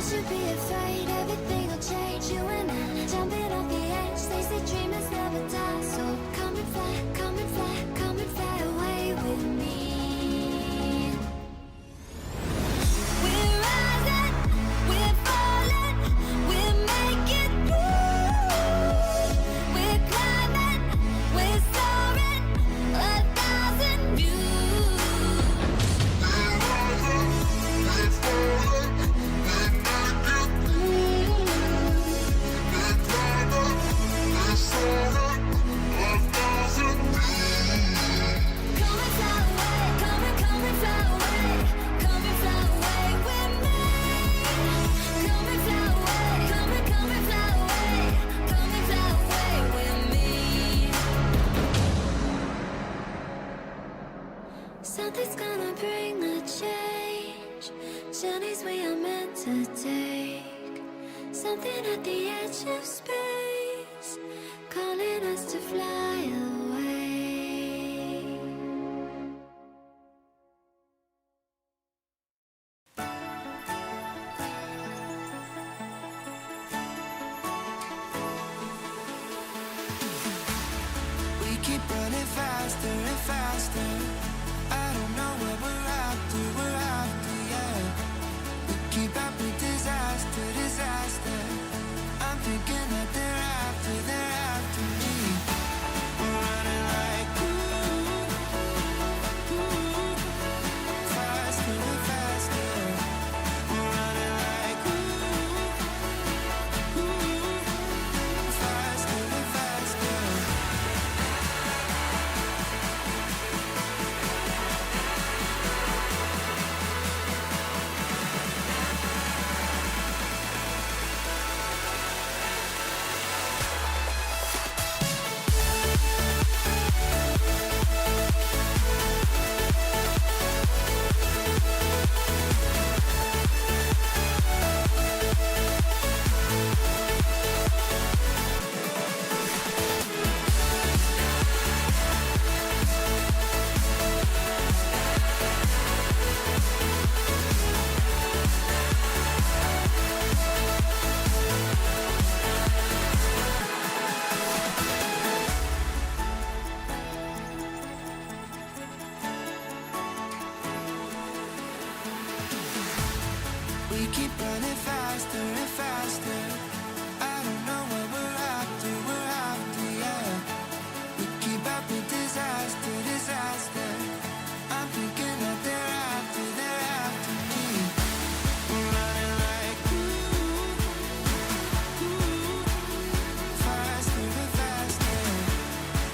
should be afraid, everything will change. You and I, jumping off the edge. They say dreamers never die. So come and fly, come and fly, come and fly away with me. We're rising, we're falling, we're making through. We're climbing, we're soaring, 1,000 views. We're rising, we're falling, we're making through. We're climbing, we're soaring, 1,000 views. Come and fly away, come and fly away, come and fly away with me. Come and fly away, come and fly away, come and fly away with me. Something's gonna bring a change. Journeys we are meant to take. Something at the edge of space, calling us to fly away. We keep running faster and faster. I don't know what we're after, yeah. We keep up with disaster, disaster. I'm thinking that they're after me. We're running like faster and faster. We're running like faster and faster. We keep running faster and faster. I don't know what we're after, yeah. We keep up with disaster, disaster. I'm thinking that they're after me. We're running like faster and faster.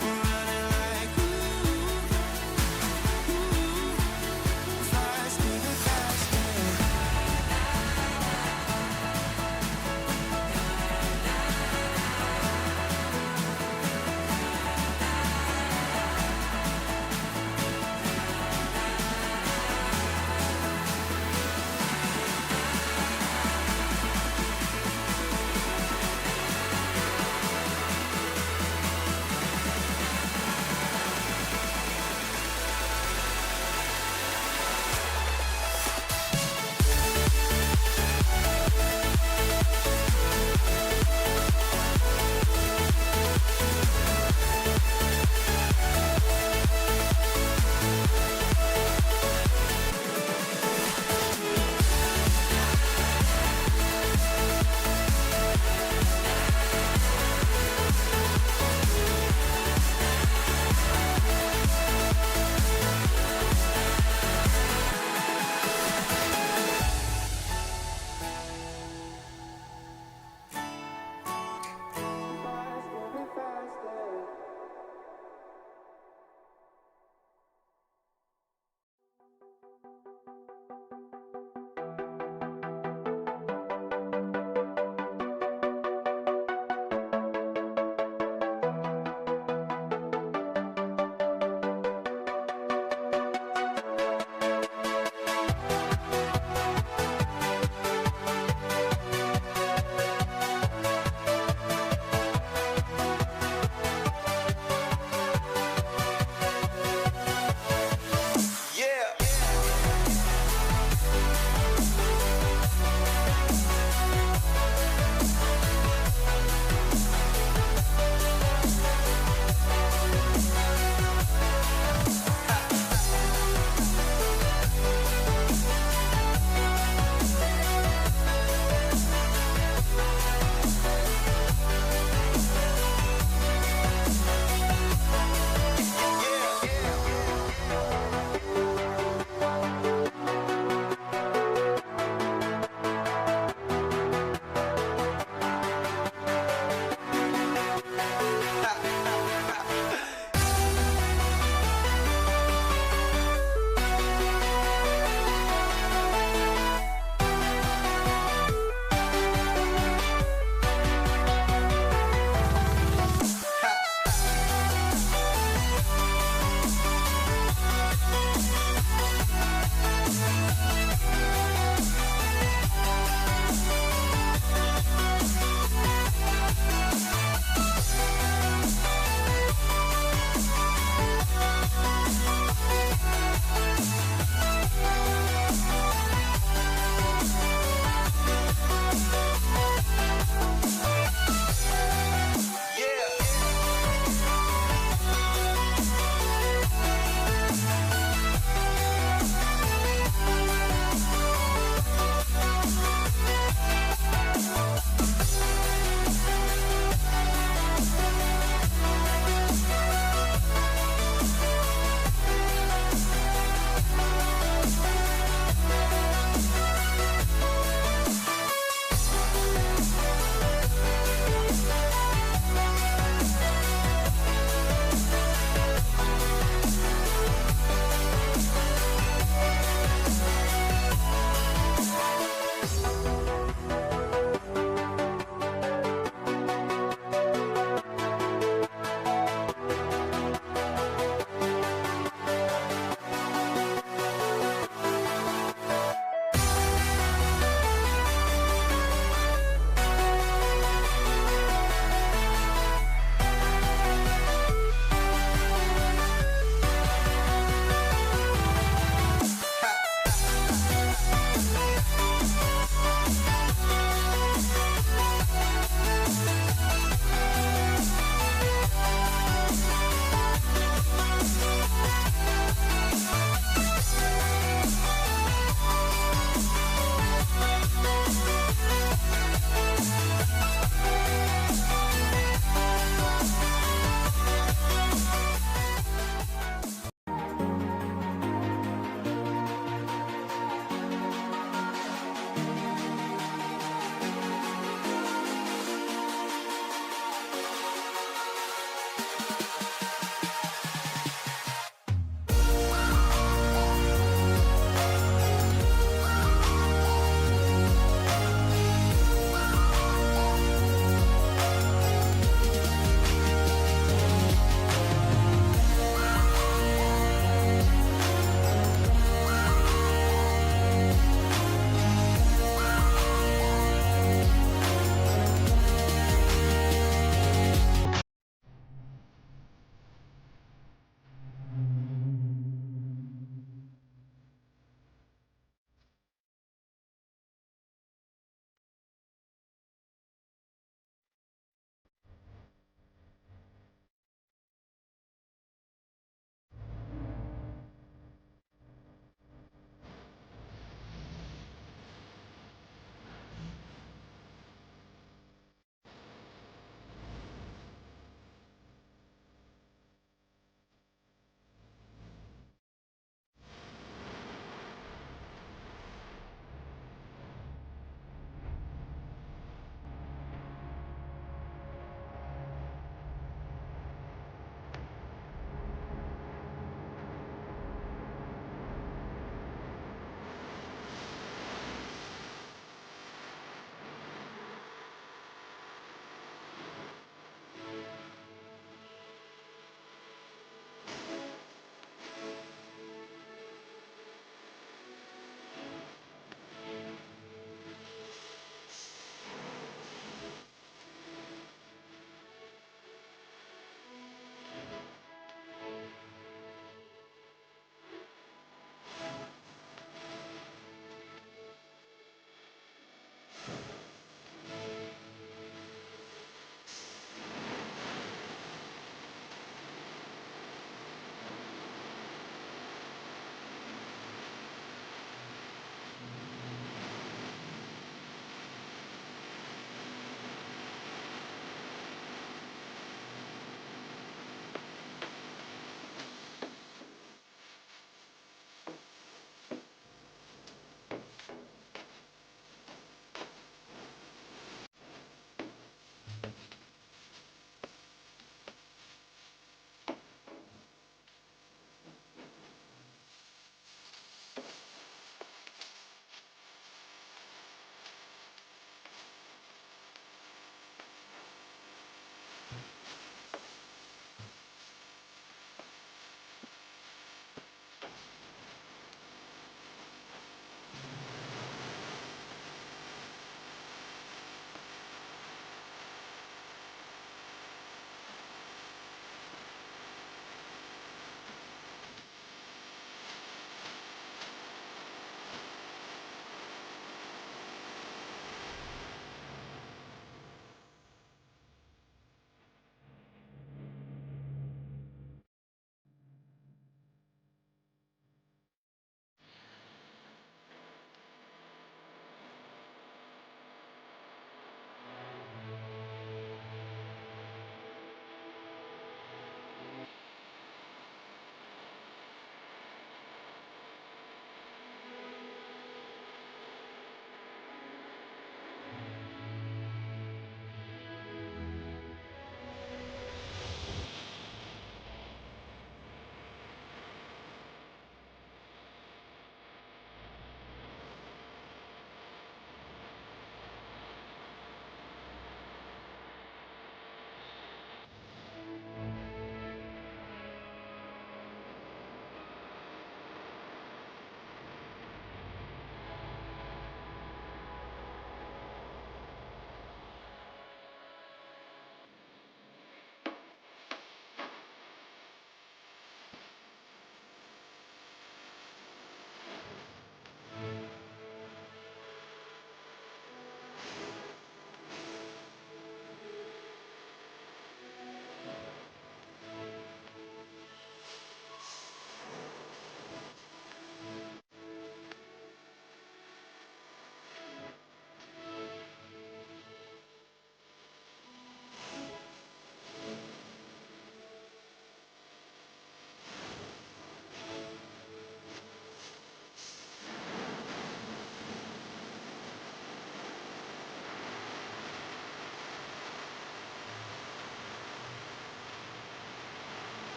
We're running like faster and faster.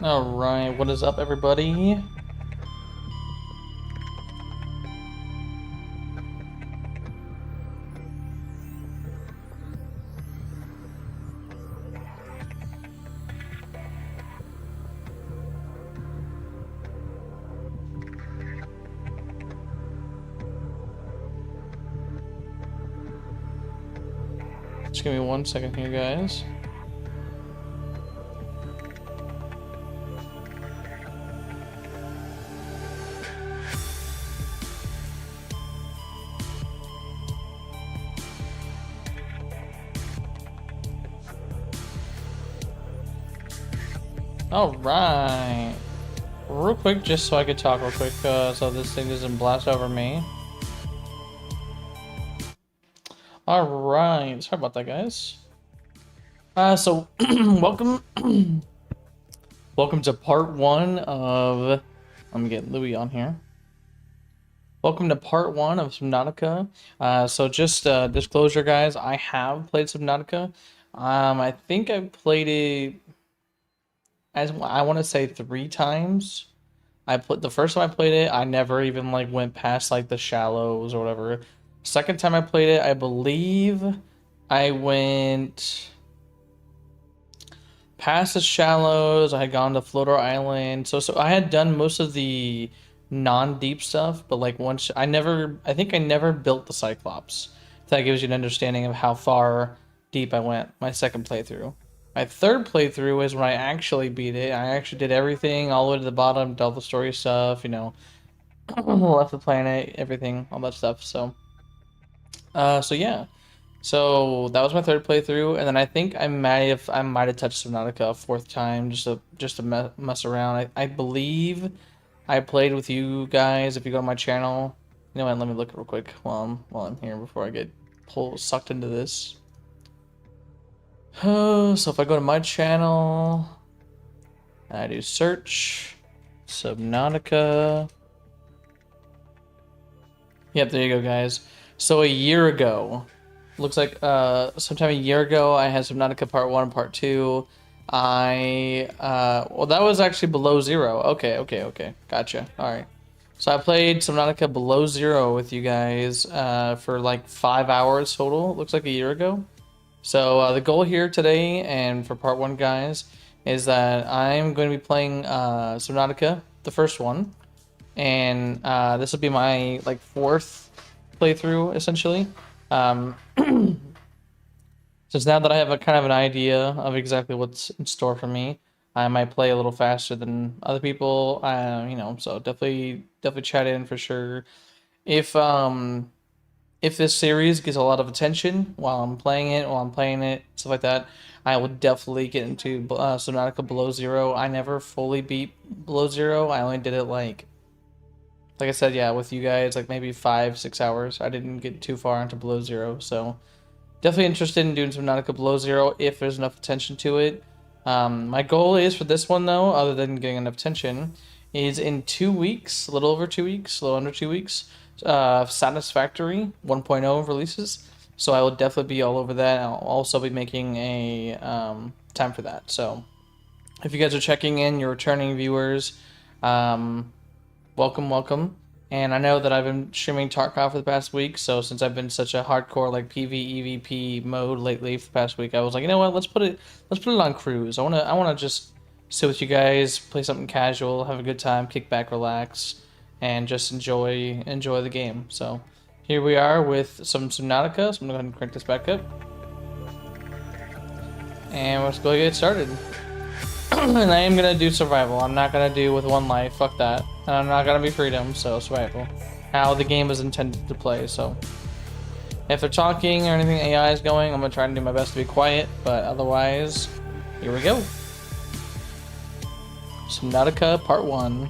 Alright, what is up, everybody? Just give me 1 second here, guys. Alright. Real quick, just so I could talk real quick, so this thing doesn't blast over me. Alright, sorry about that, guys. So, welcome, welcome to part 1 of, let me get Louis on here. Welcome to part 1 of Subnautica. So just disclosure, guys, I have played Subnautica. I think I've played it, as I want to say 3 times. The first time I played it, I never even like went past like the shallows or whatever. Second time I played it, I believe I went past the shallows. I had gone to Floater Island, so I had done most of the non-deep stuff, but like once I think I never built the Cyclops. If that gives you an understanding of how far deep I went. My second playthrough. My third playthrough is when I actually beat it. I actually did everything all the way to the bottom, did all the story stuff, you know, left the planet, everything, all that stuff. So, so yeah. So that was my third playthrough, and then I think I might have touched Subnautica a 4th time just to mess around. I believe I played with you guys. If you go to my channel, you know what? Let me look real quick while I'm here before I get sucked into this. So if I go to my channel, I do search Subnautica. Yep, there you go, guys. So a year ago, looks like sometime a year ago, I had Subnautica part 1 and part 2. Well, that was actually below 0. Okay, gotcha. All right. So I played Subnautica below 0 with you guys for like 5 hours total. Looks like a year ago. So the goal here today and for part 1, guys, is that I'm going to be playing Subnautica, the first one, and this will be my like 4th playthrough essentially. Since now that I have a kind of an idea of exactly what's in store for me, I might play a little faster than other people. You know, so definitely chat in for sure. If this series gets a lot of attention while I'm playing it, stuff like that, I will definitely get into Subnautica Below 0. I never fully beat Below 0. I only did it like I said, yeah, with you guys, like maybe 5-6 hours. I didn't get too far into Below 0, so definitely interested in doing Subnautica Below 0 if there's enough attention to it. My goal is for this one, though, other than getting enough attention, is in 2 weeks, a little over 2 weeks, a little under 2 weeks, Satisfactory 1.0 releases. So I will definitely be all over that. I'll also be making a time for that. So if you guys are checking in, you're returning viewers, welcome. And I know that I've been streaming Tarkov for the past week, so since I've been such a hardcore like PvEVP mode lately for the past week, I was like, you know what, let's put it on cruise. I wanna just sit with you guys, play something casual, have a good time, kick back, relax, and just enjoy the game. So here we are with some Subnautica. So I'm gonna go ahead and crank this back up. And let's go get started. And I am gonna do survival. I'm not gonna do with 1 life, fuck that. And I'm not gonna be freedom, so survival. How the game is intended to play, so. If they're talking or anything AI is going, I'm gonna try and do my best to be quiet, but otherwise, here we go. Subnautica Part 1.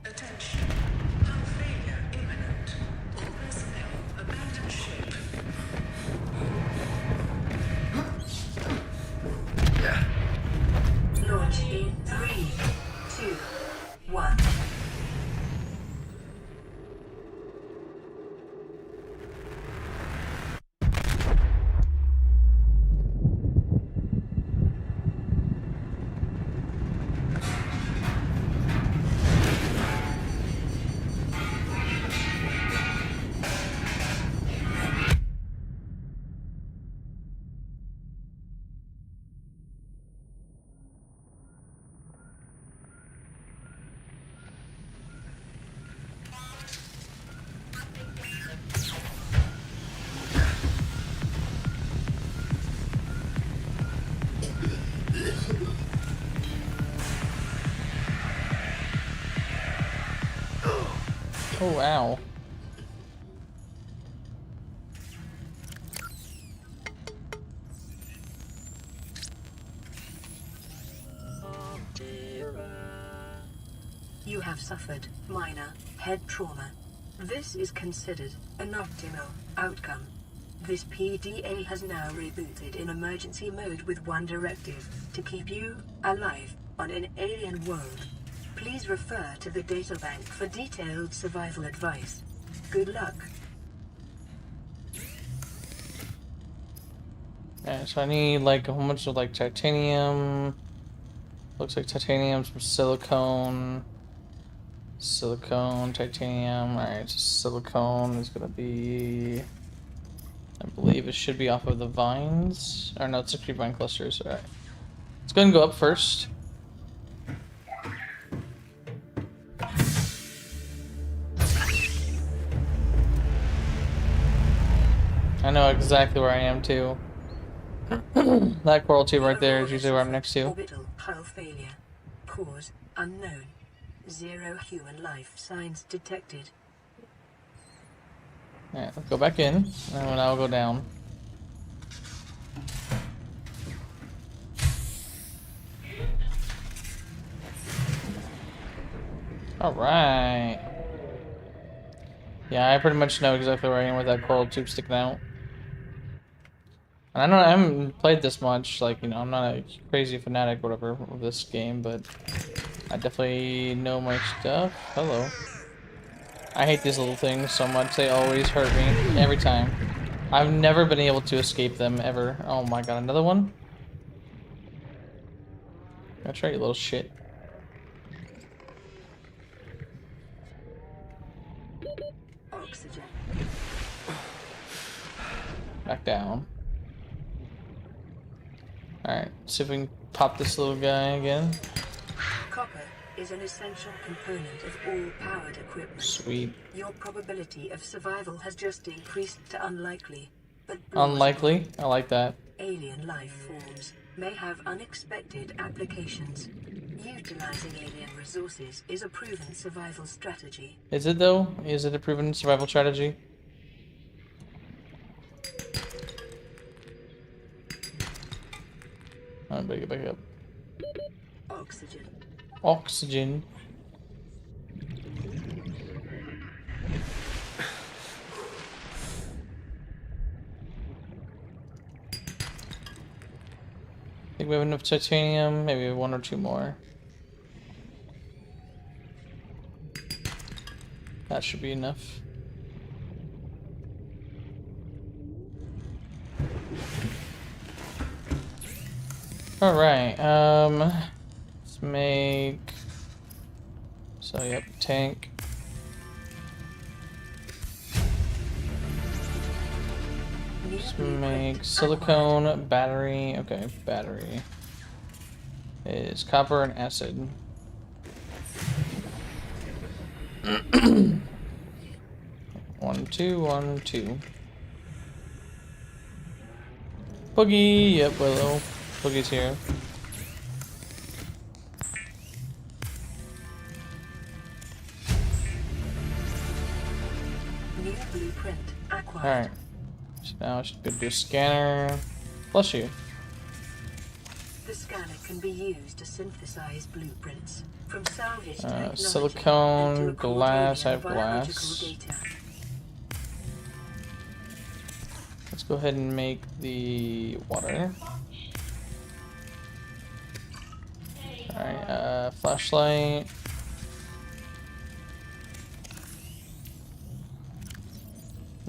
Attention. Hull failure imminent. All personnel abandon ship. Launch in 3, 2, 1. Oh, ow. You have suffered minor head trauma. This is considered an optimal outcome. This PDA has now rebooted in emergency mode with one directive: to keep you alive on an alien world. Please refer to the databank for detailed survival advice. Good luck. Yeah, so I need like a whole bunch of like titanium. Looks like titanium, some silicone. Silicone, titanium. Alright, so silicone is gonna be, I believe it should be off of the vines. Or no, it's 60 vine clusters. Alright. Let's go ahead and go up first. I know exactly where I am too. That coral tube right there is usually where I'm next to. Orbital hull failure. Cause unknown. 0 human life signs detected. Alright, let's go back in, and then I'll go down. Alright. Yeah, I pretty much know exactly where I am with that coral tube sticking out. And I haven't played this much, like, you know, I'm not a crazy fanatic or whatever of this game, but I definitely know my stuff. Hello. I hate these little things so much, they always hurt me, every time. I've never been able to escape them, ever. Oh my god, another one? I'll try, you little shit. Oxygen. Back down. Alright, see if we can pop this little guy again. Copper is an essential component of all powered equipment. Sweet. Your probability of survival has just increased to unlikely, but Unlikely? I like that. alien life forms may have unexpected applications. Utilizing alien resources is a proven survival strategy. Is it though? Is it a proven survival strategy? I'm gonna back up. Oxygen. Oxygen. Think we have enough titanium? Maybe one or two more. That should be enough. Alright, let's make, so yep, tank. Let's make silicone, battery, okay, battery. Is copper and acid. One, two. Boogie, yep, Willow. Boogie's here. New blueprint acquired. Alright. So now I should go do a scanner. Bless you. The scanner can be used to synthesize blueprints from salvage technology silicone, and to record glass, I alien have biological glass. data. Let's go ahead and make the water. Alright, flashlight.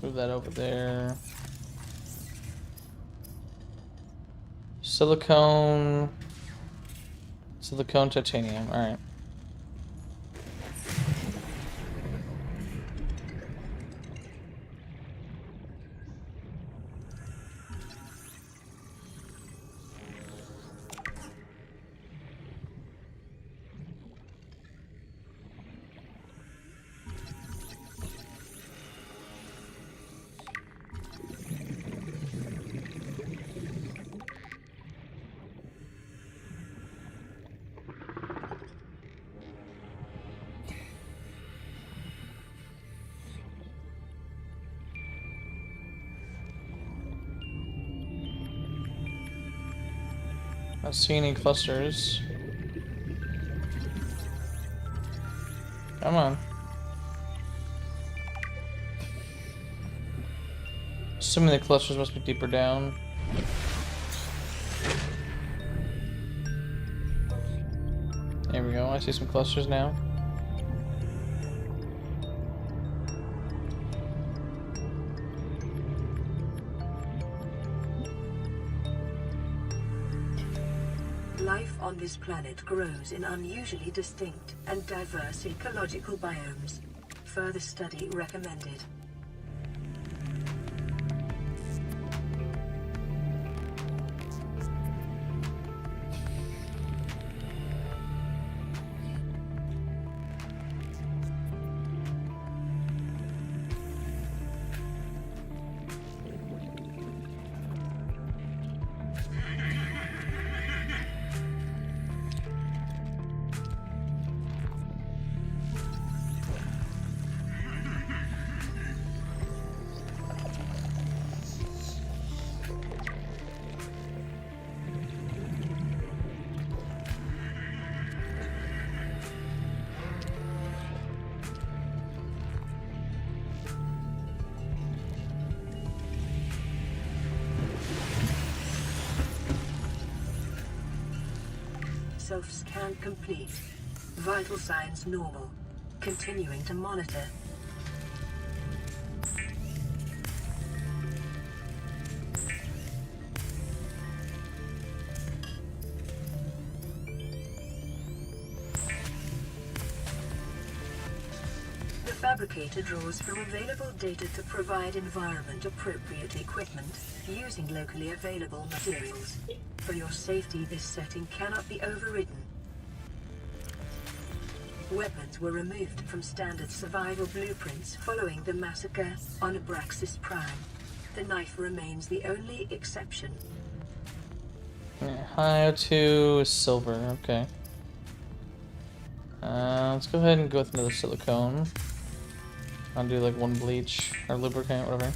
Move that over there. Silicone. Silicone, titanium. Alright. I don't see any clusters. Come on. Assuming the clusters must be deeper down. There we go. I see some clusters now. Life on this planet grows in unusually distinct and diverse ecological biomes. Further study recommended. Self-scan complete. Vital signs normal. Continuing to monitor. The fabricator draws from available data to provide environment-appropriate equipment using locally available materials. For your safety, this setting cannot be overridden. Weapons were removed from standard survival blueprints following the massacre on Abraxas Prime. The knife remains the only exception. Yeah, high O2 is silver. Okay. Let's go ahead and go with another silicone. I'll do like one bleach or lubricant, whatever.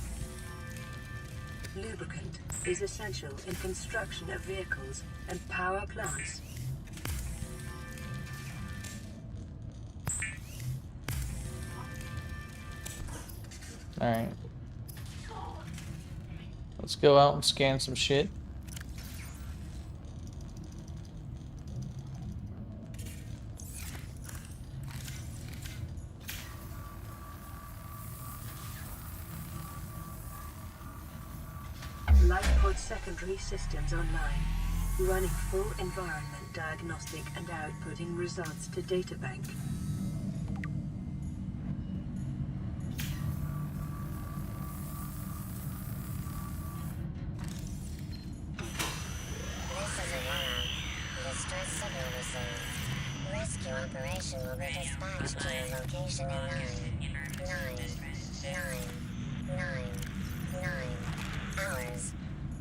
Lubricant is essential in construction of vehicles and power plants. Alright. Let's go out and scan some shit. LifePod secondary systems online, running full environment diagnostic and outputting results to databank. This is Aurora. Distress signal received. Rescue operation will be dispatched to your location in 9 hours.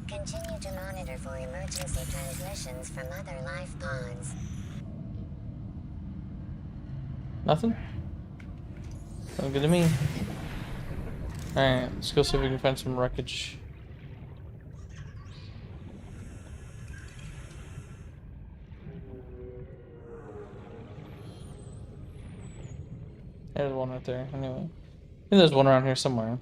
Continue to monitor for emergency transmissions from other life pods. Nothing? Sounds good to me. Alright, let's go see if we can find some wreckage. There's one right there, anyway. I think there's one around here somewhere.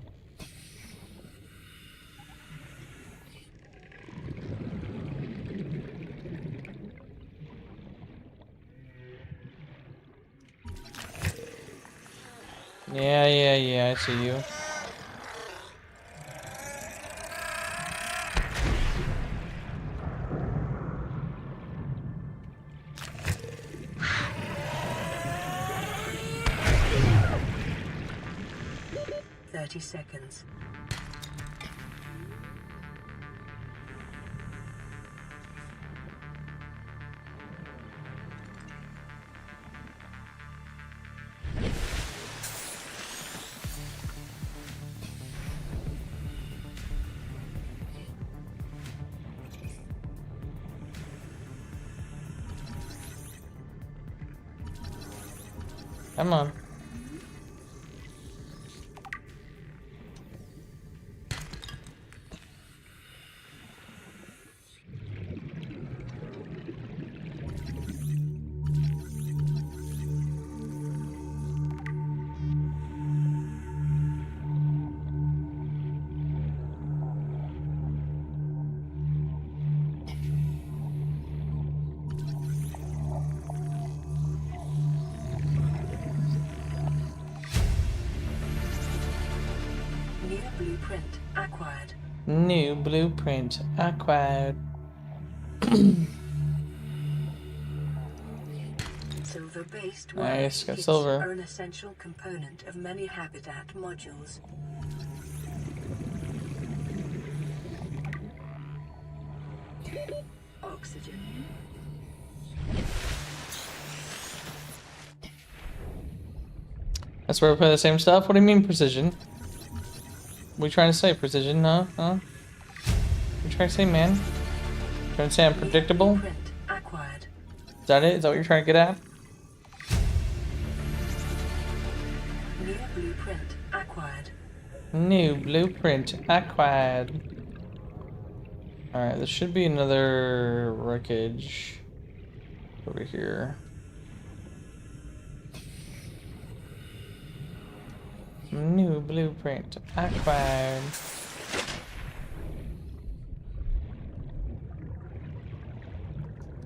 Yeah, I see you. Seconds. Come on. blueprint acquired. New blueprint acquired. Silver-based Nice, got kits silver. are an essential component of many habitat modules. Oxygen. That's where we play the same stuff? What do you mean precision? What are you trying to say? Precision, huh? What you trying to say, man? Trying to say I'm predictable? Blueprint acquired. Is that it? Is that what you're trying to get at? New blueprint acquired. New blueprint acquired. Alright, there should be another wreckage over here. New blueprint acquired.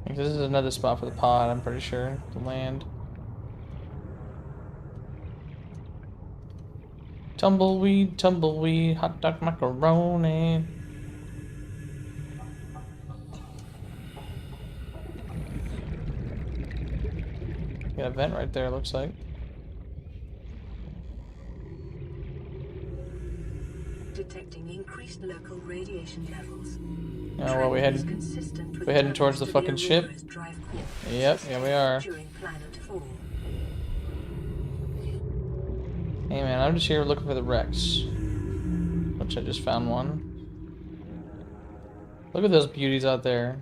This is another spot for the pod, I'm pretty sure. The land. Tumbleweed, tumbleweed, hot dog macaroni. Got a vent right there, looks like. Detecting increased local radiation levels. Oh, well, we heading towards the fucking ship. Yep, yeah we are. During planet fall. Hey man, I'm just here looking for the wrecks. Which I just found one. Look at those beauties out there.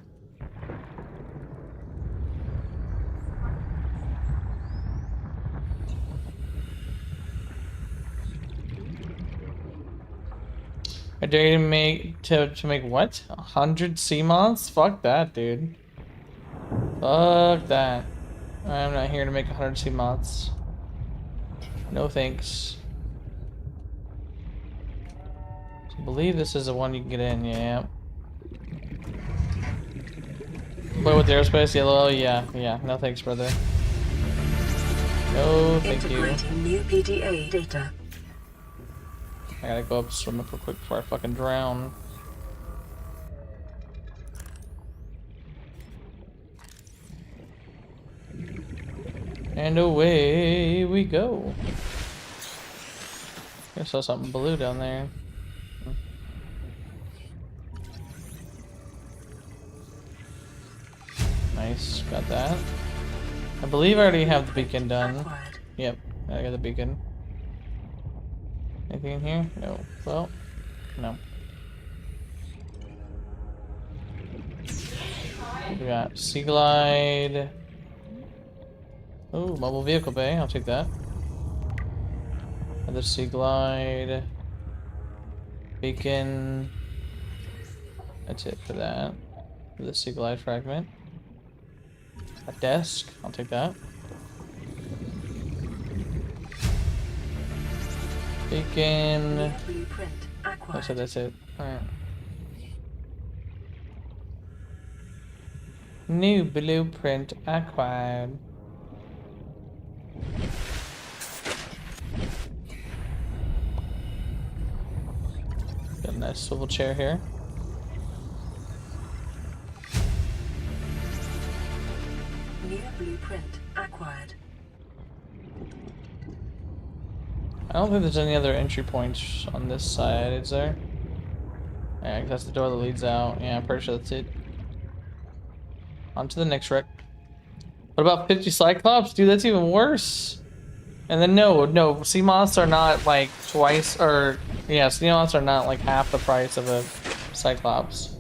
I dare you to make what? 100 sea moths? Fuck that, dude. Fuck that. I'm not here to make 100 sea moths. No thanks. I believe this is the one you can get in, yeah. But with the aerospace, yellow, yeah, no thanks, brother. No, thank you. Integrating new PDA data. I gotta go up swimming real quick before I fucking drown. And away we go. I saw something blue down there. Nice, got that. I believe I already have the beacon done. Acquired. Yep, I got the beacon. Anything in here? No. Well, no. We got Sea Glide. Oh, mobile vehicle bay. I'll take that. Another Sea Glide. Beacon. That's it for that. For the Sea Glide fragment. A desk. I'll take that. Beacon. New blueprint Oh, acquired. so that's it. Alright. New blueprint acquired. Got a nice swivel chair here. New blueprint acquired. I don't think there's any other entry points on this side, is there? Yeah, 'cause that's the door that leads out. Yeah, I'm pretty sure that's it. On to the next wreck. What about 50 Cyclops? Dude, that's even worse. And then no, sea moths are not like twice, or yeah, sea moths are not like half the price of a Cyclops.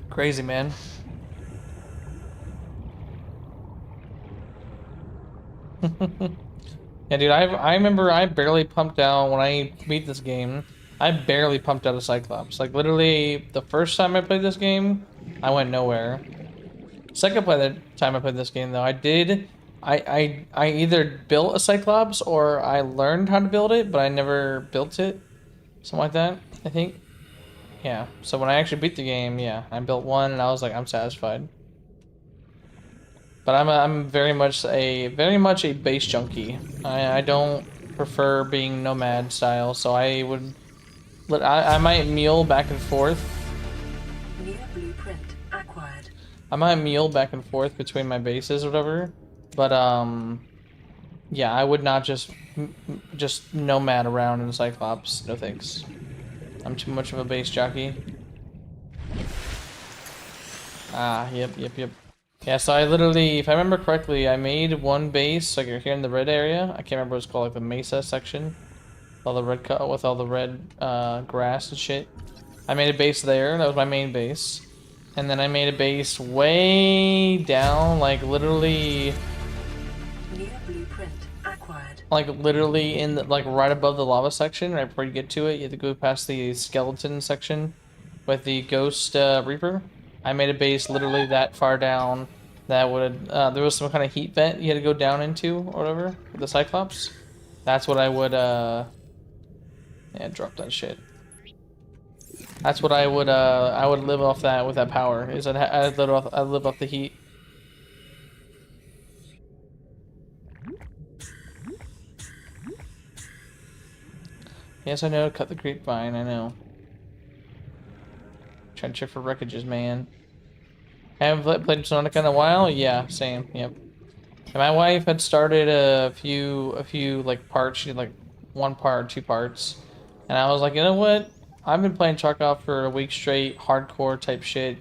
Crazy, man. Yeah, dude, I remember I barely pumped out when I beat this game. I barely pumped out a Cyclops. Like literally, the first time I played this game, I went nowhere. Second time I played this game, though, I did. I either built a Cyclops or I learned how to build it, but I never built it. Something like that, I think. Yeah. So when I actually beat the game, yeah, I built one and I was like, I'm satisfied. But I'm very much a base junkie. I don't prefer being nomad style, so I would I might mule back and forth. New blueprint acquired. I might mule back and forth between my bases or whatever, but yeah, I would not just nomad around in Cyclops. No thanks. I'm too much of a base jockey. Ah, yep. Yeah, so I literally, if I remember correctly, I made one base, like you're here in the red area. I can't remember what it's called, like the Mesa section. All the red with all the red grass and shit. I made a base there. That was my main base. And then I made a base way down, like literally, New blueprint acquired. like literally in the, like right above the lava section. Right before you get to it, you have to go past the skeleton section with the ghost Reaper. I made a base literally that far down that would there was some kind of heat vent you had to go down into or whatever with the Cyclops. That's what I would yeah, drop that shit. That's what I would live off that with that power. Is I'd live off the heat. Yes, I know. Cut the grapevine. I know. Trying to check for wreckages, man. I haven't played Subnautica in a while. Yeah, same. Yep. And my wife had started a few like parts. She did like 1 part, 2 parts, and I was like, you know what? I've been playing Tarkov for a week straight, hardcore type shit.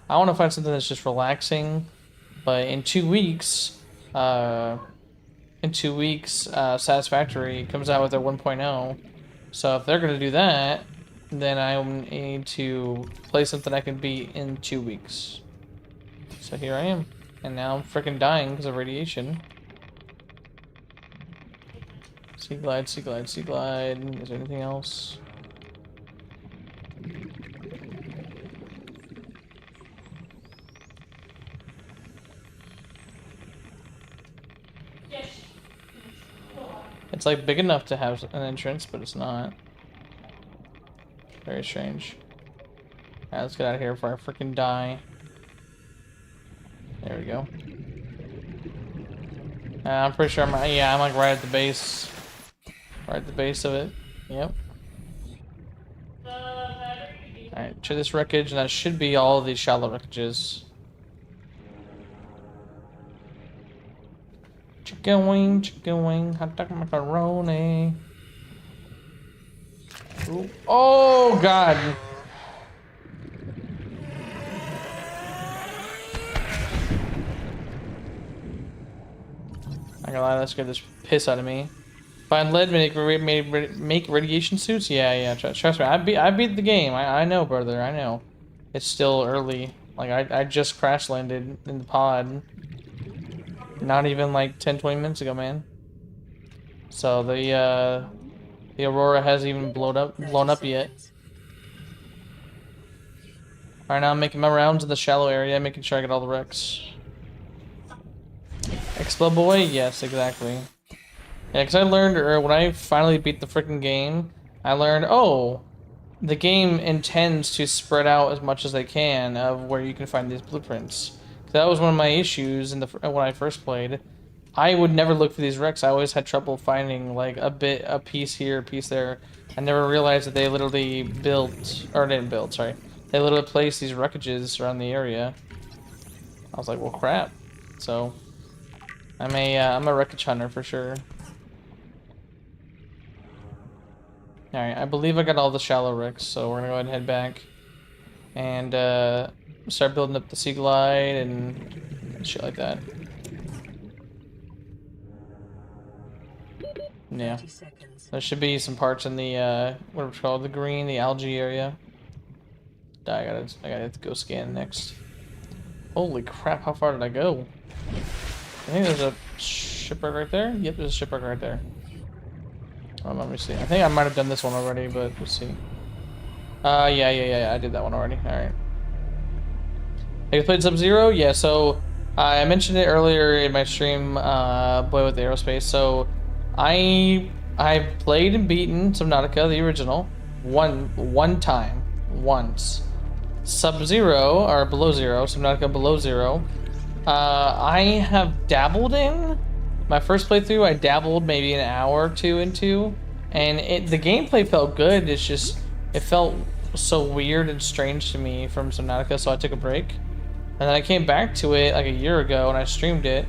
I want to find something that's just relaxing. But in 2 weeks, Satisfactory comes out with their 1.0. So if they're gonna do that, then I need to play something I can beat in 2 weeks. So here I am, and now I'm freaking dying because of radiation. Sea glide, sea glide, sea glide. Is there anything else? It's like big enough to have an entrance, but it's not. Very strange. Alright, let's get out of here before I freaking die. There we go. I'm pretty sure I'm like right at the base. Right at the base of it. Yep. Alright, to this wreckage, and that should be all of these shallow wreckages. Chicken wing, hot dog macaroni. Ooh. Oh god! Not gonna lie, that scared this piss out of me. Find lead, make radiation suits? Yeah, trust me, I beat the game. I know, brother, I know. It's still early. Like, I just crash landed in the pod. Not even like 10-20 minutes ago, man. So the Aurora hasn't even blown up yet. Alright, now I'm making my rounds in the shallow area, making sure I get all the wrecks. Explode boy? Yes, exactly. Yeah, because I learned, or when I finally beat the freaking game, I learned, oh, the game intends to spread out as much as they can of where you can find these blueprints. That was one of my issues in when I first played. I would never look for these wrecks. I always had trouble finding like a piece here, a piece there. I never realized that they literally didn't build, sorry. They literally placed these wreckages around the area. I was like, well, crap. So, I'm a wreckage hunter for sure. Alright, I believe I got all the shallow wrecks, so we're gonna go ahead and head back. And, start building up the sea glide and shit like that. Yeah. There should be some parts in the, what it's called, the green, the algae area. I gotta have to go scan next. Holy crap, how far did I go? I think there's a shipwreck right there. Yep, there's a shipwreck right there. Let me see. I think I might have done this one already, but let's see. Yeah, I did that one already. Alright. Have you played Sub-Zero? Yeah, so I mentioned it earlier in my stream, Boy with the Aerospace. So I've played and beaten Subnautica, the original, one time, once. Sub-Zero, or Below Zero, Subnautica Below Zero, I have dabbled in, My first playthrough, I dabbled maybe an hour or two into, and the gameplay felt good. It's just it felt so weird and strange to me from Subnautica, so I took a break, and then I came back to it like a year ago and I streamed it,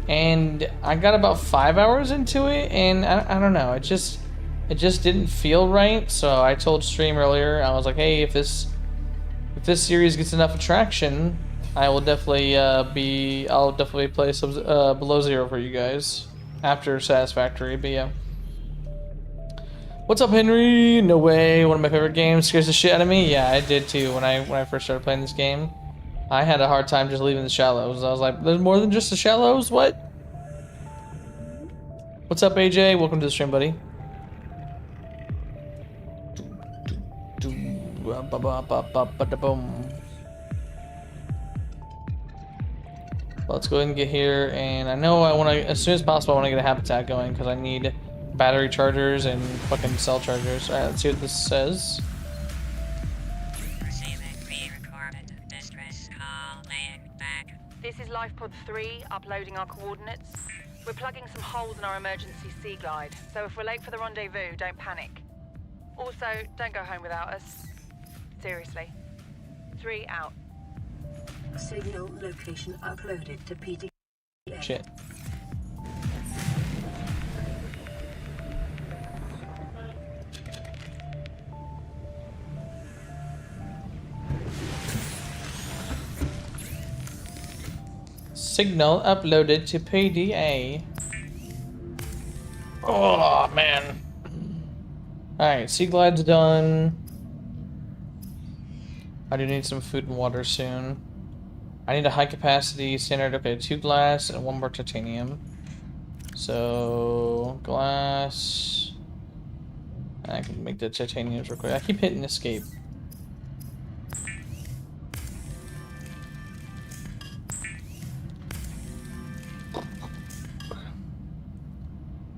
and I got about 5 hours into it, and I don't know, it just didn't feel right. So I told Stream earlier, I was like, hey, if this series gets enough attraction, I will definitely I'll definitely play some Below Zero for you guys after Satisfactory. But yeah, what's up, Henry? No way. One of my favorite games. Scares the shit out of me. Yeah, I did too when I first started playing this game. I had a hard time just leaving the shallows. I was like, there's more than just the shallows. What? What's up, AJ? Welcome to the stream, buddy. Let's go ahead and get here, and I know I want to, as soon as possible, I want to get a habitat going because I need battery chargers and fucking cell chargers. Alright, let's see what this says. This is LifePod 3, uploading our coordinates. We're plugging some holes in our emergency sea glide, so if we're late for the rendezvous, don't panic. Also, don't go home without us. Seriously. 3 out. Signal location uploaded to PDA. Shit. Signal uploaded to PDA. Oh man. Alright, sea glide's done. I do need some food and water soon. I need a high capacity standard. Okay, 2 glass and 1 more titanium. So glass. I can make the titaniums real quick. I keep hitting escape.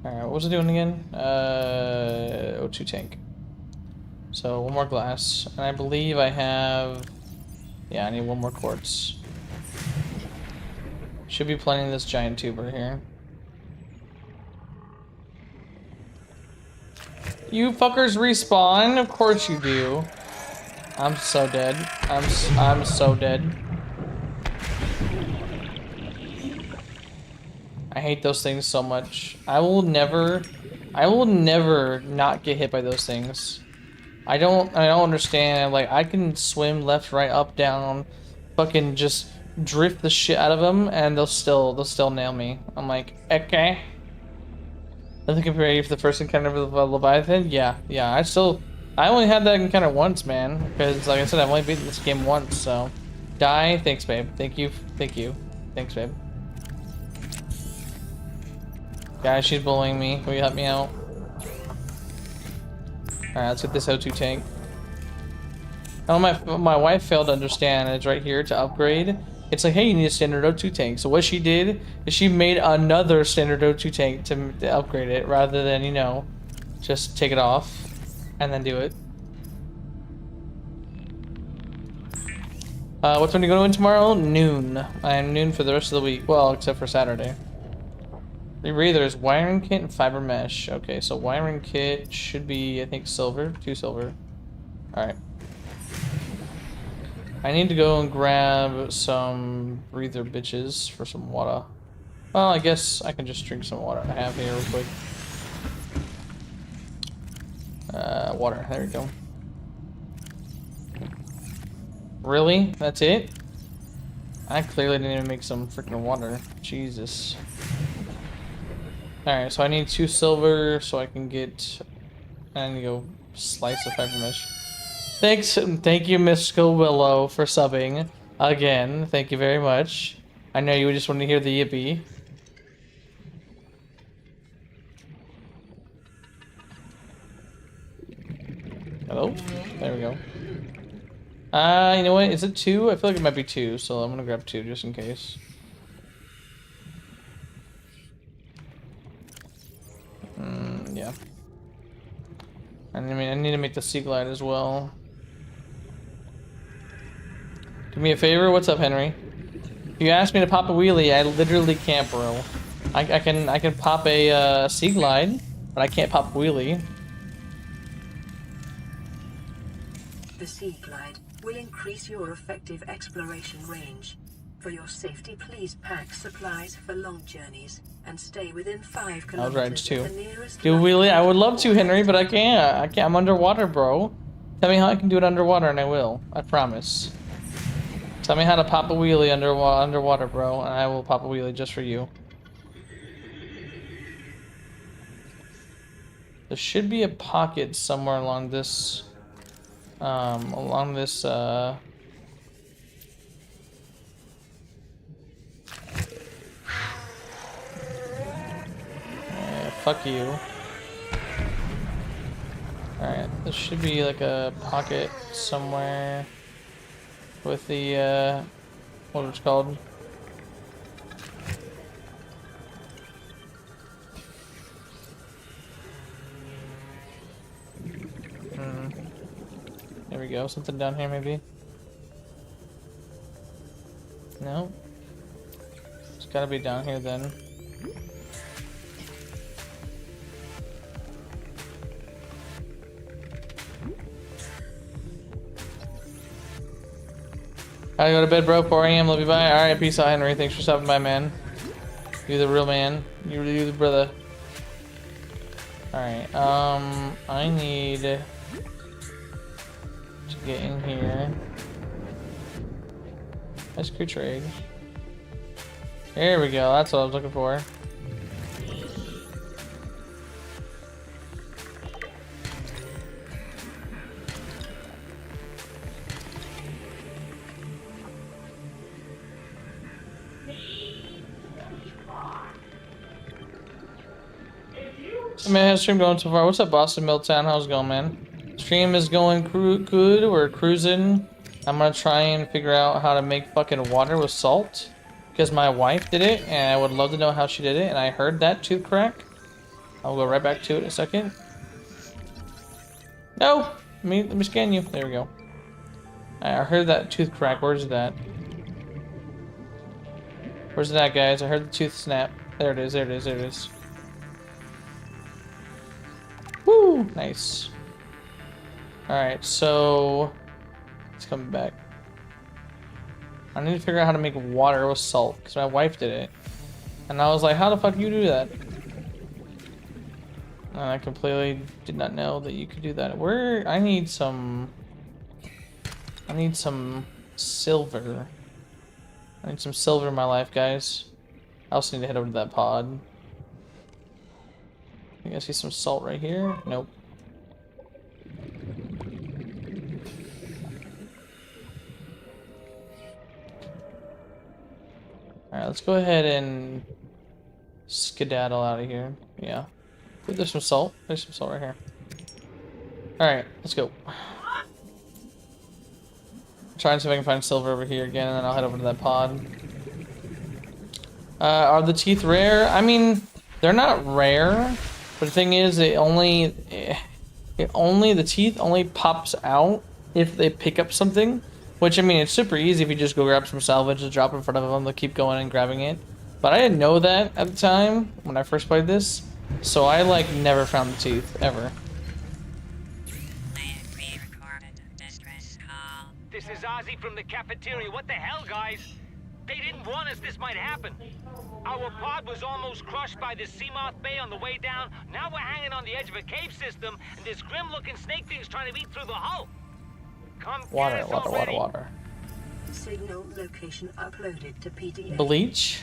Alright, what was it doing again? O2 tank. So 1 more glass. And I believe I have... Yeah, I need 1 more quartz. Should be plenty of this giant tuber here. You fuckers respawn? Of course you do. I'm so dead. I'm so dead. I hate those things so much. I will never not get hit by those things. I don't understand. Like, I can swim left, right, up, down, fucking just drift the shit out of them, and they'll still nail me. I'm like, okay. I think I'm ready for the first encounter with the Leviathan. Yeah. I only had that encounter once, man. Because, like I said, I've only beaten this game once. So, die. Thanks, babe. Thank you. Thanks, babe. Guys, she's bullying me. Will you help me out? Alright, let's get this O2 tank. Oh, my wife failed to understand. It's right here to upgrade. It's like, hey, you need a standard O2 tank. So what she did is she made another standard O2 tank to upgrade it, rather than, you know, just take it off and then do it. What time do you go in tomorrow? Noon. I am noon for the rest of the week. Well, except for Saturday. There's wiring kit and fiber mesh. Okay, so wiring kit should be, I think, silver. 2 silver. Alright. I need to go and grab some breather bitches for some water. Well, I guess I can just drink some water I have here real quick. Water. There we go. Really? That's it? I clearly didn't even make some freaking water. Jesus. Alright, so I need 2 silver so I can get... I need to go slice the fiber mesh. Thanks, thank you, Mystical Willow, for subbing. Again, thank you very much. I know you just want to hear the yippee. Hello? There we go. You know what? Is it 2? I feel like it might be 2, so I'm gonna grab 2 just in case. Yeah. I mean, I need to make the sea glide as well. Do me a favor. What's up, Henry? If you ask me to pop a wheelie, I literally can't, bro. I can pop a sea glide, but I can't pop a wheelie. The Sea Glide will increase your effective exploration range. For your safety, please pack supplies for long journeys and stay within 5 I was right kilometers too. of the nearest Do a wheelie? I would love to, Henry, but I can't. I can't. I'm underwater, bro. Tell me how I can do it underwater, and I will. I promise. Tell me how to pop a wheelie underwater, bro, and I will pop a wheelie just for you. There should be a pocket somewhere along this, yeah, fuck you. Alright, there should be like a pocket somewhere with the, what it's called. There we go, something down here maybe. No. It's gotta be down here then. Gotta go to bed, bro. 4 a.m. Love you, bye. Alright, peace out, Henry. Thanks for stopping by, man. You the real man. You the brother. Alright, I need to get in here. Nice creature egg. There we go. That's what I was looking for. Man, how's stream going so far? What's up, Boston Milltown? How's it going, man? Stream is going good. We're cruising. I'm gonna try and figure out how to make fucking water with salt. Because my wife did it, and I would love to know how she did it, and I heard that tooth crack. I'll go right back to it in a second. No! Let me scan you. There we go. I heard that tooth crack. Where's that? Where's that, guys? I heard the tooth snap. There it is, there it is, there it is. Woo! Nice. Alright, so it's coming back. I need to figure out how to make water with salt, because my wife did it. And I was like, how the fuck do you do that? And I completely did not know that you could do that. I need some silver. I need some silver in my life, guys. I also need to head over to that pod. You guys see some salt right here? Nope. Alright, let's go ahead and skedaddle out of here. Yeah. Ooh, there's some salt. There's some salt right here. Alright, let's go. Try and see if I can find silver over here again, and then I'll head over to that pod. Are the teeth rare? I mean, they're not rare. But the thing is, the teeth only pops out if they pick up something. Which, I mean, it's super easy if you just go grab some salvage and drop it in front of them. They'll keep going and grabbing it. But I didn't know that at the time when I first played this. So I, like, never found the teeth, ever. This is Ozzy from the cafeteria. What the hell, guys? They didn't warn us this might happen. Our pod was almost crushed by this Seamoth Bay on the way down. Now we're hanging on the edge of a cave system, and this grim-looking snake thing's trying to eat through the hull. Come Water, get us water, already. water. Signal location uploaded to PDA. Bleach?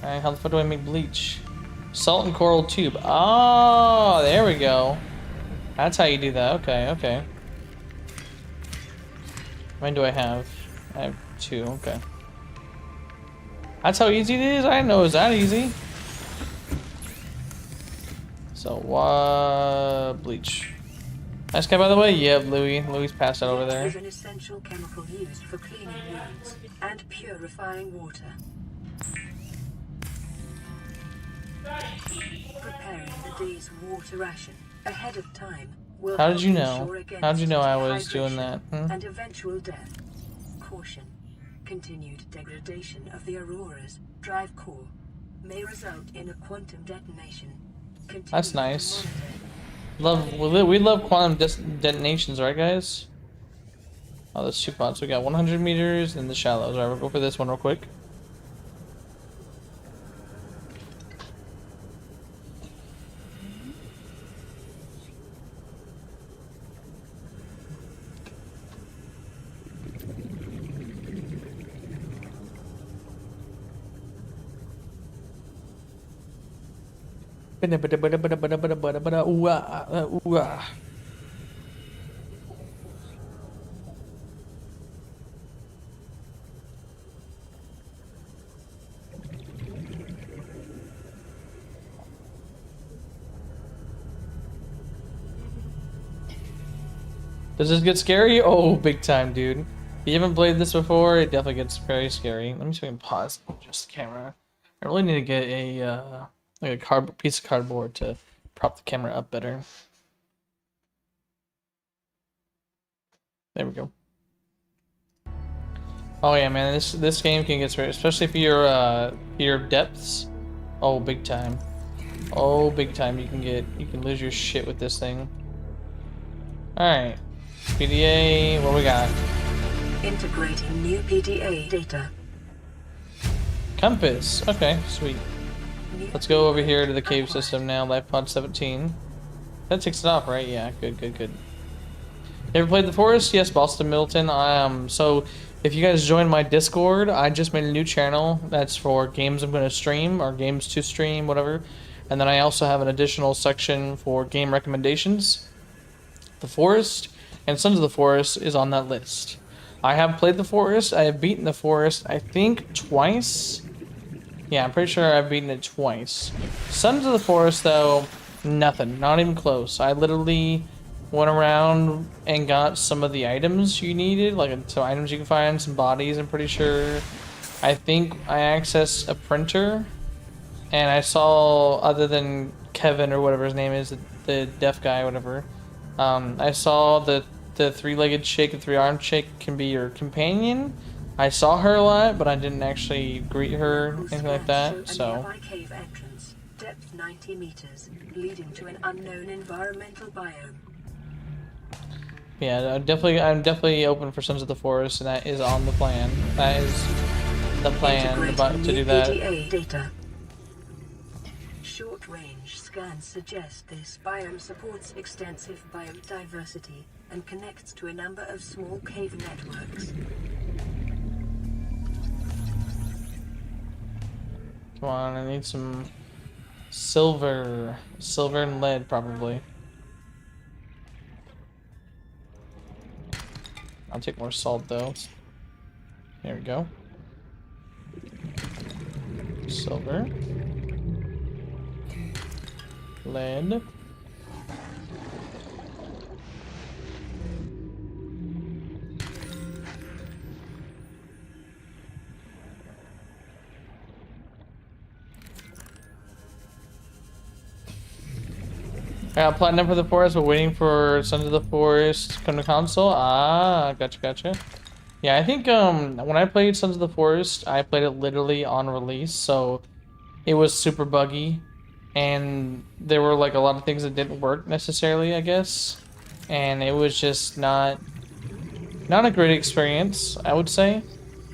Alright, how the fuck do I make bleach? Salt and coral tube. Oh, there we go. That's how you do that. Okay, okay. How many do I have? I have 2, okay. That's how easy it is? I didn't know it was that easy. So, bleach. Nice guy, by the way? Yep, Louis. Louis passed out over there. Is an essential chemical used for cleaning wounds and purifying water. Preparing the day's water ration ahead of time will How did you help know? ensure against How did you know I was doing dehydration that? and eventual death. Caution. Continued degradation of the Aurora's drive core may result in a quantum detonation. Continue That's to nice. monitor. We love quantum detonations, right, guys? Oh, there's 2 pods. We got 100 meters in the shallows. Alright, we'll go for this one real quick. Ooh, ooh, ah. Does this get scary? Oh, big time, dude. If you haven't played this before, it definitely gets very scary. Let me see if I can pause just the camera. I really need to get a like a piece of cardboard to prop the camera up better. There we go. Oh yeah, man, this game can get scary, especially if your depths. Oh, big time. Oh, big time. You can lose your shit with this thing. All right. PDA, what we got? Integrating new PDA data. Compass. Okay, sweet. New Let's go over here to the cave acquired. system now. Life pod 17. That takes it off, right? Yeah, good, good, good. You ever played The Forest? Yes, Boston Milton. So if you guys join my Discord, I just made a new channel that's for games I'm going to stream or games to stream, whatever. And then I also have an additional section for game recommendations. The Forest and Sons of the Forest is on that list. I have played The Forest. I have beaten The Forest, I think, twice. Yeah, I'm pretty sure I've beaten it twice. Sons of the Forest, though, nothing. Not even close. I literally went around and got some of the items you needed, like some items you can find, some bodies, I'm pretty sure. I think I accessed a printer, and I saw, other than Kevin or whatever his name is, the deaf guy, whatever, I saw the 3-legged chick and 3-armed chick can be your companion. I saw her a lot, but I didn't actually greet her, anything like that, Show a so. nearby cave entrance, depth 90 meters, leading to an unknown environmental biome. Yeah, I'm definitely open for Sons of the Forest, and that is on the plan. That is the plan Integrating to new do that. PDA data. Short-range scans suggest this biome supports extensive biodiversity and connects to a number of small cave networks. Come on, I need some silver and lead, probably. I'll take more salt though. There we go. Silver. Lead. Platinum for the Forest. We're waiting for Sons of the Forest to come to console. Ah, gotcha. Yeah, I think when I played Sons of the Forest, I played it literally on release, so it was super buggy, and there were like a lot of things that didn't work necessarily, I guess, and it was just not a great experience, I would say.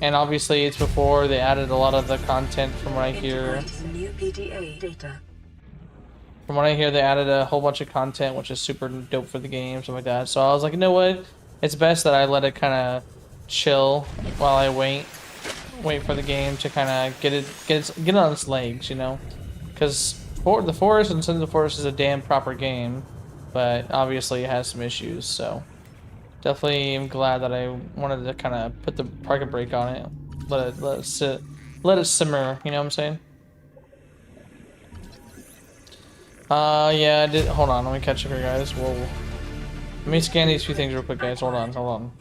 And obviously, it's before they added a lot of the content, from what I hear. Integrating new PDA data. From what I hear, they added a whole bunch of content, which is super dope for the game, stuff like that. So I was like, you know what? It's best that I let it kind of chill while I wait for the game to kind of get on its legs, you know? Because The Forest and Sons of the Forest is a damn proper game, but obviously it has some issues. So definitely, I'm glad that I wanted to kind of put the parking brake on it, let it sit, let it simmer. You know what I'm saying? Yeah, I did. Hold on, let me catch up here, guys. Whoa. Let me scan these few things real quick, guys. Hold on.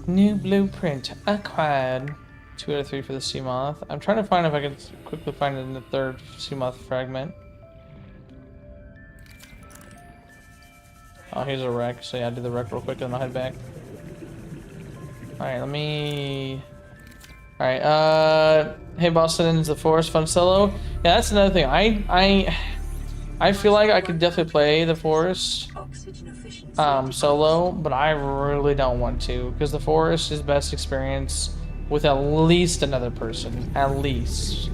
New blueprint acquired. 2 out of 3 for the sea moth. I'm trying to find if I can quickly find it in the 3rd sea moth fragment. Oh, here's a wreck. So yeah, I'll do the wreck real quick and I'll head back. Alright, let me All right. Hey Boston, is the Forest fun solo? Yeah, that's another thing. I feel like I could definitely play the Forest Oxygen efficiency solo, but I really don't want to because the Forest is best experience with at least another person, at least.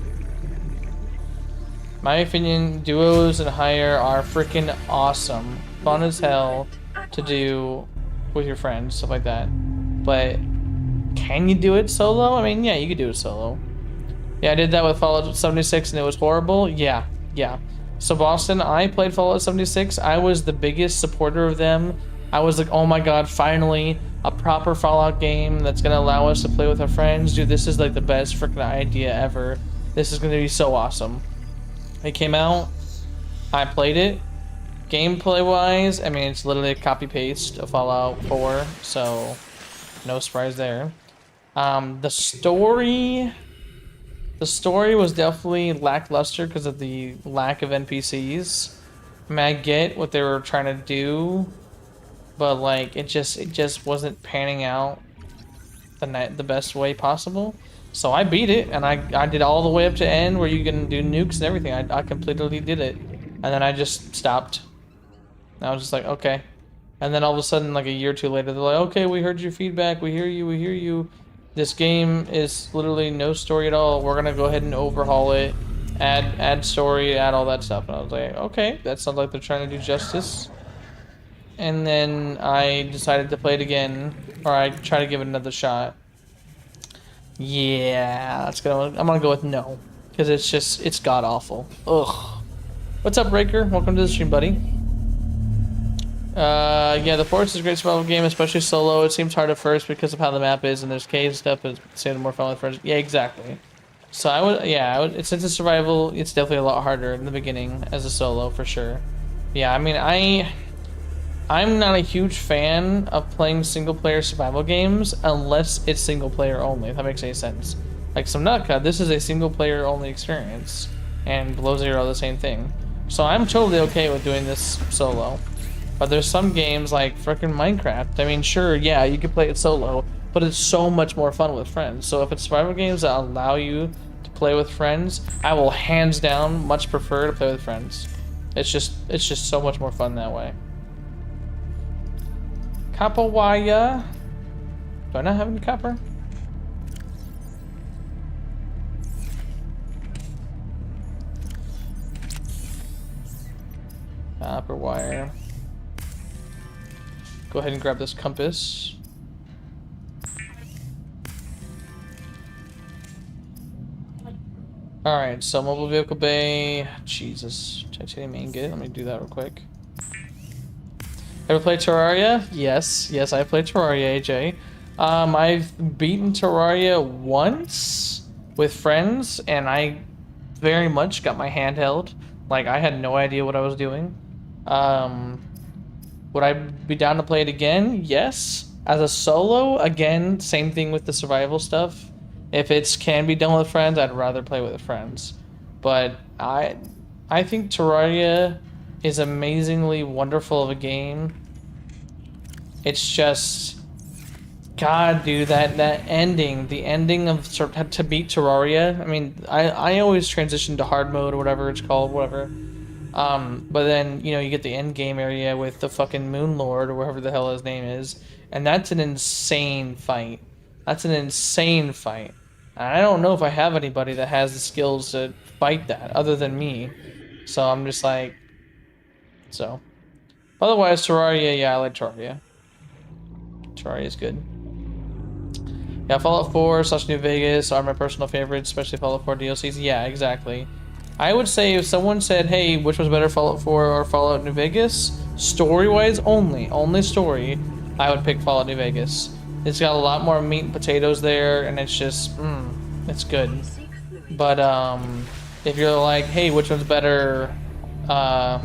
My opinion, duos and higher are freaking awesome, fun as hell to do with your friends, stuff like that. But can you do it solo? I mean, yeah, you could do it solo. Yeah, I did that with Fallout 76 and it was horrible. Yeah. So Boston, I played Fallout 76. I was the biggest supporter of them. I was like, oh my god, finally a proper Fallout game that's gonna allow us to play with our friends. Dude, this is like the best freaking idea ever. This is gonna be so awesome. It came out, I played it. Gameplay wise, I mean, it's literally a copy paste of Fallout 4, so no surprise there. The story was definitely lackluster because of the lack of NPCs. I mean, I get what they were trying to do, but like it just wasn't panning out the best way possible. So I beat it, and I did all the way up to end where you can do nukes and everything. I completely did it, and then I just stopped. And I was just like, okay. And then all of a sudden, like a year or two later, they're like, okay, we heard your feedback. We hear you. This game is literally no story at all. We're gonna go ahead and overhaul it, add story, add all that stuff. And I was like, okay, that sounds like they're trying to do justice. And then I decided to play it again, or I try to give it another shot. Yeah, I'm gonna go with no, because it's god awful. Ugh. What's up, Raker? Welcome to the stream, buddy. Yeah, the Forest is a great survival game, especially solo. It seems hard at first because of how the map is and there's caves stuff, but it's more fun with friends. Yeah, exactly. So I would, since it's survival, it's definitely a lot harder in the beginning as a solo for sure. Yeah, I mean, I'm not a huge fan of playing single player survival games unless it's single player only, if that makes any sense. Like Subnautica, this is a single player only experience, and Below Zero the same thing. So I'm totally okay with doing this solo. But there's some games like frickin' Minecraft. I mean, sure, yeah, you can play it solo, but it's so much more fun with friends. So if it's survival games that allow you to play with friends, I will hands down much prefer to play with friends. It's just so much more fun that way. Copper wire. Do I not have any copper? Copper wire. Go ahead and grab this compass. Alright, so mobile vehicle bay. Jesus. Titanium ingot. Let me do that real quick. Ever played Terraria? Yes, I played Terraria, AJ. I've beaten Terraria once with friends, and I very much got my hand held. Like, I had no idea what I was doing. Would I be down to play it again? Yes. As a solo, again, same thing with the survival stuff. If it can be done with friends, I'd rather play with friends. But I think Terraria is amazingly wonderful of a game. It's just, God, dude, that ending, the ending of to beat Terraria. I mean, I always transition to hard mode or whatever it's called, whatever. But then, you know, you get the end game area with the fucking Moon Lord or whatever the hell his name is, and that's an insane fight. That's an insane fight. And I don't know if I have anybody that has the skills to fight that other than me. So I'm just like, so. Otherwise, Terraria, yeah, I like Terraria. Terraria is good. Yeah, Fallout 4 / New Vegas are my personal favorites, especially Fallout 4 DLCs. Yeah, exactly. I would say if someone said, hey, which was better, Fallout 4 or Fallout New Vegas, story-wise only story, I would pick Fallout New Vegas. It's got a lot more meat and potatoes there, and it's just, it's good. But, if you're like, hey, which one's better overall,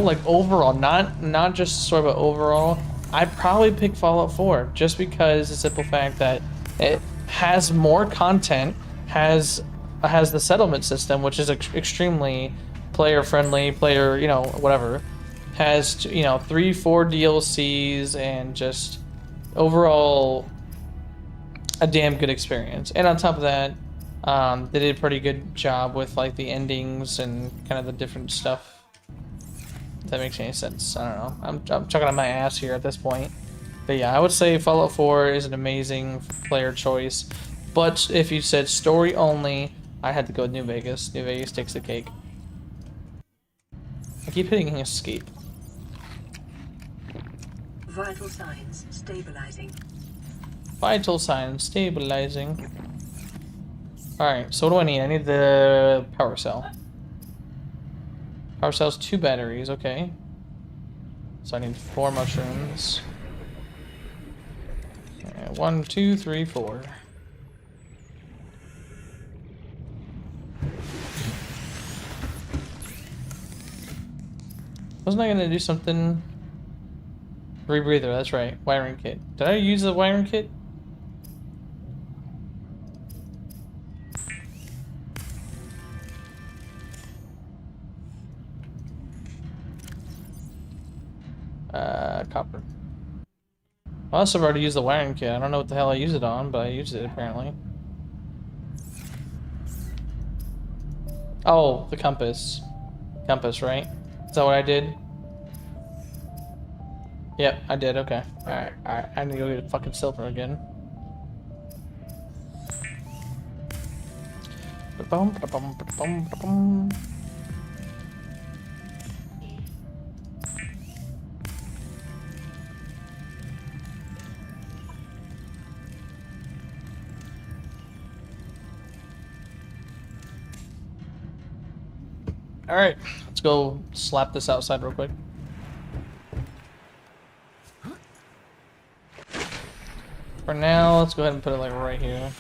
like overall, not just story, but overall, I'd probably pick Fallout 4, just because the simple fact that it has more content, has the settlement system, which is extremely player-friendly, you know, whatever. Has, you know, 3-4 DLCs, and just overall, a damn good experience. And on top of that, they did a pretty good job with like the endings and kind of the different stuff. If that makes any sense. I don't know. I'm chucking on my ass here at this point. But yeah, I would say Fallout 4 is an amazing player choice. But if you said story only, I had to go with New Vegas. New Vegas takes the cake. I keep hitting escape. Vital signs stabilizing. Vital signs stabilizing. Alright, so what do I need? I need the power cell. Power cell's 2 batteries, okay. So I need 4 mushrooms. Okay, 1, 2, 3, 4. Wasn't I gonna do something? Rebreather, that's right. Wiring kit. Did I use the wiring kit? Copper. I also already used the wiring kit. I don't know what the hell I used it on, but I used it apparently. Oh, the compass. Compass, right? Is that what I did? Yep, I did. Okay. Alright, alright. I need to go get fucking silver again. Alright, let's go slap this outside real quick. For now, let's go ahead and put it like right here.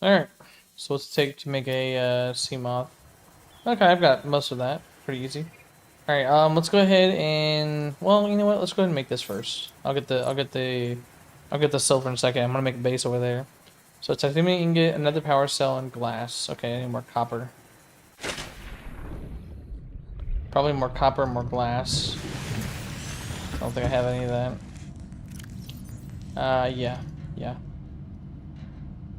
Alright, so what's it take to make a sea moth? Okay, I've got most of that. Pretty easy. Alright, let's go ahead and, well, you know what? Let's go ahead and make this first. I'll get the silver in a second. I'm gonna make a base over there. So technically you can get another power cell and glass. Okay, I need more copper. Probably more copper, more glass. I don't think I have any of that. Yeah.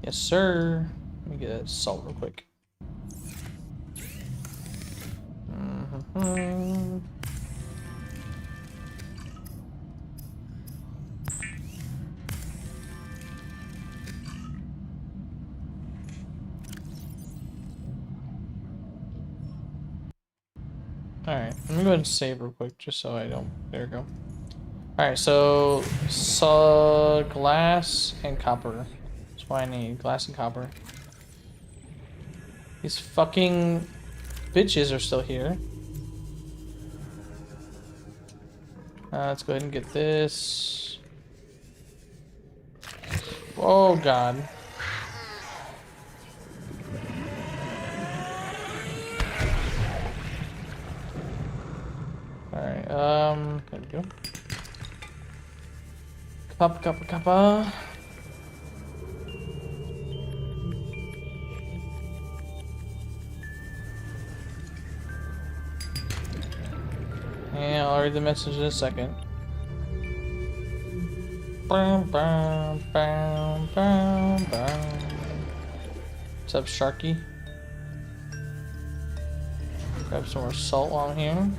Yes, sir. Let me get a salt real quick. Alright, let me go ahead and save real quick just so I don't. There we go. Alright, so glass and copper. That's what I need. Glass and copper. These fucking bitches are still here. Let's go ahead and get this. Oh god. Alright, there we go. Kappa. Yeah, I'll read the message in a second. What's up, Sharky? Grab some more salt while I'm here.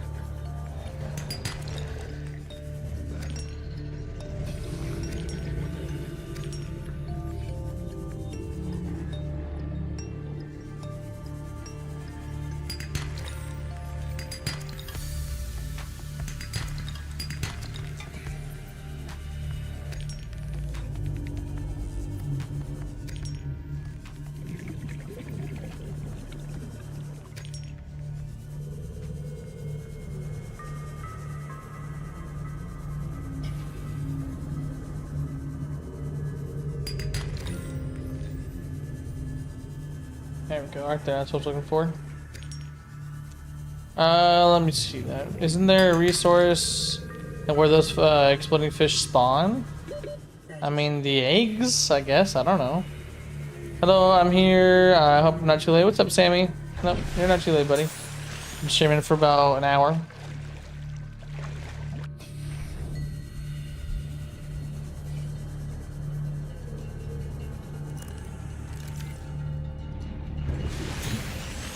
There we go, right there, that's what I was looking for. Let me see that. Isn't there a resource where those exploding fish spawn? I mean, the eggs, I guess. I don't know. Hello, I'm here. I hope I'm not too late. What's up, Sammy? Nope, you're not too late, buddy. I'm streaming for about an hour.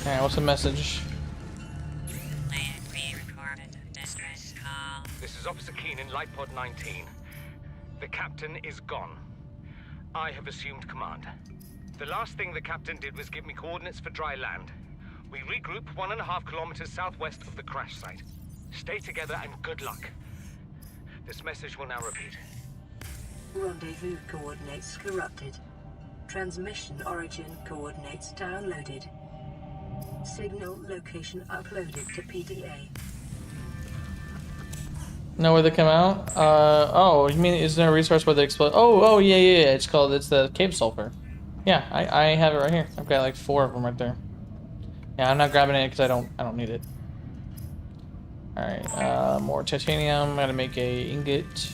Alright, what's the message? This is Officer Keenan, Light Pod 19. The captain is gone. I have assumed command. The last thing the captain did was give me coordinates for dry land. We regroup 1.5 kilometers southwest of the crash site. Stay together and good luck. This message will now repeat. Rendezvous coordinates corrupted. Transmission origin coordinates downloaded. Signal location uploaded to PDA. Know where they come out? Oh, you mean, is there a resource where they explode? Oh, yeah. It's the cave sulfur. Yeah, I have it right here. I've got like 4 of them right there. Yeah, I'm not grabbing it because I don't need it. Alright, more titanium. I'm gonna make a ingot.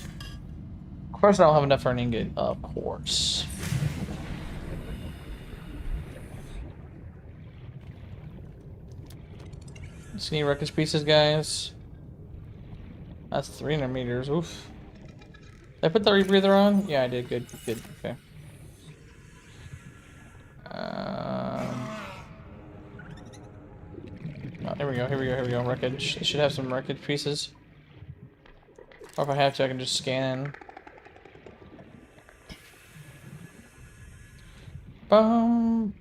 Of course I don't have enough for an ingot. Of course. See any wreckage pieces, guys? That's 300 meters. Oof. Did I put the rebreather on? Yeah, I did. Good. Okay. Oh, here we go. Wreckage. It should have some wreckage pieces. Or if I have to, I can just scan. Boom.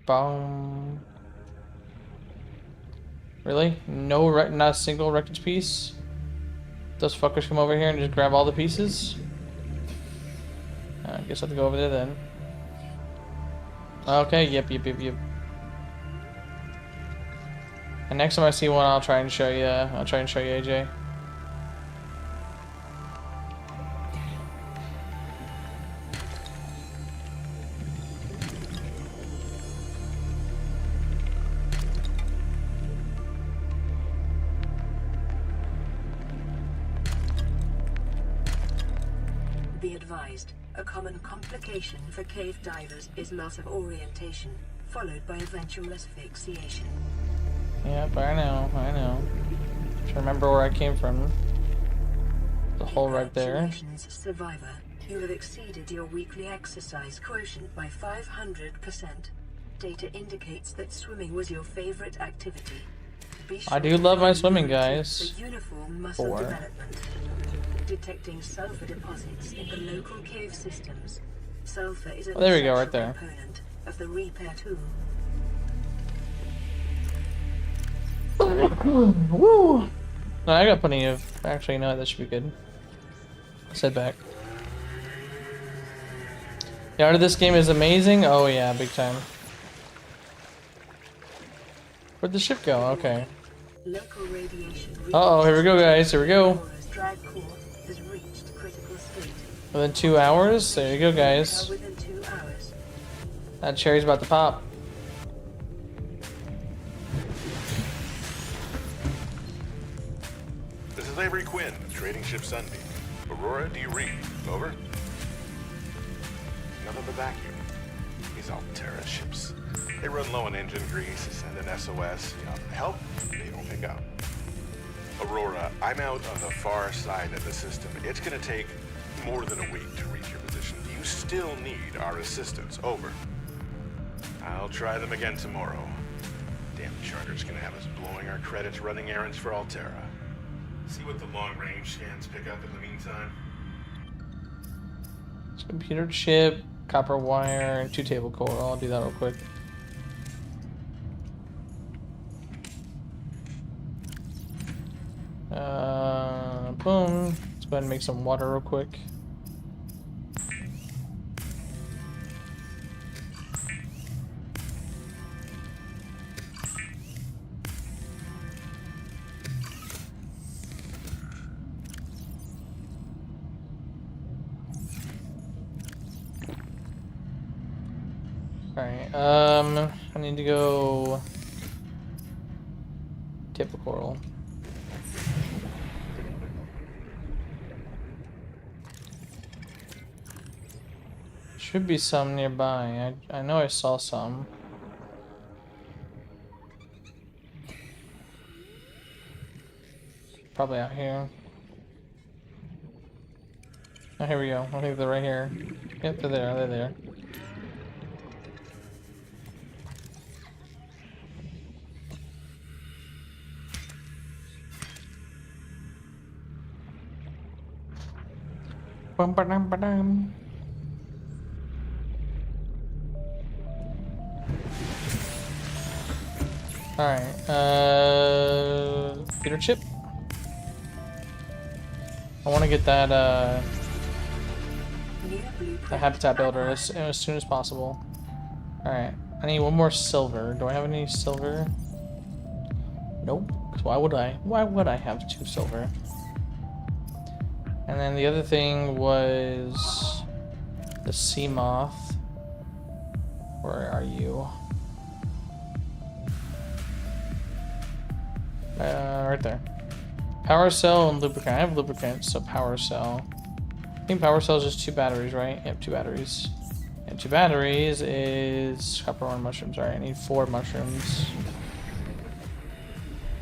Really? Not a single wreckage piece? Those fuckers come over here and just grab all the pieces? I guess I have to go over there then. Okay, yep. And next time I see one, I'll try and show you. AJ. Be advised, a common complication for cave divers is loss of orientation, followed by eventual asphyxiation. Yep, I know. Just remember where I came from. The hole right there. Congratulations, survivor. You have exceeded your weekly exercise quotient by 500%. Data indicates that swimming was your favorite activity. Be sure I do love my swimming, to keep guys. the uniform muscle 4. development. Detecting sulfur deposits in the local cave systems. Sulfur is a there we go, right essential there. component of the repair tool. Woo! No, I got plenty of. Actually, no, that should be good. Sit back. The art of this game is amazing. Oh yeah, big time. Where'd the ship go? Okay. Local radiation Uh-oh, here we go, guys. Here we go. Aurora's drag core has reached critical state. Within 2 hours. There you go, guys. Within 2 hours. That cherry's about to pop. This is Avery Quinn, trading ship Sunbeam. Aurora, do you read? Over? Nothing but vacuum. These Altera ships. They run low on engine grease, send an SOS. Help? They don't pick up. Aurora, I'm out on the far side of the system. It's gonna take more than a week to reach your position. You still need our assistance. Over. I'll try them again tomorrow. Damn charter's gonna have us blowing our credits running errands for Altera. See what the long-range scans pick up in the meantime. It's computer chip, copper wire, and 2 table core. I'll do that real quick. Boom. Let's go ahead and make some water real quick. Alright, I need to go tip a coral. Should be some nearby. I know I saw some. Probably out here. Oh, here we go. I think they're right here. Yep, they're there. They're there. Bum, ba-dum, ba-dum. Alright, computer chip. I want to get that, the habitat builder as soon as possible. Alright, I need one more silver. Do I have any silver? Nope. 'Cause why would I? Why would I have 2 silver? And then the other thing was the sea moth. Where are you? Right there. Power cell and lubricant. I have lubricant, so power cell. I think power cell is just 2 batteries, right? Yep, 2 batteries. And 2 batteries is copper ore mushrooms. Alright, I need 4 mushrooms.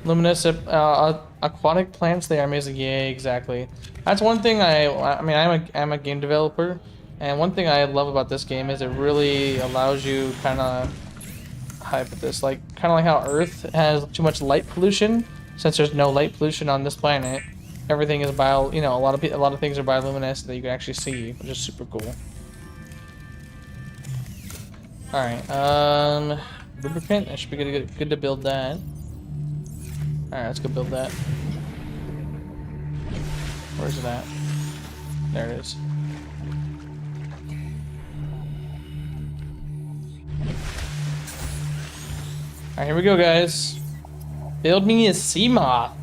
Luminous aquatic plants, they are amazing. Yeah, exactly. That's one thing I mean, I'm a game developer, and one thing I love about this game is it really allows you kind of hype at this, like kind of like how Earth has too much light pollution. Since there's no light pollution on this planet, everything is bio. You know, a lot of things are bioluminescent that you can actually see, which is super cool. All right, lubricant. I should be good to build that. All right, let's go build that. Where's it at? There it is. Alright, here we go, guys. Build me a sea moth.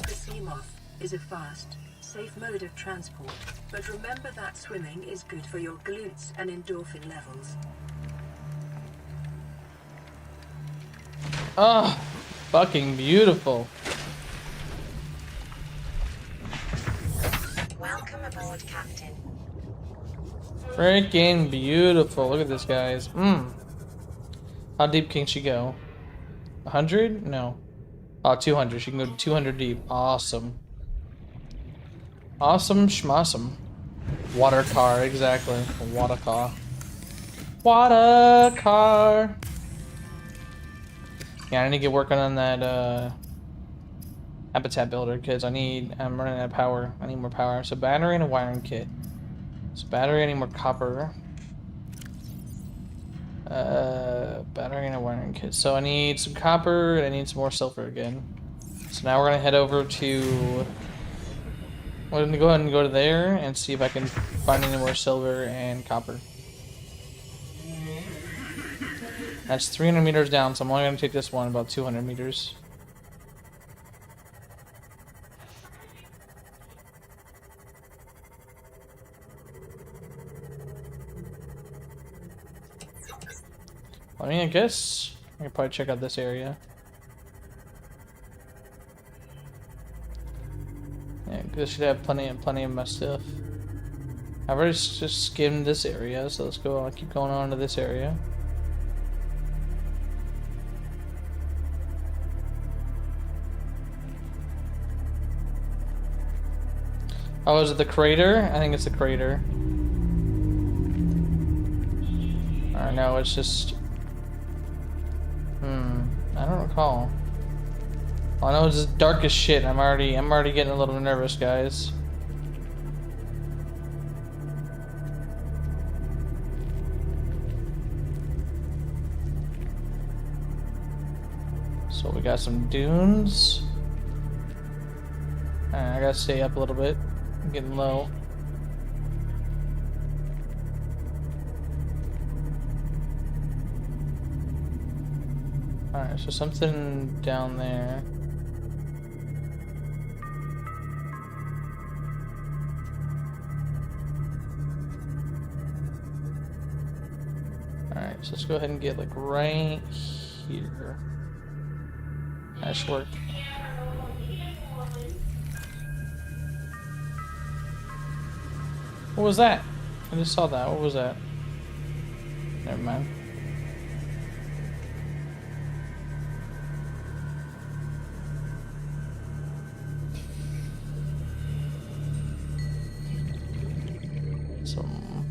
The sea moth is a fast, safe mode of transport, but remember that swimming is good for your glutes and endorphin levels. Oh, fucking beautiful. Welcome aboard, Captain. Freaking beautiful. Look at this, guys. How deep can she go? 100? No. Oh, 200. She can go 200 deep. Awesome. Awesome schmossum. Water car, exactly. A water car. Water car. Yeah, I need to get working on that habitat builder because I'm running out of power. I need more power. So battery and a wiring kit. So battery, I need more copper. Battery and a wiring kit. So I need some copper and I need some more silver again. So now we're gonna head over to. We're gonna go ahead and go to there and see if I can find any more silver and copper. That's 300 meters down, so I'm only gonna take this one about 200 meters. I mean, I guess I could probably check out this area. Yeah, this should have plenty of my stuff. I've already just skimmed this area, so let's go. I'll keep going on to this area. Oh, is it the crater? I think it's the crater. Or no, it's just. I don't recall. All I know it's just dark as shit. I'm already getting a little nervous, guys. So we got some dunes. Alright, I gotta stay up a little bit. I'm getting low. Alright, so something down there. Alright, so let's go ahead and get like right here. That should work. What was that? I just saw that. What was that? Never mind. Some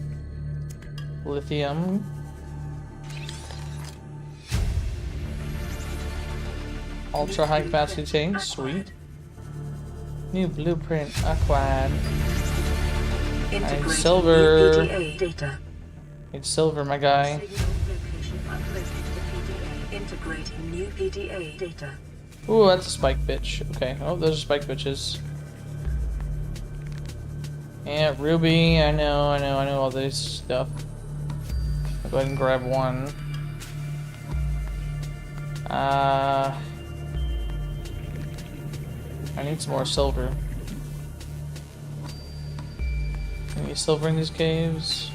lithium. Ultra high capacity tank, sweet. New blueprint acquired. Integrating silver. new PDA data. Need silver, my guy. Signal location uploaded to PDA. Integrating new PDA data. Ooh, that's a spike bitch. Okay. Oh, those are spike bitches. Yeah, Ruby. I know all this stuff. I'll go ahead and grab one. I need some more silver. Any silver in these caves?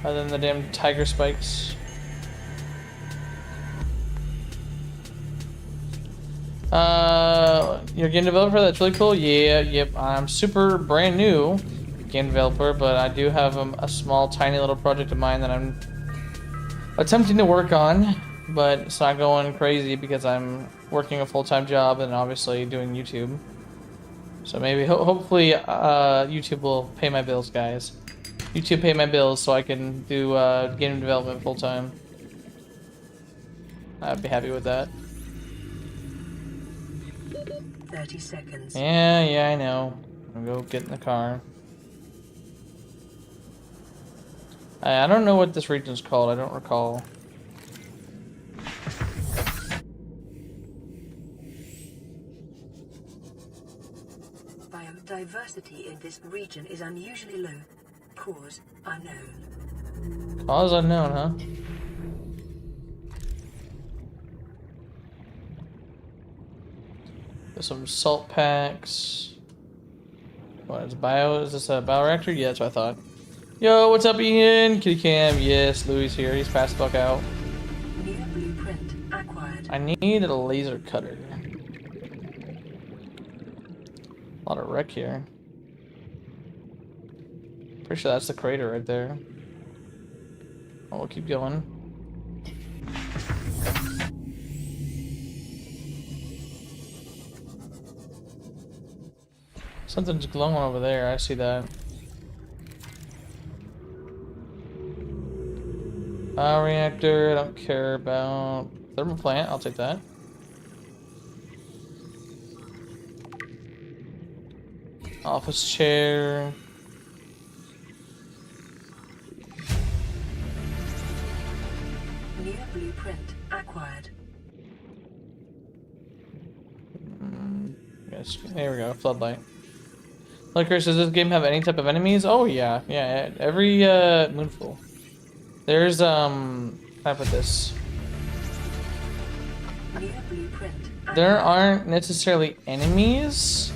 Other than the damn tiger spikes. You're a game developer? That's really cool. Yeah, yep. I'm super brand new game developer, but I do have a small, tiny little project of mine that I'm attempting to work on, but it's not going crazy because I'm working a full-time job and obviously doing YouTube. So maybe, hopefully, YouTube will pay my bills, guys. YouTube pay my bills so I can do game development full-time. I'd be happy with that. 30 seconds. Yeah, I know. I'll go get in the car. I don't know what this region's called. I don't recall. Biodiversity in this region is unusually low. Cause unknown. Cause unknown, huh? There's some salt packs. What is bio? Is this a bioreactor? Yeah, that's what I thought. Yo, what's up, Ian? Kitty Cam. Yes, Louis here. He's passed the fuck out. New blueprint acquired. I need a laser cutter. A lot of wreck here. Pretty sure that's the crater right there. Oh, we'll keep going. Something's glowing over there. I see that. Bioreactor. I don't care about thermal plant. I'll take that. Office chair. New blueprint acquired. Yes, there we go. Floodlight. Chris, does this game have any type of enemies? Oh yeah, yeah. Every moonful. There's how do I put this? New blueprint. There aren't necessarily enemies.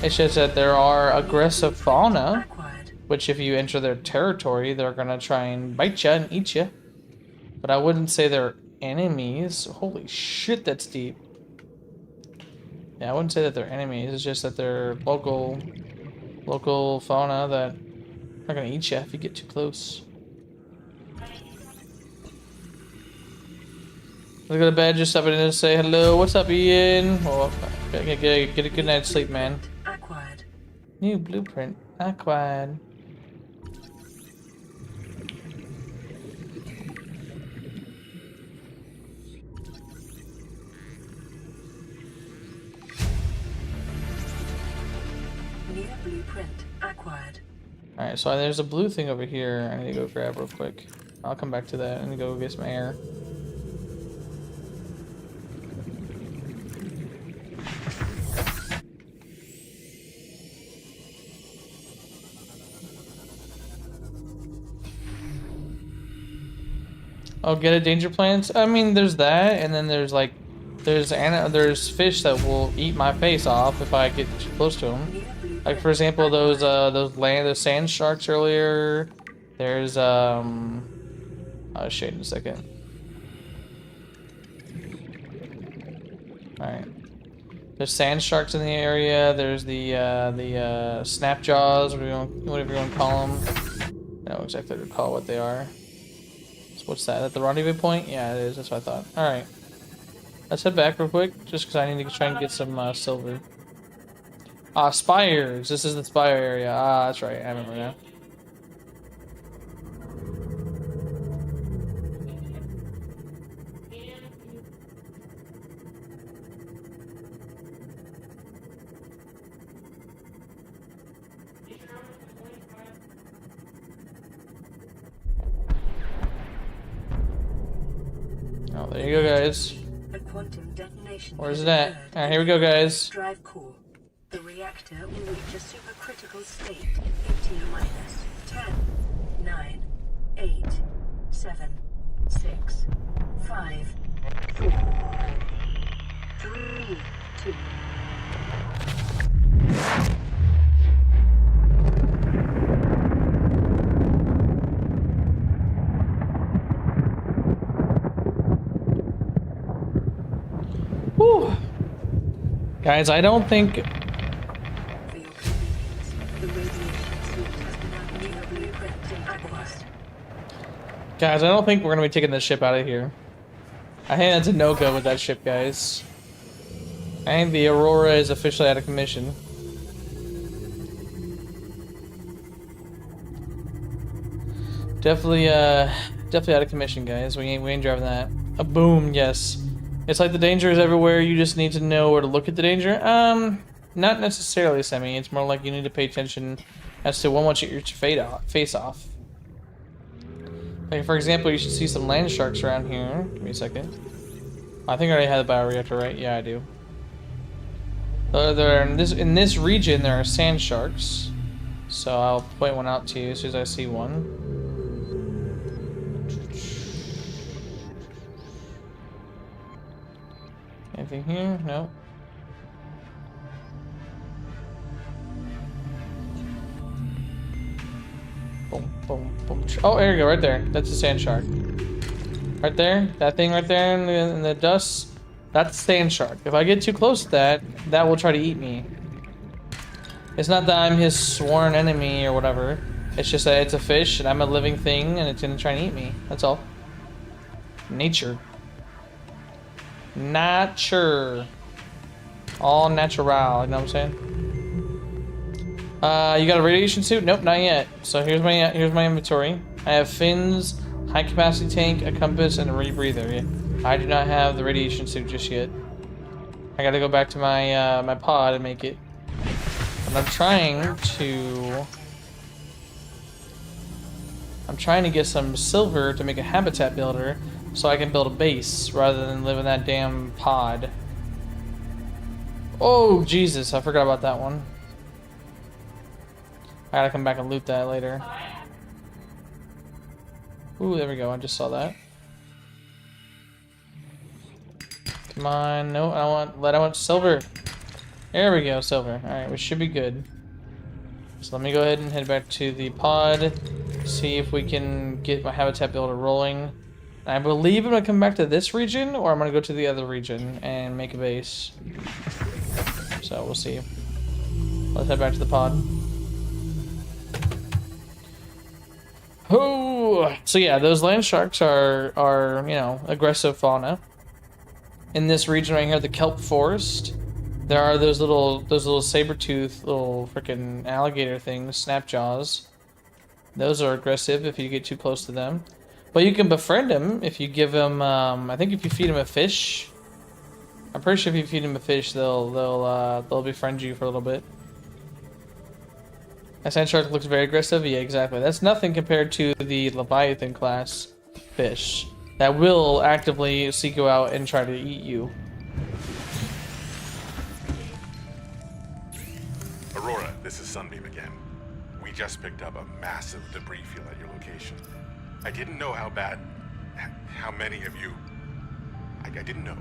It's just that there are aggressive fauna, Acquired. which if you enter their territory, they're gonna try and bite you and eat you. But I wouldn't say they're enemies. Holy shit, that's deep. Yeah, I wouldn't say that they're enemies. It's just that they're local fauna that are gonna eat you if you get too close. Look at the bed, just stopping in to say hello. What's up, Ian? Well, get a good night's sleep, man. Acquired. New blueprint acquired. New blueprint acquired. Alright, so there's a blue thing over here I need to go grab real quick. I'll come back to that. I need to go get some air. Oh, get a danger plants? I mean, there's that, and then there's like, there's fish that will eat my face off if I get too close to them. Like for example, those sand sharks earlier. There's I'll show you in a second. All right. There's sand sharks in the area. There's the snap jaws, whatever you want to call them. I don't exactly recall what they are. So what's that? At the rendezvous point? Yeah, it is. That's what I thought. Alright. Let's head back real quick, just because I need to try and get some silver. Spires. This is the spire area. That's right. I remember now. Oh, there you go, guys. A quantum detonation. Where's has it at? occurred. Alright, here we go, guys. Drive core. The reactor will reach a supercritical state in T-minus 10, 9, 8, 7, 6, 5, 4, 3, 2. Whew. Guys, I don't think... For your convenience, the radiation suit has been unbelievably prepped and aqueous. Guys, I don't think we're gonna be taking this ship out of here. I think that's a no-go with that ship, guys. I think the Aurora is officially out of commission. Definitely out of commission, guys. We ain't driving that. A boom, yes. It's like the danger is everywhere. You just need to know where to look at the danger. Not necessarily, Semi. It's more like you need to pay attention as to when once you get your face off. Like, for example, you should see some land sharks around here. Give me a second. I think I already had the bioreactor, right? Yeah, I do. There in this region, there are sand sharks. So I'll point one out to you as soon as I see one. Anything here? No. Boom, boom, boom. Oh, there you go, right there. That's a sand shark. Right there, that thing right there in the dust, that's a sand shark. If I get too close to that, that will try to eat me. It's not that I'm his sworn enemy or whatever. It's just that it's a fish and I'm a living thing and it's gonna try and eat me. That's all. Nature. Nature. All natural, you know what I'm saying? You got a radiation suit? Nope, not yet. So here's my inventory. I have fins, high capacity tank, a compass, and a rebreather. Yeah. I do not have the radiation suit just yet. I gotta go back to my my pod and make it. And I'm trying to get some silver to make a habitat builder so I can build a base rather than live in that damn pod. Oh Jesus, I forgot about that one. I gotta come back and loot that later. Ooh, there we go. I just saw that. Come on. No, I want silver. There we go, silver. Alright, we should be good. So let me go ahead and head back to the pod. See if we can get my habitat builder rolling. I believe I'm gonna come back to this region, or I'm gonna go to the other region and make a base. So we'll see. Let's head back to the pod. Oh, so yeah, those land sharks are you know, aggressive fauna. In this region right here, the kelp forest, there are those little saber-tooth little freaking alligator things, snapjaws. Those are aggressive if you get too close to them. But you can befriend them if you give them. I think if you feed them a fish. I'm pretty sure if you feed them a fish, they'll befriend you for a little bit. A sand shark looks very aggressive. Yeah, exactly. That's nothing compared to the Leviathan class fish that will actively seek you out and try to eat you. Aurora, this is Sunbeam again. We just picked up a massive debris field at your location. I didn't know how many of you... I didn't know.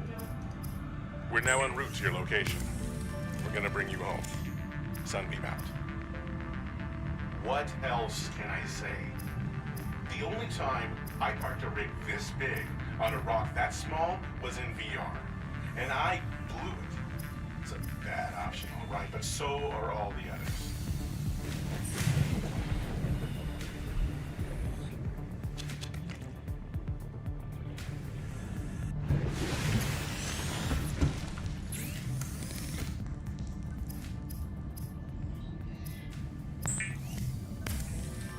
We're now en route to your location. We're gonna bring you home. Sunbeam out. What else can I say? The only time I parked a rig this big on a rock that small was in VR. And I blew it. It's a bad option, all right, but so are all the others.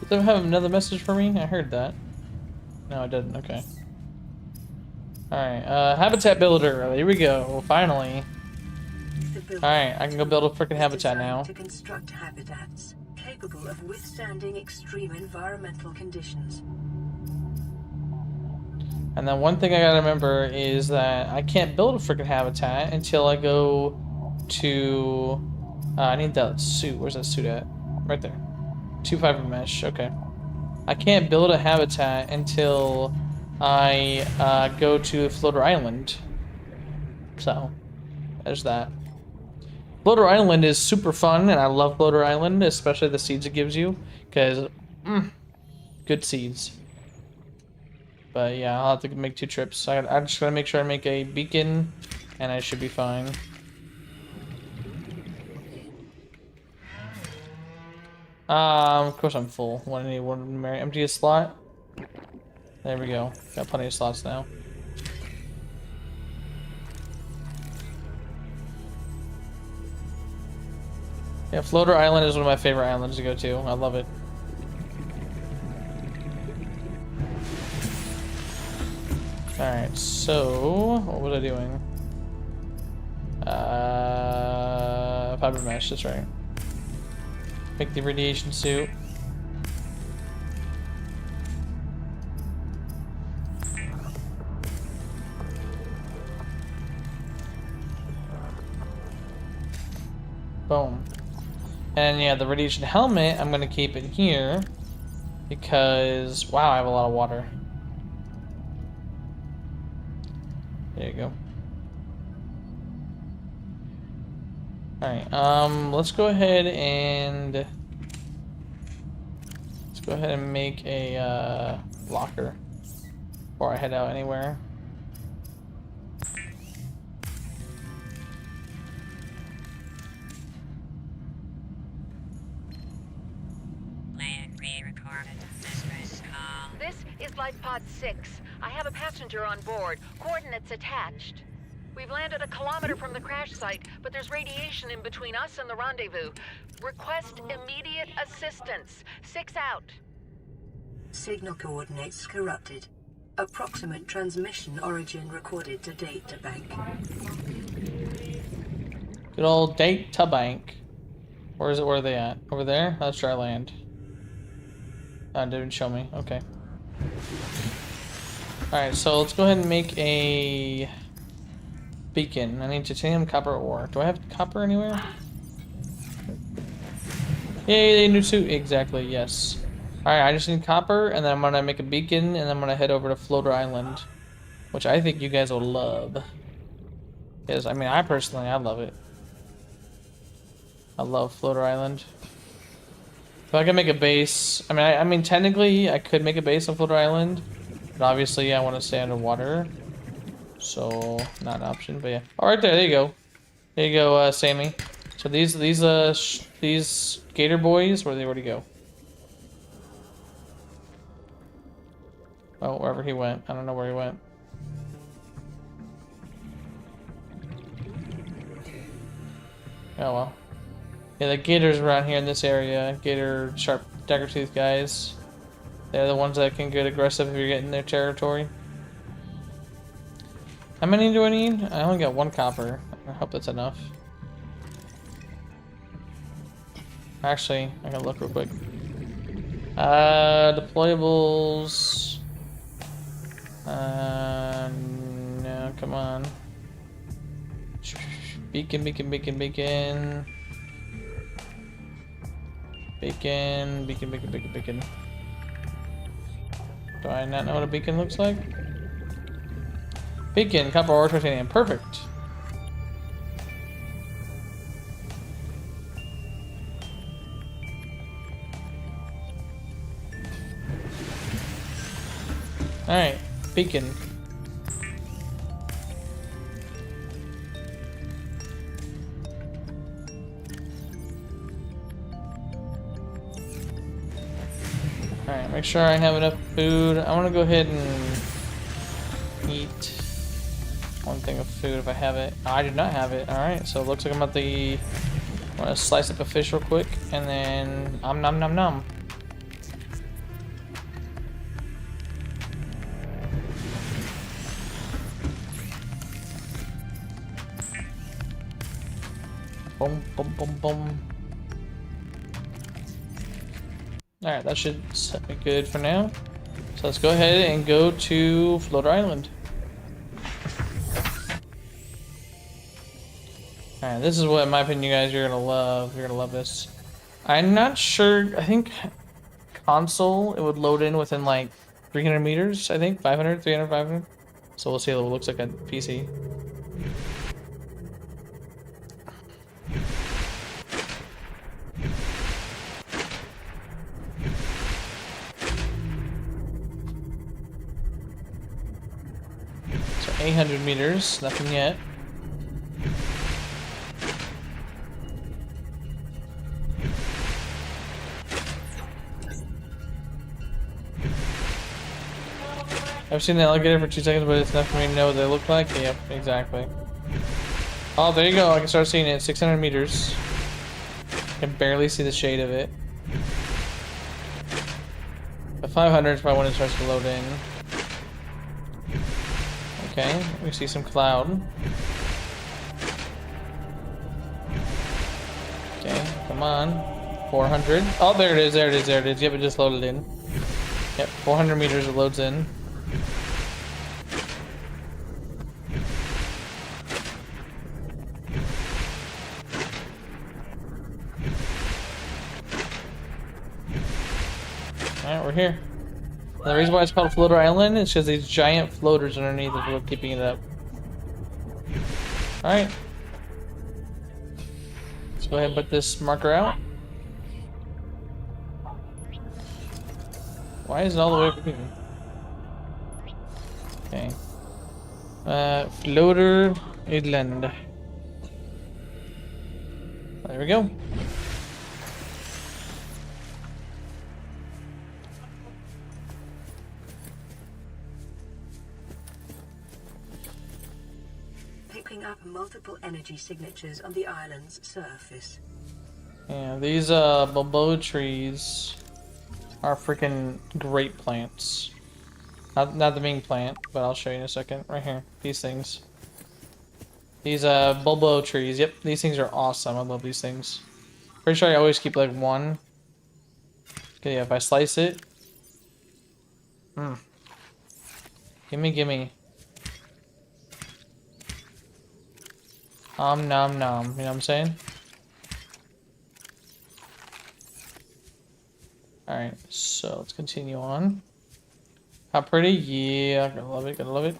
Does it have another message for me? I heard that. No, I didn't. Okay. Alright, habitat builder. Here we go. Finally. Alright, I can go build a freaking habitat now. To construct habitats capable of withstanding extreme environmental conditions. And then one thing I gotta remember is that I can't build a freaking habitat until I go to... I need that suit. Where's that suit at? Right there. 2 fiber mesh. Okay. I can't build a habitat until I go to Floater Island. So, there's that. Floater Island is super fun, and I love Floater Island, especially the seeds it gives you, because, good seeds. But yeah, I'll have to make 2 trips. I just gotta make sure I make a beacon, and I should be fine. Of course I'm full. I need one more empty a slot. There we go. Got plenty of slots now. Yeah, Floater Island is one of my favorite islands to go to. I love it. Alright, so what was I doing? Fiber mesh, that's right. Make the radiation suit. Boom. And yeah, the radiation helmet, I'm gonna keep it here because, wow, I have a lot of water. There you go. Alright, let's go ahead and make a locker before I head out anywhere. This is Life Pod 6. I have a passenger on board. Coordinates attached. We've landed a kilometer from the crash site, but there's radiation in between us and the rendezvous. Request immediate assistance. 6 out. Signal coordinates corrupted. Approximate transmission origin recorded to data bank. Good old data bank. Where is it? Where are they at? Over there? That's dry land. Didn't show me. Okay. Alright, so let's go ahead and make a beacon. I need titanium, copper, ore. Do I have copper anywhere? Yay, new suit. Exactly, yes. Alright, I just need copper, and then I'm gonna make a beacon, and I'm gonna head over to Floater Island, which I think you guys will love. Because, I mean, I love it. I love Floater Island. If I can make a base, I mean, technically, I could make a base on Floater Island, but obviously, I want to stay underwater, so not an option. But yeah, all right, there you go. There you go, Sammy. So these gator boys, where they already go? Oh, wherever he went. I don't know where he went. Oh well. Yeah, the gators around here in this area, gator sharp dagger tooth guys. They're the ones that can get aggressive if you're getting their territory. How many do I need? I only got 1 copper. I hope that's enough. Actually, I gotta look real quick. Deployables. No, come on. Beacon, beacon, beacon, beacon. Beacon, beacon, beacon, beacon, beacon. Do I not know what a beacon looks like? Beacon, copper ore, titanium. Perfect. Alright, beacon. Alright, make sure I have enough food. I want to go ahead and eat 1 thing of food if I have it. I do not have it. Alright, so it looks like I'm at the... I want to slice up a fish real quick, and then... nom nom nom. Boom, boom, boom, boom. Alright, that should set me good for now. So let's go ahead and go to Floater Island. Alright, this is what, in my opinion, you guys, you're gonna love. You're gonna love this. I'm not sure. I think console, it would load in within like 300 meters, I think. 500, 300, 500. So we'll see what it looks like on PC. So 800 meters, nothing yet. I've seen the alligator for 2 seconds, but it's enough for me to know what they look like. Yep, exactly. Oh, there you go. I can start seeing it. 600 meters. I can barely see the shade of it. The 500 is probably when it starts to load in. Okay, we see some cloud. Okay, come on. 400. Oh, there it is, there it is, there it is. Yep, it just loaded in. Yep, 400 meters it loads in. Alright, we're here. And the reason why it's called Floater Island is because these giant floaters underneath is what keeping it up. Alright. Let's go ahead and put this marker out. Why is it all the way up here? Okay. Floater Island. There we go. Picking up multiple energy signatures on the island's surface. Yeah, these bamboo trees are freaking great plants. Not the main plant, but I'll show you in a second. Right here, these things. These bulbo trees. Yep, these things are awesome. I love these things. Pretty sure I always keep like one. Okay, yeah, if I slice it. Gimme, gimme. Nom nom. You know what I'm saying? Alright, so let's continue on. How pretty? Yeah, gotta love it, gotta love it.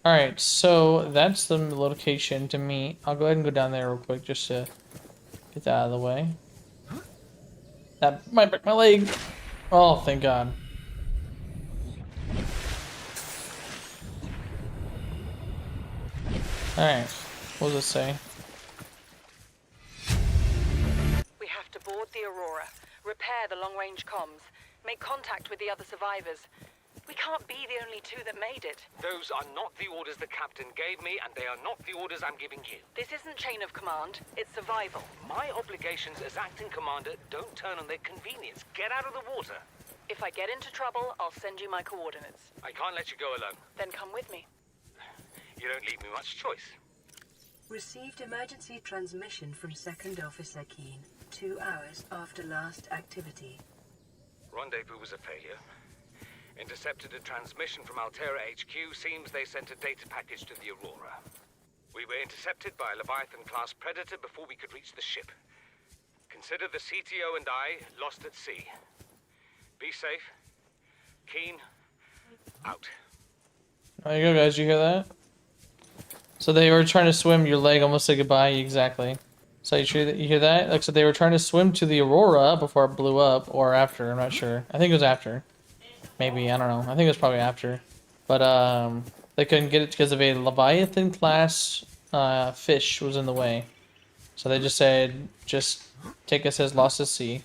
Alright, so that's the location to meet. I'll go ahead and go down there real quick just to get that out of the way. That might break my leg. Oh, thank God. Alright, what does it say? We have to board the Aurora, repair the long-range comms, make contact with the other survivors. We can't be the only two that made it. Those are not the orders the captain gave me, and they are not the orders I'm giving you. This isn't chain of command, it's survival. My obligations as acting commander don't turn on their convenience. Get out of the water. If I get into trouble, I'll send you my coordinates. I can't let you go alone. Then come with me. You don't leave me much choice. Received emergency transmission from Second Officer Keen 2 hours after last activity. Rendezvous was a failure. Intercepted a transmission from Altera HQ. Seems they sent a data package to the Aurora. We were intercepted by a Leviathan-class predator before we could reach the ship. Consider the CTO and I lost at sea. Be safe. Keen, out. There you go, guys. You hear that? So they were trying to swim. Your leg almost said goodbye. Exactly. So you hear that? Like, so they were trying to swim to the Aurora before it blew up, or after. I'm not sure. I think it was after. Maybe, I don't know. I think it was probably after. But they couldn't get it because of a Leviathan class fish was in the way. So they just said, just take us as lost at sea.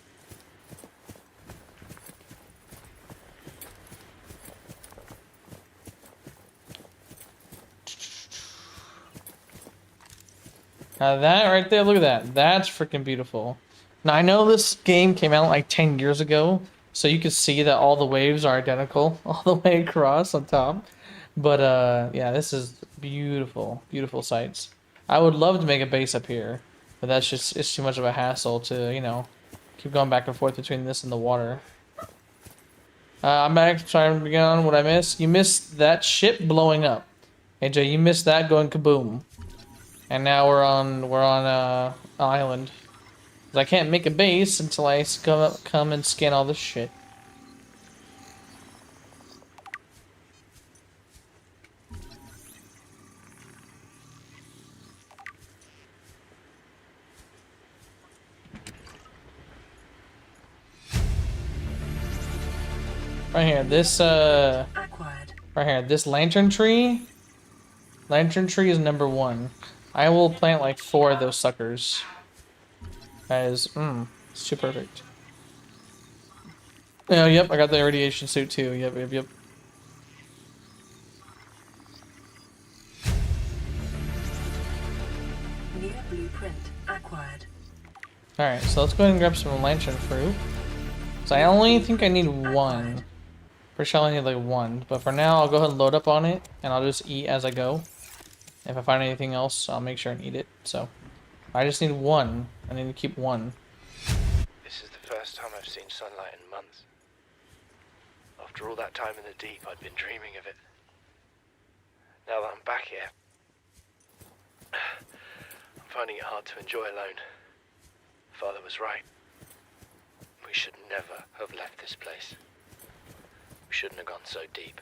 Now that right there, look at that. That's freaking beautiful. Now I know this game came out like 10 years ago, so you can see that all the waves are identical all the way across on top. But yeah, this is beautiful, beautiful sights. I would love to make a base up here. But that's just, it's too much of a hassle to, you know, keep going back and forth between this and the water. I'm back trying to begin on what I missed. You missed that ship blowing up. AJ, you missed that going kaboom. And now we're on an island. 'Cause I can't make a base until I come and scan all this shit. Right here, this Acquired. right here, this lantern tree. Lantern tree is number 1. I will plant like 4 of those suckers. That is, it's too perfect. Oh, yep, I got the irradiation suit too. Yep. Near blueprint acquired. Alright, so let's go ahead and grab some lantern fruit. So I only think I need 1. For sure I need like 1. But for now, I'll go ahead and load up on it. And I'll just eat as I go. If I find anything else, I'll make sure and eat it. So, I just need 1. I need to keep 1. This is the first time I've seen sunlight in months. After all that time in the deep, I'd been dreaming of it. Now that I'm back here, I'm finding it hard to enjoy alone. Father was right. We should never have left this place. We shouldn't have gone so deep.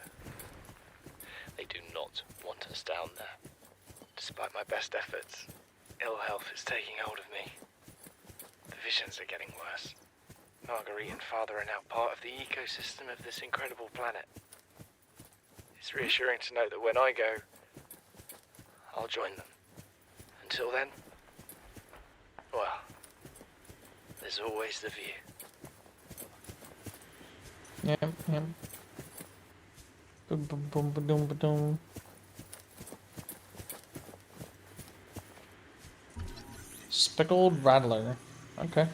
They do not want us down there. Despite my best efforts, ill health is taking hold of me. The visions are getting worse. Marguerite and Father are now part of the ecosystem of this incredible planet. It's reassuring to know that when I go, I'll join them. Until then, well, there's always the view. Yep. Boom, boom, boom, ba-doom, ba-doom. Speckled rattler. Okay.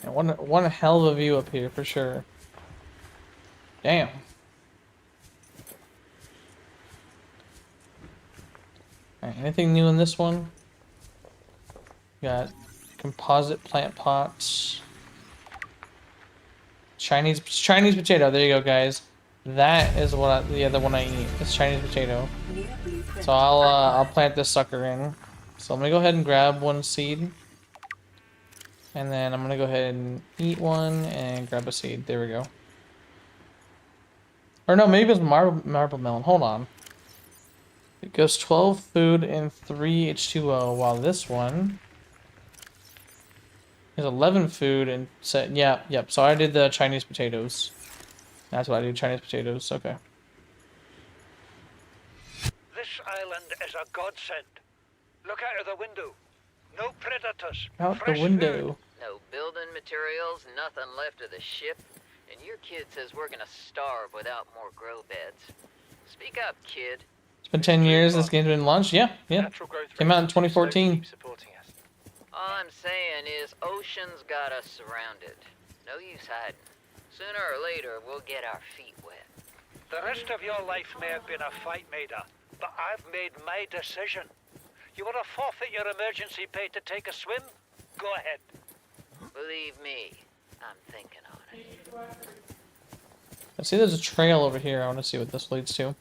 And one hell of a view up here for sure. Damn. Alright, anything new in this one? Got composite plant pots. Chinese potato. There you go, guys. That is what the other one I eat. It's Chinese potato. So I'll plant this sucker in. So let me go ahead and grab 1 seed. And then I'm gonna go ahead and eat 1 and grab a seed. There we go. Or no, maybe it's marble melon. Hold on. It goes 12 food and 3 H2O, while this one is 11 food and set. Yep. So I did the Chinese potatoes. That's what I do, Chinese potatoes. Okay. This island is a godsend. Look out of the window. No predators. Out the fresh window. food. No building materials, nothing left of the ship, and your kid says we're gonna starve without more grow beds. Speak up, kid. It's been 10 years. This game's been launched. Yeah. Natural growth Came out in rates are too slow to 2014. keep supporting us. All I'm saying is ocean's got us surrounded. No use hiding. Sooner or later, we'll get our feet wet. The rest of your life may have been a fight, Maida, but I've made my decision. You want to forfeit your emergency pay to take a swim? Go ahead. Believe me, I'm thinking on it. I see there's a trail over here. I want to see what this leads to.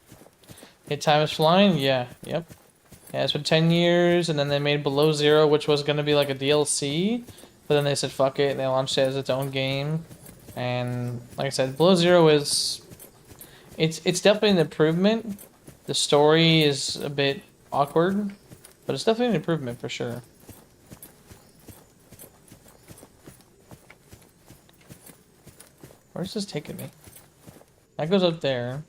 Hey, time is flying? Yeah, yep. Yeah, it's been 10 years, and then they made Below Zero, which was going to be like a DLC, but then they said fuck it, and they launched it as its own game. And like I said, Below Zero is... It's definitely an improvement. The story is a bit awkward, but it's definitely an improvement for sure. Where's this taking me? That goes up there.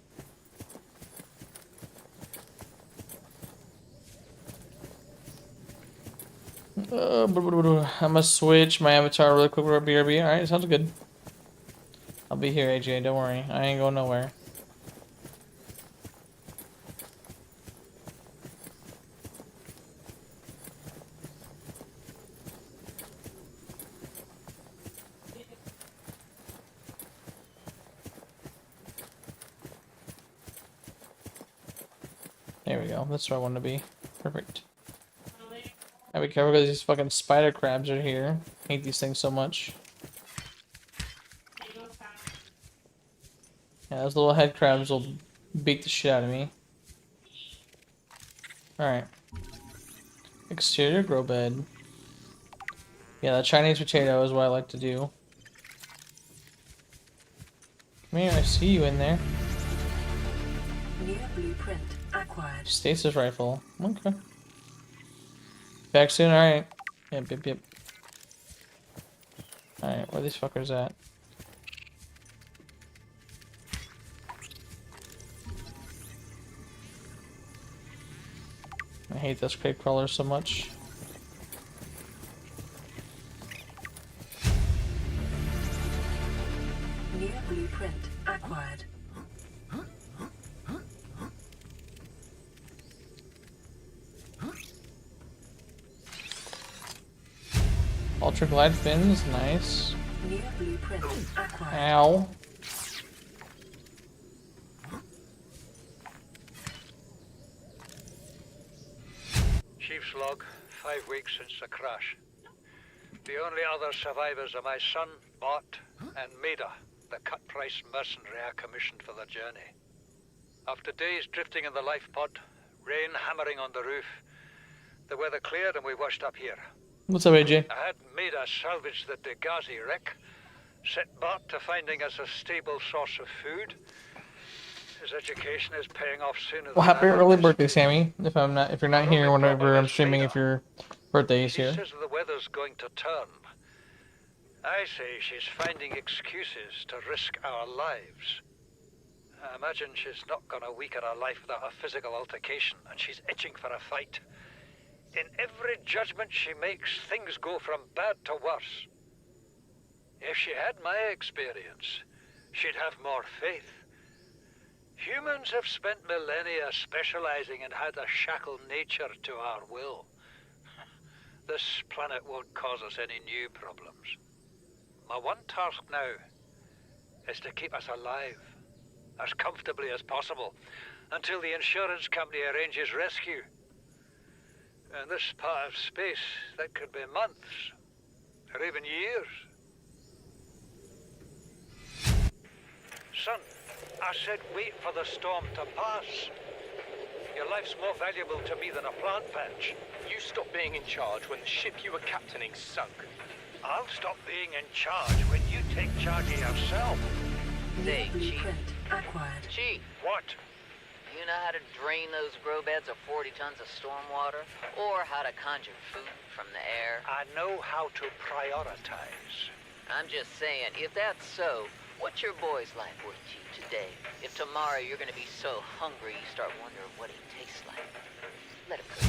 I'm gonna switch my avatar really quick for BRB. Alright, sounds good. I'll be here, AJ, don't worry. I ain't going nowhere. There we go. That's where I want to be. Perfect. Gotta be careful because these fucking spider crabs are here. I hate these things so much. Yeah, those little head crabs will beat the shit out of me. Alright. Exterior grow bed. Yeah, the Chinese potato is what I like to do. Come here, I see you in there. New blueprint acquired. Stasis rifle. Okay. Back soon, alright. Yep, yep, yep. Alright, where are these fuckers at? I hate this crate crawler so much. New blueprint acquired. Ultra glide fins, nice. New blueprint acquired. Ow. Chief's log, 5 weeks since the crash. The only other survivors are my son, Bart, and Maida, the cut-price mercenary I commissioned for the journey. After days drifting in the life pod, rain hammering on the roof, the weather cleared and we washed up here. What's up, AJ? I had Maida salvage the Degazi wreck, set Bart to finding us a stable source of food. His education is paying off sooner Well, than happy I early birthday, anticipated. Sammy. If you're not here whenever I'm streaming, if your birthday is She here. says the weather's going to turn. I say she's finding excuses to risk our lives. I imagine she's not gonna weaken her life without a physical altercation, and she's itching for a fight. In every judgment she makes, things go from bad to worse. If she had my experience, she'd have more faith. Humans have spent millennia specializing in how to shackle nature to our will. This planet won't cause us any new problems. My one task now is to keep us alive, as comfortably as possible, until the insurance company arranges rescue. In this part of space, that could be months, or even years. Son, I said wait for the storm to pass. Your life's more valuable to me than a plant patch. You stopped being in charge when the ship you were captaining sunk. I'll stop being in charge when you take charge of yourself. Say, New Chief. blueprint acquired. Chief, What? you know how to drain those grow beds of 40 tons of stormwater? Or how to conjure food from the air? I know how to prioritize. I'm just saying, if that's so, what's your boy's life worth to you today? If tomorrow you're gonna be so hungry you start wondering what he tastes like. Let him go.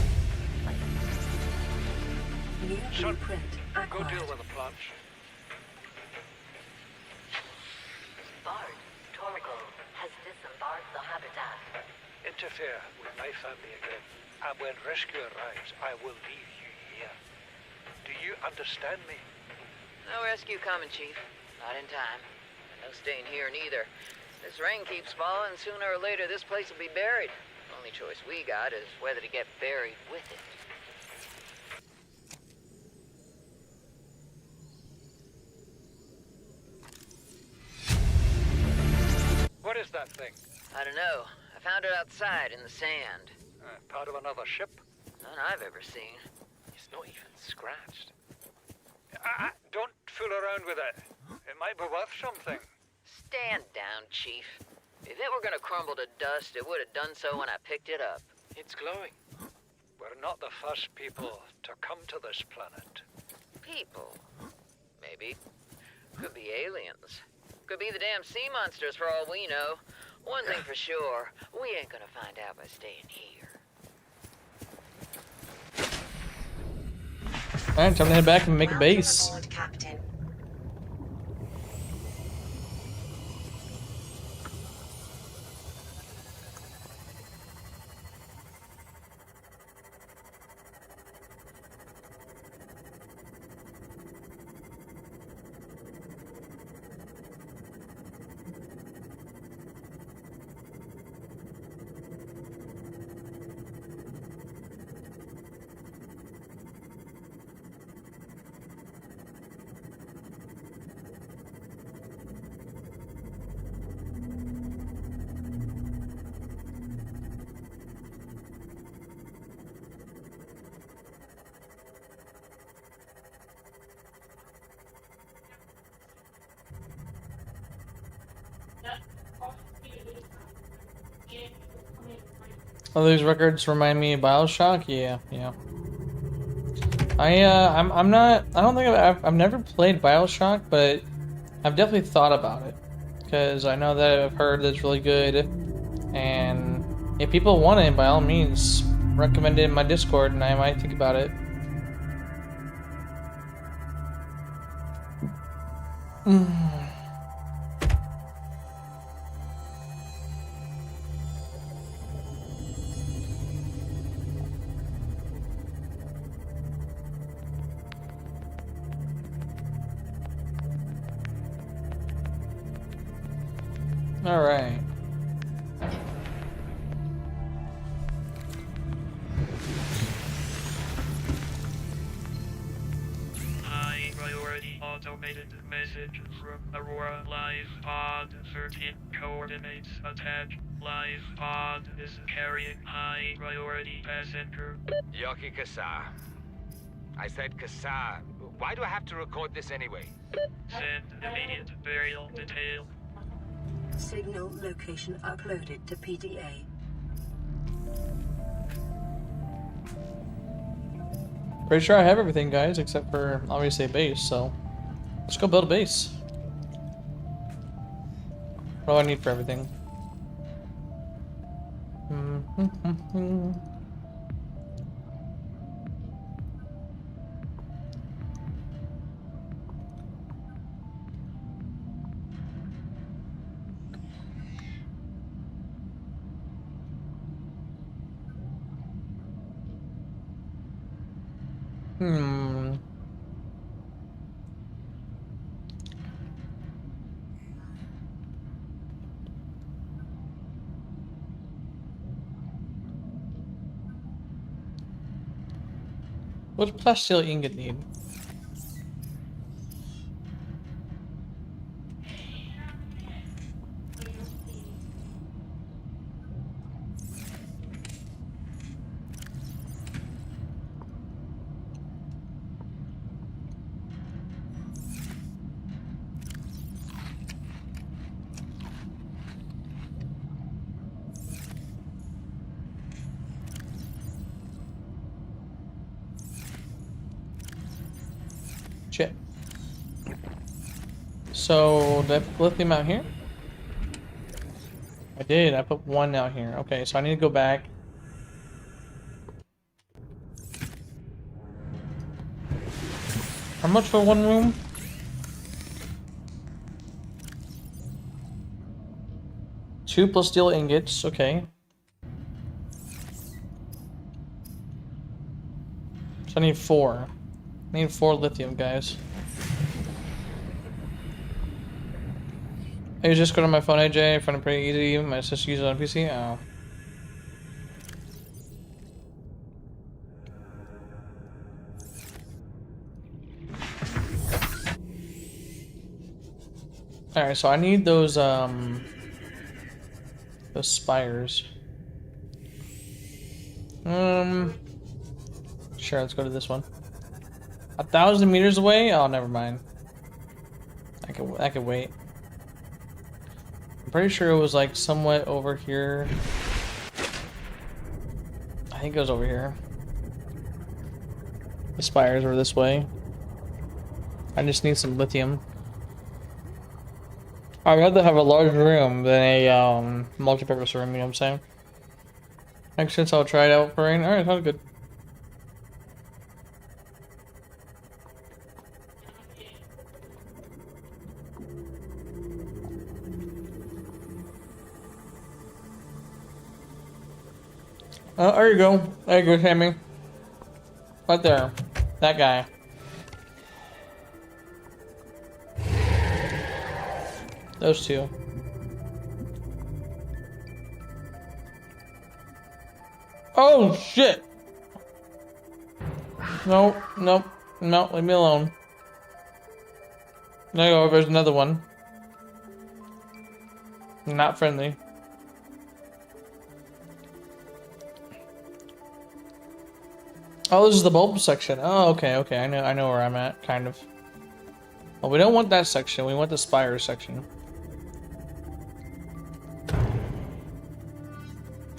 New Son, blueprint go acquired. deal with the plants. Bart, Torgo has disembarked the habitat. Interfere with my family again, and when rescue arrives, I will leave you here. Do you understand me? No rescue coming, Chief. Not in time. No staying here neither. This rain keeps falling, sooner or later this place will be buried. Only choice we got is whether to get buried with it. What is that thing? I don't know. I found it outside in the sand. Part of another ship? None I've ever seen. It's not even scratched. Don't fool around with it. It might be worth something. Stand down, Chief. If it were gonna crumble to dust, it would have done so when I picked it up. It's glowing. We're not the first people to come to this planet. People. Maybe. Could be aliens. Could be the damn sea monsters for all we know. One thing for sure, we ain't gonna find out by staying here. Alright, time to head back and make a base. Welcome aboard, Captain. Oh, these records remind me of BioShock. Yeah, yeah. I'm not. I don't think I've never played BioShock, but I've definitely thought about it because I know that I've heard that it's really good, and if people want it, by all means, recommend it in my Discord, and I might think about it. All right. High priority automated message from Aurora Live Pod 13 coordinates attached. Live Pod is carrying high priority passenger. Yoki Kasa. I said Kasa. Why do I have to record this anyway? Send immediate burial detail. Signal location uploaded to PDA. Pretty sure I have everything, guys, except for obviously a base. So let's go build a base. What do I need for everything? What does plasteel ingot need? Shit. So, did I put lithium out here? I did. I put one out here. Okay, so I need to go back. How much for one room? Two plus steel ingots. Okay. So I need four. I need 4 lithium, guys. I just go to my phone, AJ. I find it pretty easy. My sister uses it on PC. Oh. Alright, so I need those spires. Sure, let's go to this one. 1,000 meters away? Oh, never mind. I could wait. I'm pretty sure it was like somewhat over here. I think it was over here. The spires were this way. I just need some lithium. I'd rather have a large room than a multi-purpose room, you know what I'm saying? Makes sense, I'll try it out for rain. Alright, sounds good. There you go. There you go, Sammy. Right there. That guy. Those two. Oh, shit! No, nope, no, leave me alone. There you go, there's another one. Not friendly. Oh, this is the bulb section. Oh, okay, okay. I know where I'm at, kind of. Well, we don't want that section. We want the spire section.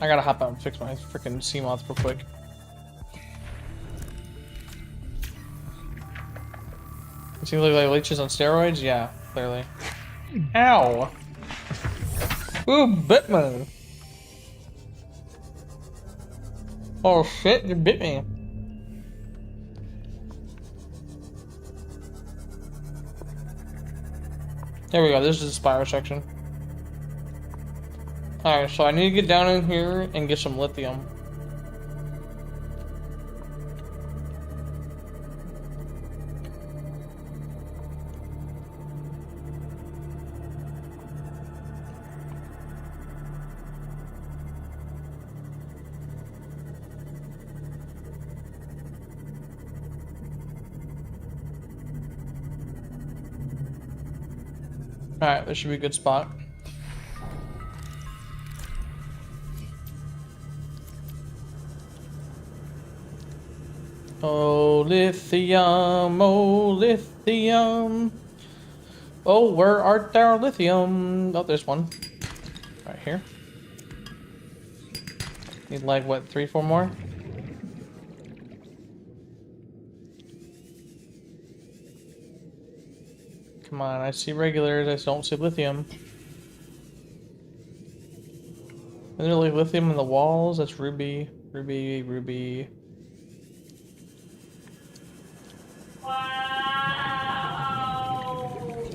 I gotta hop out and fix my freaking sea moth real quick. Does he look like leeches on steroids? Yeah, clearly. Ow! Ooh, bit me! Oh shit, you bit me. There we go, this is the spire section. Alright, so I need to get down in here and get some lithium. Alright, this should be a good spot. Oh, lithium, oh, lithium. Oh, where art thou, lithium? Oh, there's one. Right here. Need like, what, 3, 4 more? Come on, I see regulars, I don't see lithium. Isn't there like lithium in the walls? That's ruby, ruby, ruby.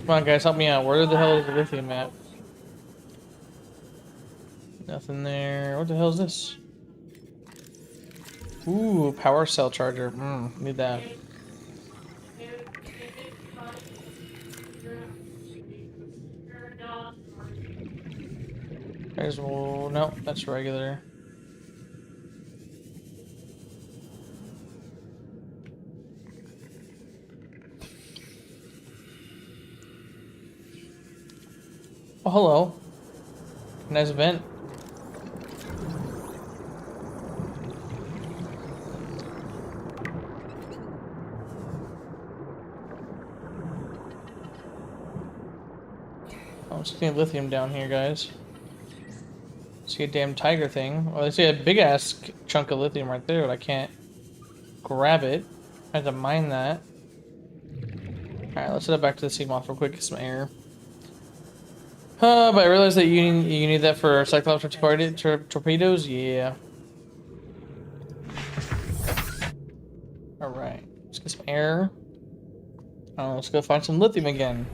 Come on guys, help me out. Where the hell is the lithium at? Nothing there. What the hell is this? Ooh, power cell charger. Need that. There's, well, no, that's regular. Oh, hello. Nice event. Oh, I'm seeing lithium down here, guys. See a damn tiger thing. Well, I see a big ass chunk of lithium right there, but I can't grab it. I have to mine that. Alright, let's head back to the sea moth real quick, get some air. But I realized that you need that for Cyclops torpedoes? Yeah. Alright, let's get some air. Oh, let's go find some lithium again.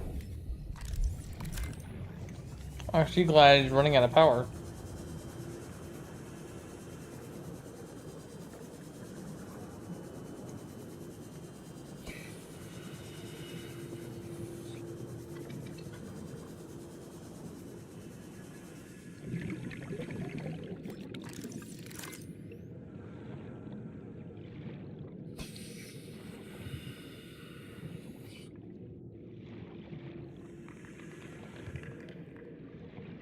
I'm actually glad he's running out of power.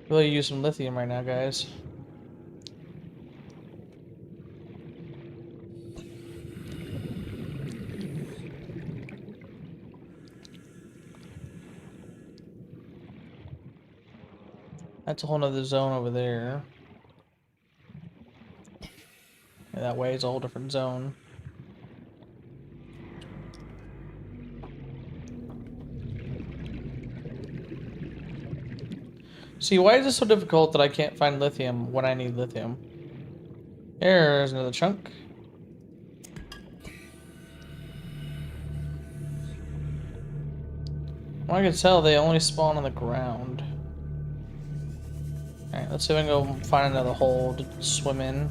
Really use some lithium right now, guys. That's a whole nother zone over there. Yeah, that way is a whole different zone. See, why is it so difficult that I can't find lithium when I need lithium? There's another chunk. Well, I can tell they only spawn on the ground. Alright, let's see if I can go find another hole to swim in.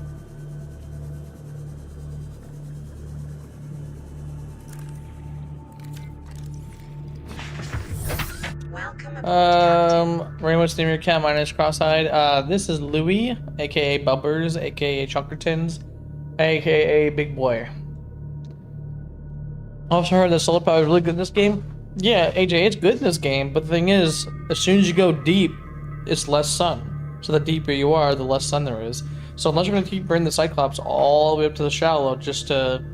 Rainbow Steamer Cat minus Cross-Eyed. This is Louie, aka Bubbers, aka Chunkertons, aka Big Boy. Also heard that solar power is really good in this game. Yeah, AJ, it's good in this game, but the thing is, as soon as you go deep, it's less sun. So the deeper you are, the less sun there is. So unless you're gonna keep bringing the Cyclops all the way up to the shallow just to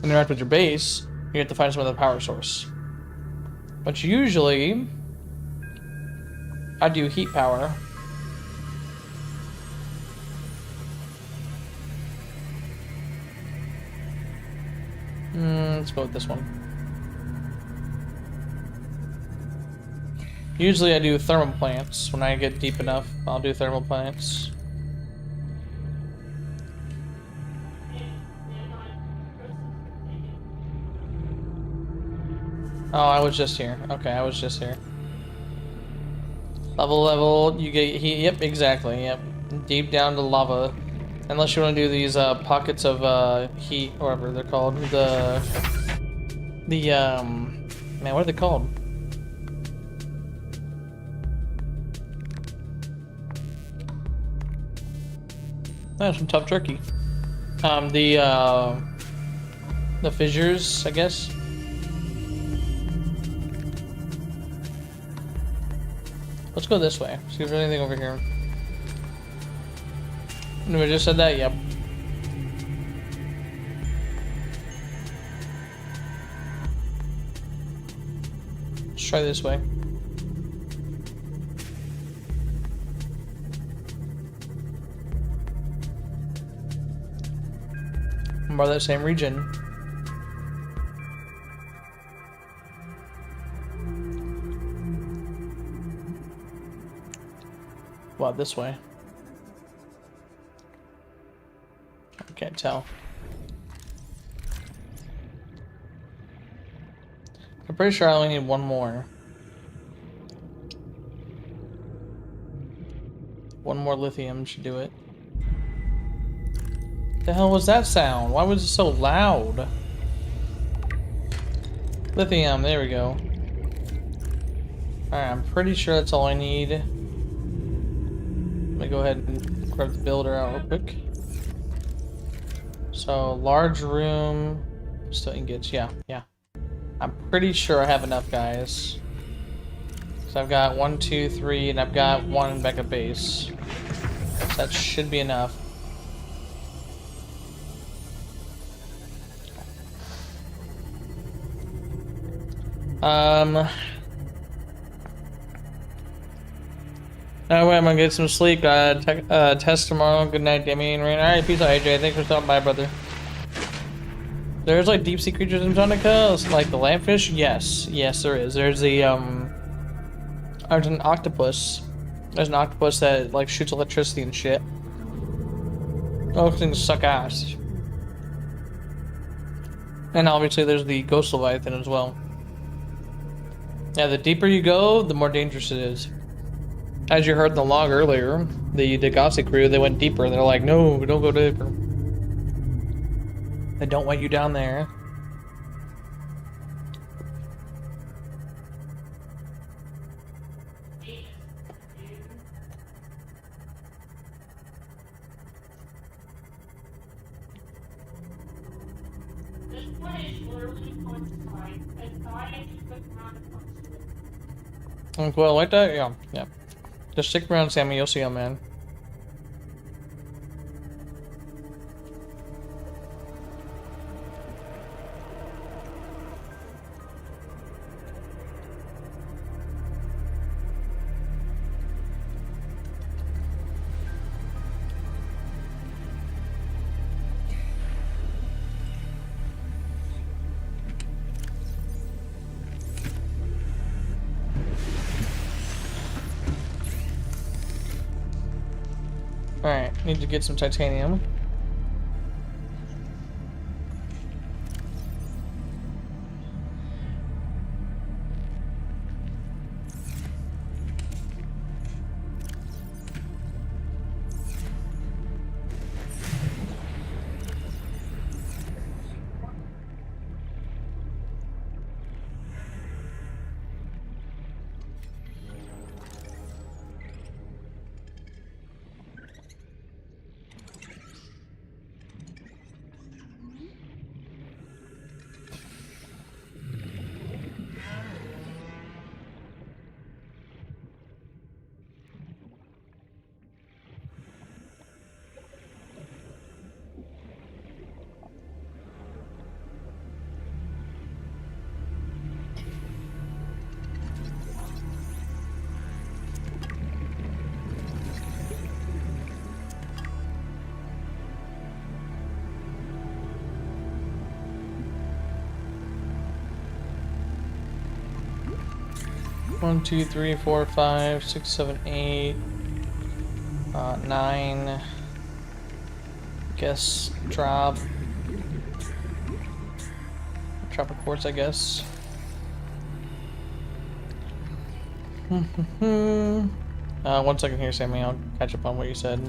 interact with your base, you have to find some other power source. But usually, I do heat power. Let's go with this one. Usually I do thermal plants. When I get deep enough, I'll do thermal plants. Oh, I was just here. Okay, I was just here. Level, you get heat. Yep, exactly. Yep. Deep down to lava. Unless you want to do these pockets of heat, or whatever they're called. Man, what are they called? That's some tough turkey. The fissures, I guess. Let's go this way. See if there's anything over here. No, I just said that? Yep. Let's try this way. More of that same region. Wow, this way. I can't tell. I'm pretty sure I only need one more. One more lithium should do it. The hell was that sound? Why was it so loud? Lithium, there we go. Alright, I'm pretty sure that's all I need. Let me go ahead and grab the builder out real quick. So, large room, still ingots, yeah. I'm pretty sure I have enough, guys. So I've got 1, 2, 3, and I've got 1 backup base. So that should be enough. Anyway, I'm gonna get some sleep. Test tomorrow. Good night, Damien. Alright, peace out, AJ. Thanks for stopping by, brother. There's like deep sea creatures in Subnautica, like the lampfish. Yes, there is. There's an octopus. There's an octopus that like shoots electricity and shit. Those things suck ass. And obviously, there's the ghost leviathan as well. Yeah, the deeper you go, the more dangerous it is. As you heard in the log earlier, the Degassi crew, they went deeper. They're like, no, we don't go deeper. They don't want you down there. Well, like that? Yeah. Just stick around, Sammy. You'll see him, man. Alright, need to get some titanium. 1, 2, 3, 4, 5, 6, 7, 8, 9. Guess drop a quartz, I guess. 1 second here, Sammy. I'll catch up on what you said.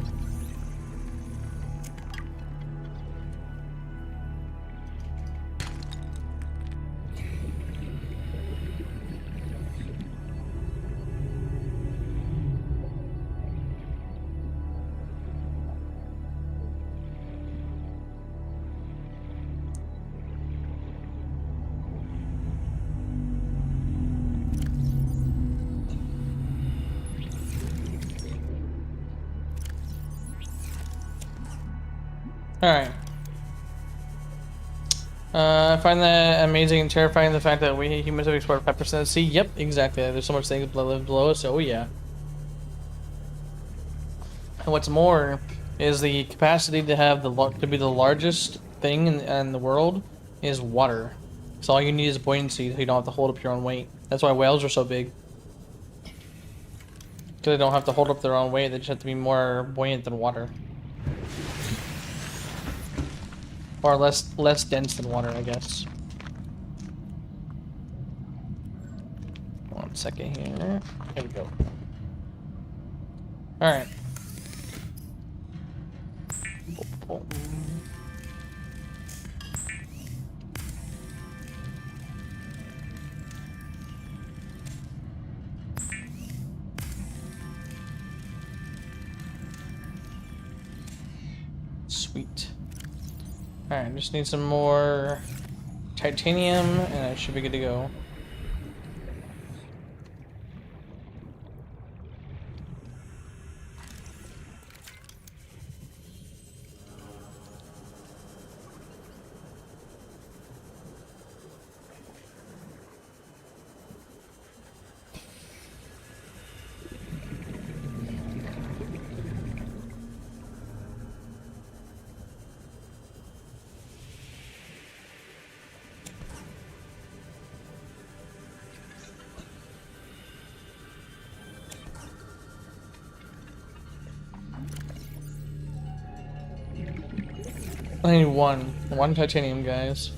Alright. I find that amazing and terrifying, the fact that we humans have explored 5% of the sea. Yep, exactly. There's so much things that live below us, oh yeah. And what's more is the capacity to have to be the largest thing in the world is water. So all you need is buoyancy, so you don't have to hold up your own weight. That's why whales are so big. Because they don't have to hold up their own weight, they just have to be more buoyant than water. Or less dense than water, I guess. 1 second here. There we go. Alright. Sweet. Alright, just need some more titanium and I should be good to go. I need one titanium, guys.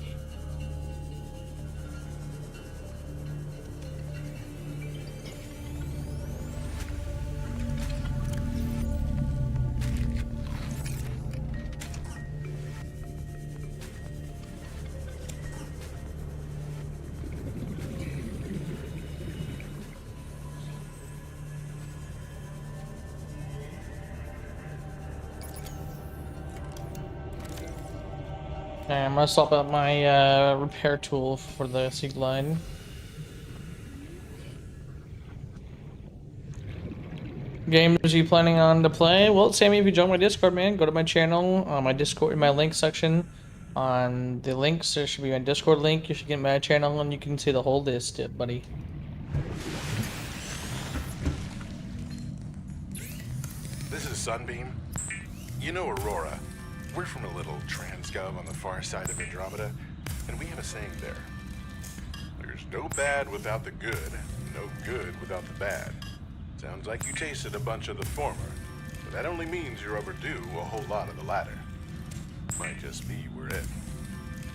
Okay, I'm gonna swap out my repair tool for the sea glide. Games are you planning on to play? Well, Sammy, if you join my Discord, man, go to my channel, my Discord, in my link section. On the links, there should be my Discord link. You should get my channel, and you can see the whole list, buddy. This is Sunbeam. You know Aurora. We're from a little transgov on the far side of Andromeda, and we have a saying there. There's no bad without the good, no good without the bad. Sounds like you tasted a bunch of the former, but that only means you're overdue a whole lot of the latter. Might just be we're it.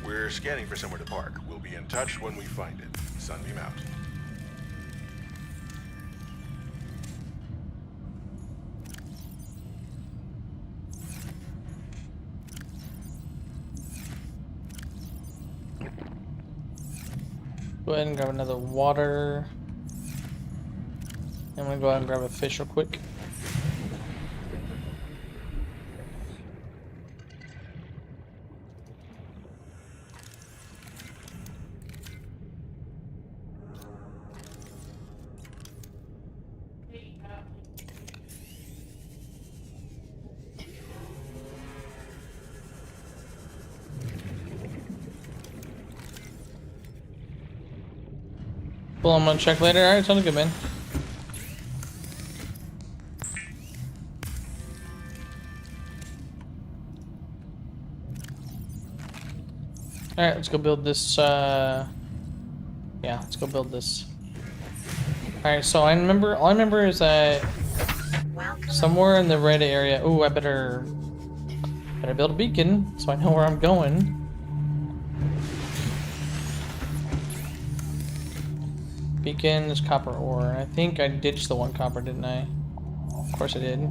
We're scanning for somewhere to park. We'll be in touch when we find it. Sunbeam out. Go ahead and grab another water. I'm gonna go ahead and grab a fish real quick. Well, I'm gonna check later. Alright, sounds good, man. Alright, let's go build this, yeah, let's go build this. Alright, so all I remember is that somewhere in the red area. Ooh, I better build a beacon so I know where I'm going. Beacon is copper ore. I think I ditched the one copper, didn't I? Of course I did.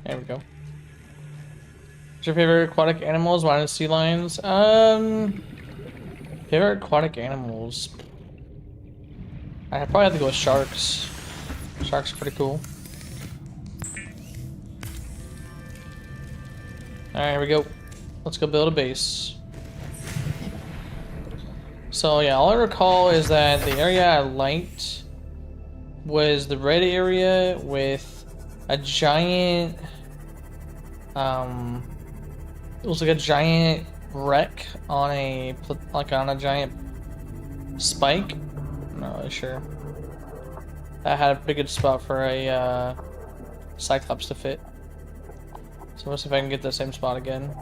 There we go. What's your favorite aquatic animals? Mine is sea lions. Favorite aquatic animals. I probably have to go with sharks. Sharks are pretty cool. Alright, here we go. Let's go build a base. So yeah, all I recall is that the area I liked was the red area with a giant it was like a giant wreck on a giant spike. I'm not really sure. That had a pretty good spot for a Cyclops to fit. So let's see if I can get the same spot again.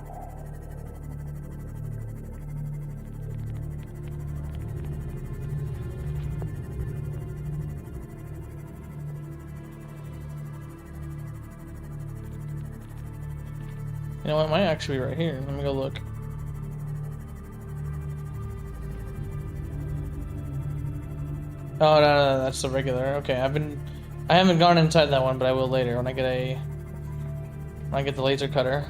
You know what, it might actually be right here. Let me go look. Oh no, that's the regular. Okay, I haven't gone inside that one, but I will later when I get the laser cutter.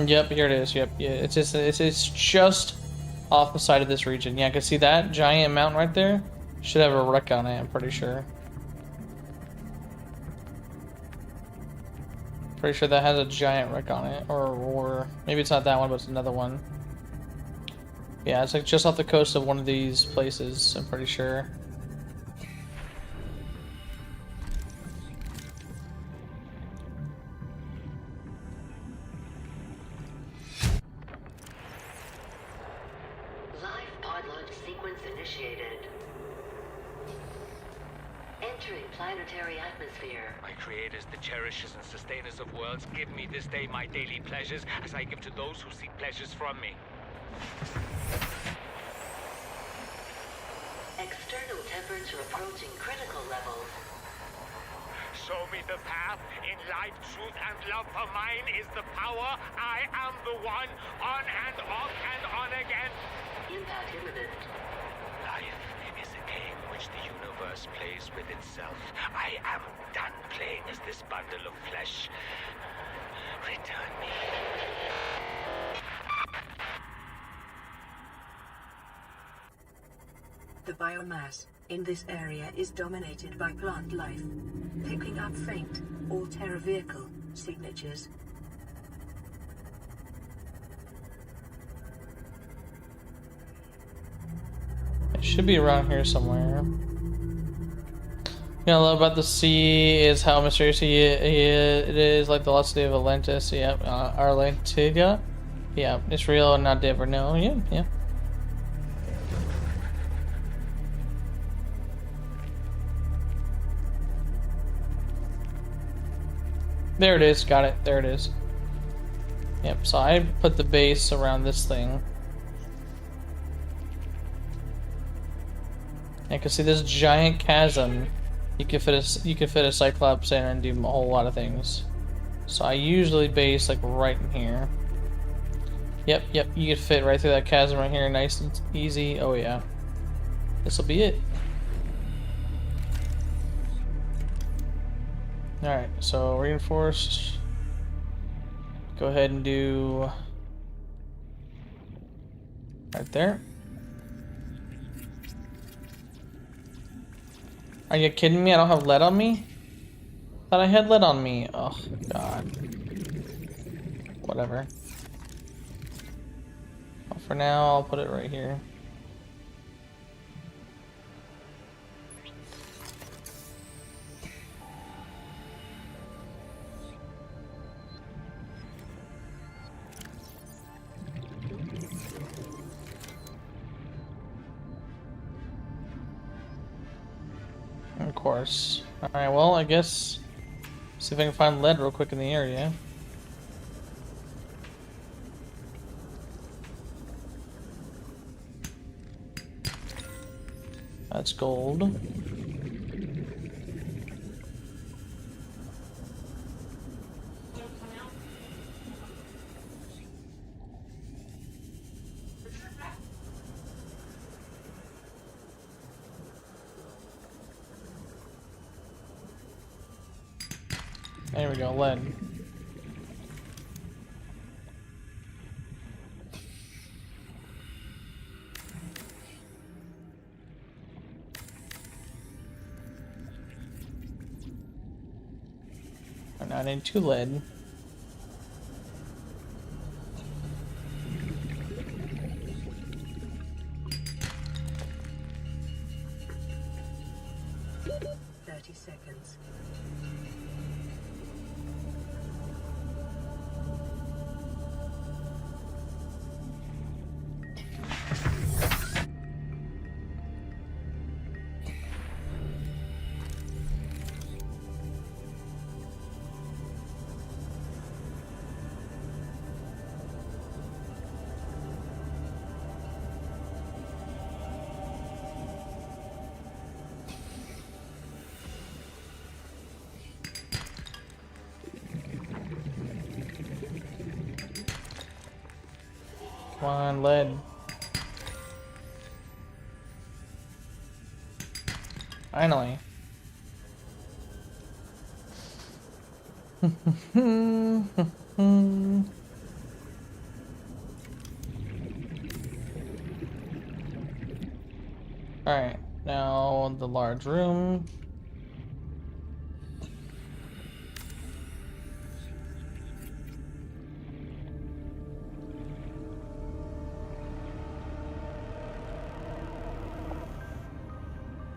Yep, here it is. Yep, yeah, it's just off the side of this region. Yeah, I can see that giant mountain right there. Should have a wreck on it, I'm pretty sure. Pretty sure that has a giant wreck on it, or maybe it's not that one, but it's another one. Yeah, it's like just off the coast of one of these places, I'm pretty sure. Give me this day my daily pleasures, as I give to those who seek pleasures from me. External temperature approaching critical levels. Show me the path. In life, truth, and love for mine is the power. I am the one, on and off and on again. Impact imminent. Life is a game which the universe plays with itself. I am done playing as this bundle of flesh. Return me. The biomass in this area is dominated by plant life, picking up faint or terra vehicle signatures. It should be around here somewhere. You know, what I love about the sea is how mysterious it is, like the lost city of Atlantis. Yeah, Atlantica. Yeah, it's real and not ever know. Yeah, yeah. There it is. Got it. There it is. Yep. So I put the base around this thing. I can see this giant chasm. You could fit a Cyclops in and do a whole lot of things. So I usually base like right in here. Yep, you could fit right through that chasm right here, nice and easy. Oh yeah. This'll be it. Alright, so reinforced. Go ahead and do right there. Are you kidding me? I don't have lead on me? Thought I had lead on me. Oh, God. Whatever. Oh, for now, I'll put it right here. Of course. Alright, well, I guess... see if I can find lead real quick in the area. That's gold. There we go, lead. And now I need 2 lead. Seconds. Come on, lead. Finally. Alright, now the large room.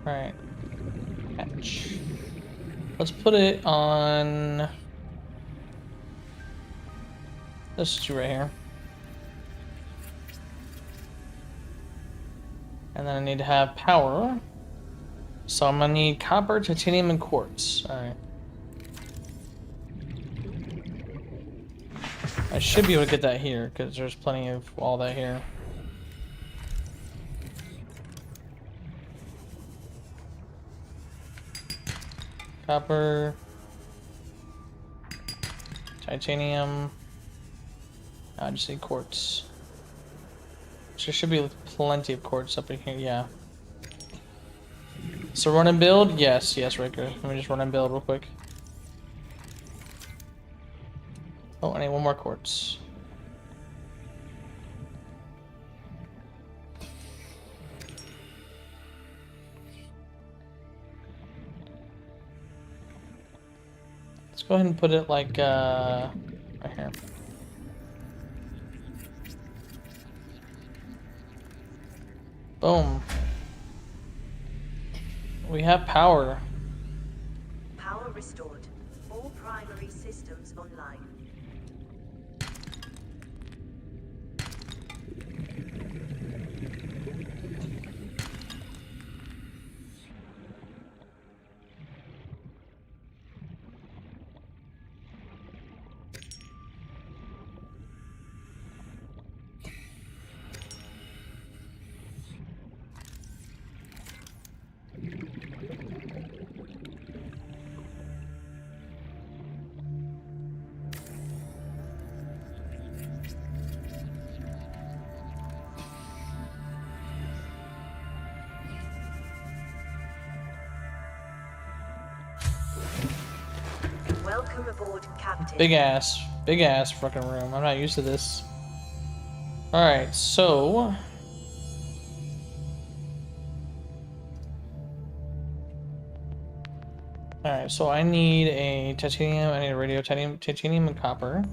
Alright. Hatch. Let's put it on this 2 right here. And then I need to have power. So I'm gonna need copper, titanium, and quartz. Alright. I should be able to get that here, because there's plenty of all that here. Copper, titanium, I just need quartz. There should be plenty of quartz up in here, yeah. So run and build? Yes, Ricker. Let me just run and build real quick. Oh, I need 1 more quartz. Let's go ahead and put it like, right here. Boom. We have power. Power restored. All primary systems online. Welcome aboard, Captain. Big ass fucking room. I'm not used to this. Alright, so... Alright, so I need a titanium, I need a radio titanium and copper.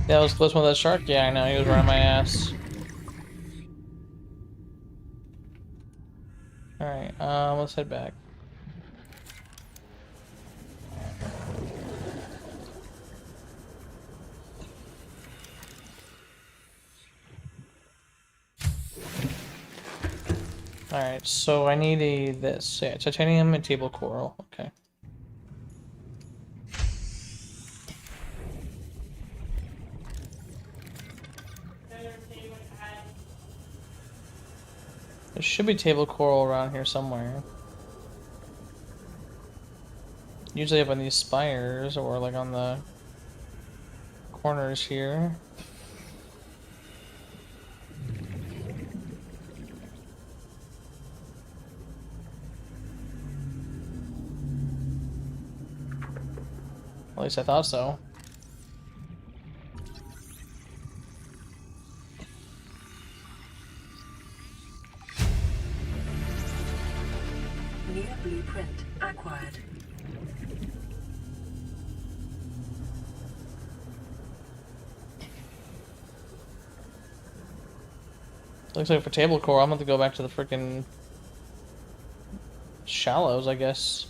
That was close with that shark. Yeah, I know. He was running my ass. All right. Let's head back. All right. So I need this. Yeah, titanium and table coral. Okay. There should be table coral around here somewhere. Usually up on these spires or like on the corners here. At least I thought so. New blueprint acquired. Looks like for table coral, I'm going to go back to the freaking shallows, I guess.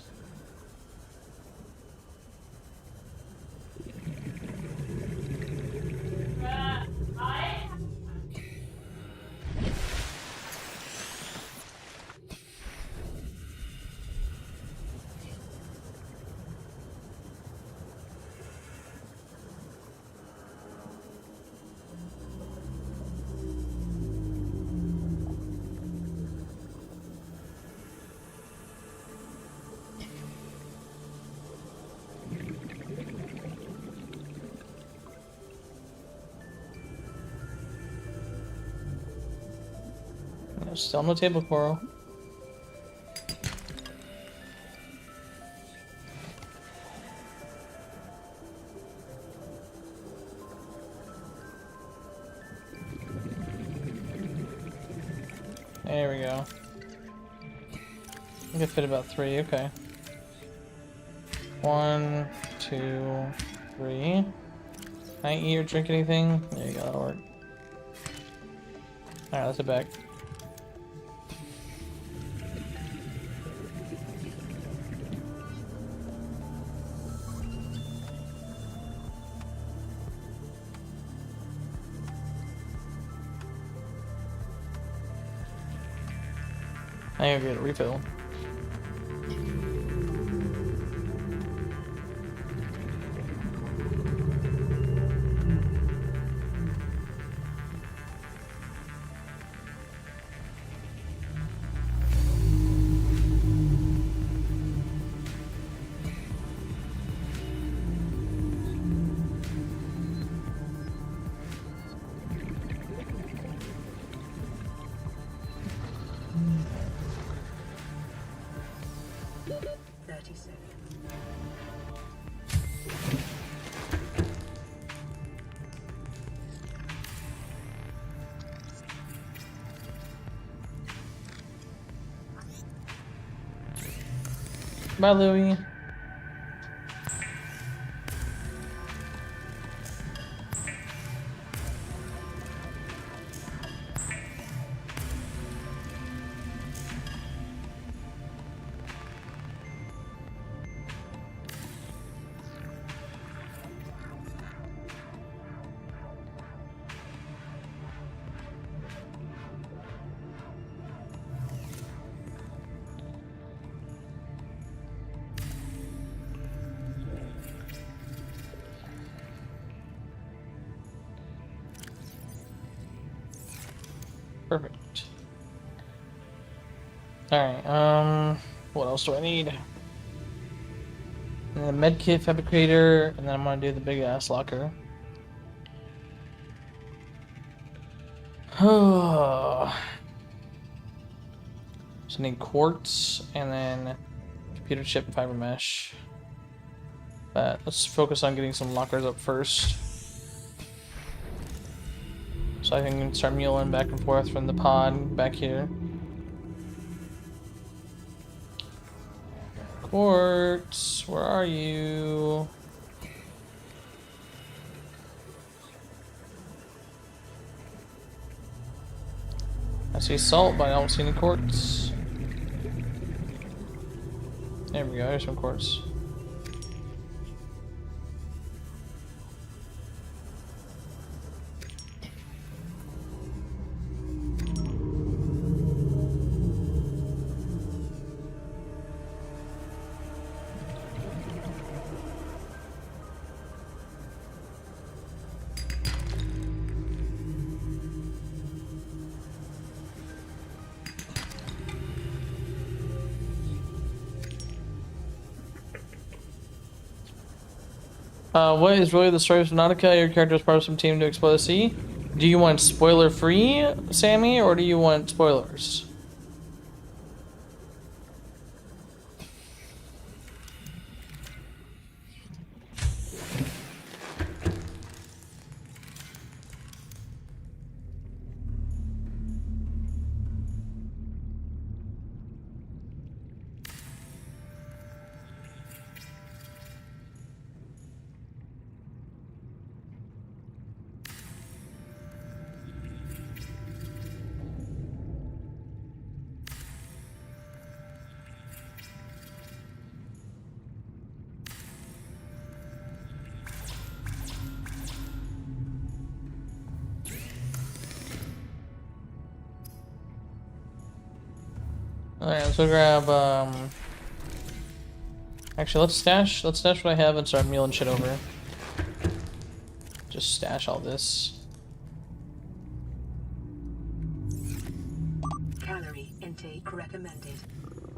Still no table coral. There we go. I can fit about 3, okay. 1, 2, 3. Can I eat or drink anything? There you go, that'll work. Alright, let's head back. I gotta get a refill. Bye, Louie. Perfect. Alright, what else do I need? And then medkit fabricator, and then I'm gonna do the big ass locker. So I need quartz and then computer chip fiber mesh. But let's focus on getting some lockers up first. So I can start muling back and forth from the pod back here. Quartz, where are you? I see salt, but I don't see any quartz. There we go, there's some quartz. What is really the story of Subnautica? Your character is part of some team to explore the sea. Do you want spoiler-free, Sammy, or do you want spoilers? Alright, let's go grab, actually, let's stash what I have and start mealing shit over. Just stash all this. Calorie intake recommended.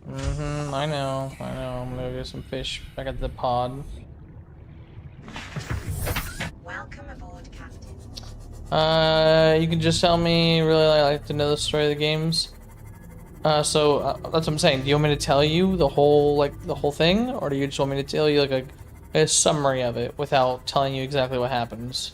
I know. I'm gonna get some fish back at the pod. Welcome aboard, Captain. You can just tell me, really, I like to know the story of the games. That's what I'm saying. Do you want me to tell you the whole thing, or do you just want me to tell you like a summary of it without telling you exactly what happens?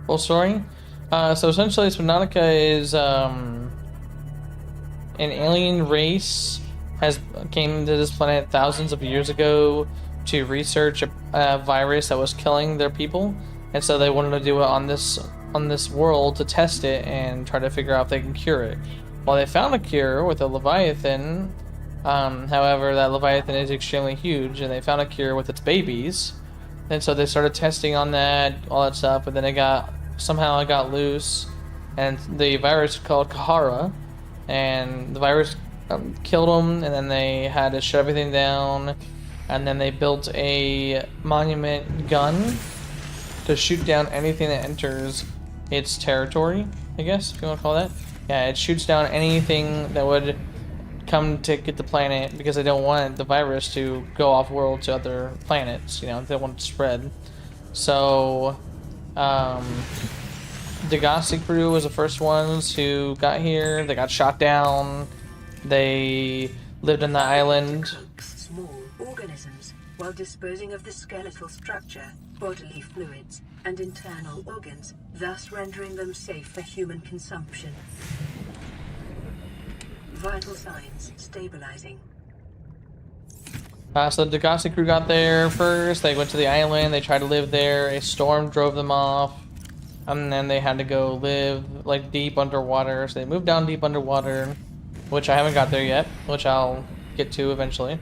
Full story. So essentially, Subnautica is an alien race came to this planet thousands of years ago to research a virus that was killing their people, and so they wanted to do it on this world to test it and try to figure out if they can cure it. Well, they found a cure with a Leviathan. However, that Leviathan is extremely huge, and they found a cure with its babies. And so they started testing on that, all that stuff, but then it got loose, and the virus called Kahara, and the virus killed them, and then they had to shut everything down, and then they built a monument gun to shoot down anything that enters its territory, I guess, if you want to call that. Yeah, it shoots down anything that would come to get the planet, because they don't want the virus to go off world to other planets, they don't want it to spread. So Degassi crew was the first ones who got here. They got shot down. They lived on the island. Small organisms while disposing of the skeletal structure, bodily fluids, and internal organs, thus rendering them safe for human consumption. Vital signs stabilizing. So the Degassi crew got there first. They went to the island. They tried to live there. A storm drove them off. And then they had to go live like deep underwater. So they moved down deep underwater, which I haven't got there yet, which I'll get to eventually.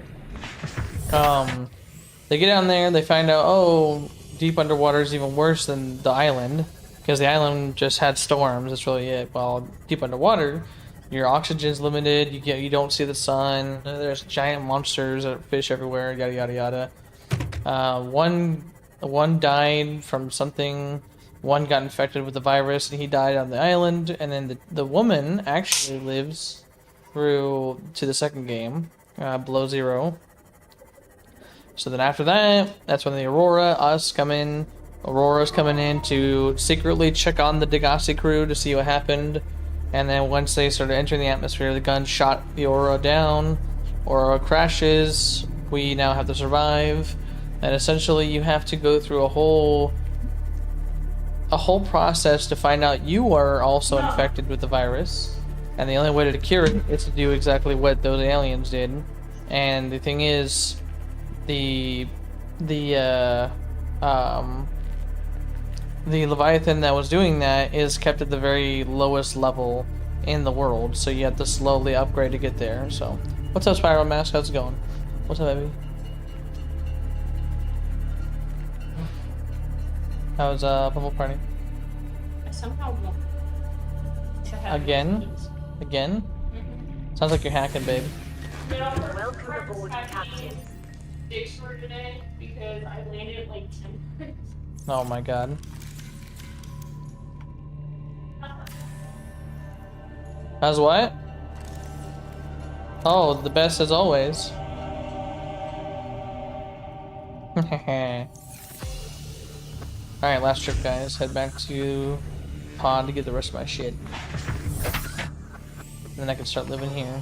They get down there. They find out, oh, deep underwater is even worse than the island, because the island just had storms. That's really it. While deep underwater, your oxygen's limited. You don't see the sun. There's giant monsters that fish everywhere. Yada yada yada. One died from something. One got infected with the virus and he died on the island. And then the woman actually lives through to the second game, Below Zero. So then after that, that's when the Aurora's coming in to secretly check on the Degassi crew to see what happened. And then once they started entering the atmosphere, the gun shot the Aurora down. Aurora crashes, we now have to survive, and essentially you have to go through a whole process to find out you are also infected with the virus, and the only way to cure it is to do exactly what those aliens did. And the thing is, the Leviathan that was doing that is kept at the very lowest level in the world, so you have to slowly upgrade to get there. So, what's up, Spiral Mask? How's it going? What's up, baby? How's Bubble Party? Somehow Again? Again? Sounds like you're hacking, babe. Welcome aboard, Captain. for today because I landed at like 10. Oh my god. How's what? Oh, the best as always. Alright, last trip, guys. Head back to pod to get the rest of my shit. And then I can start living here.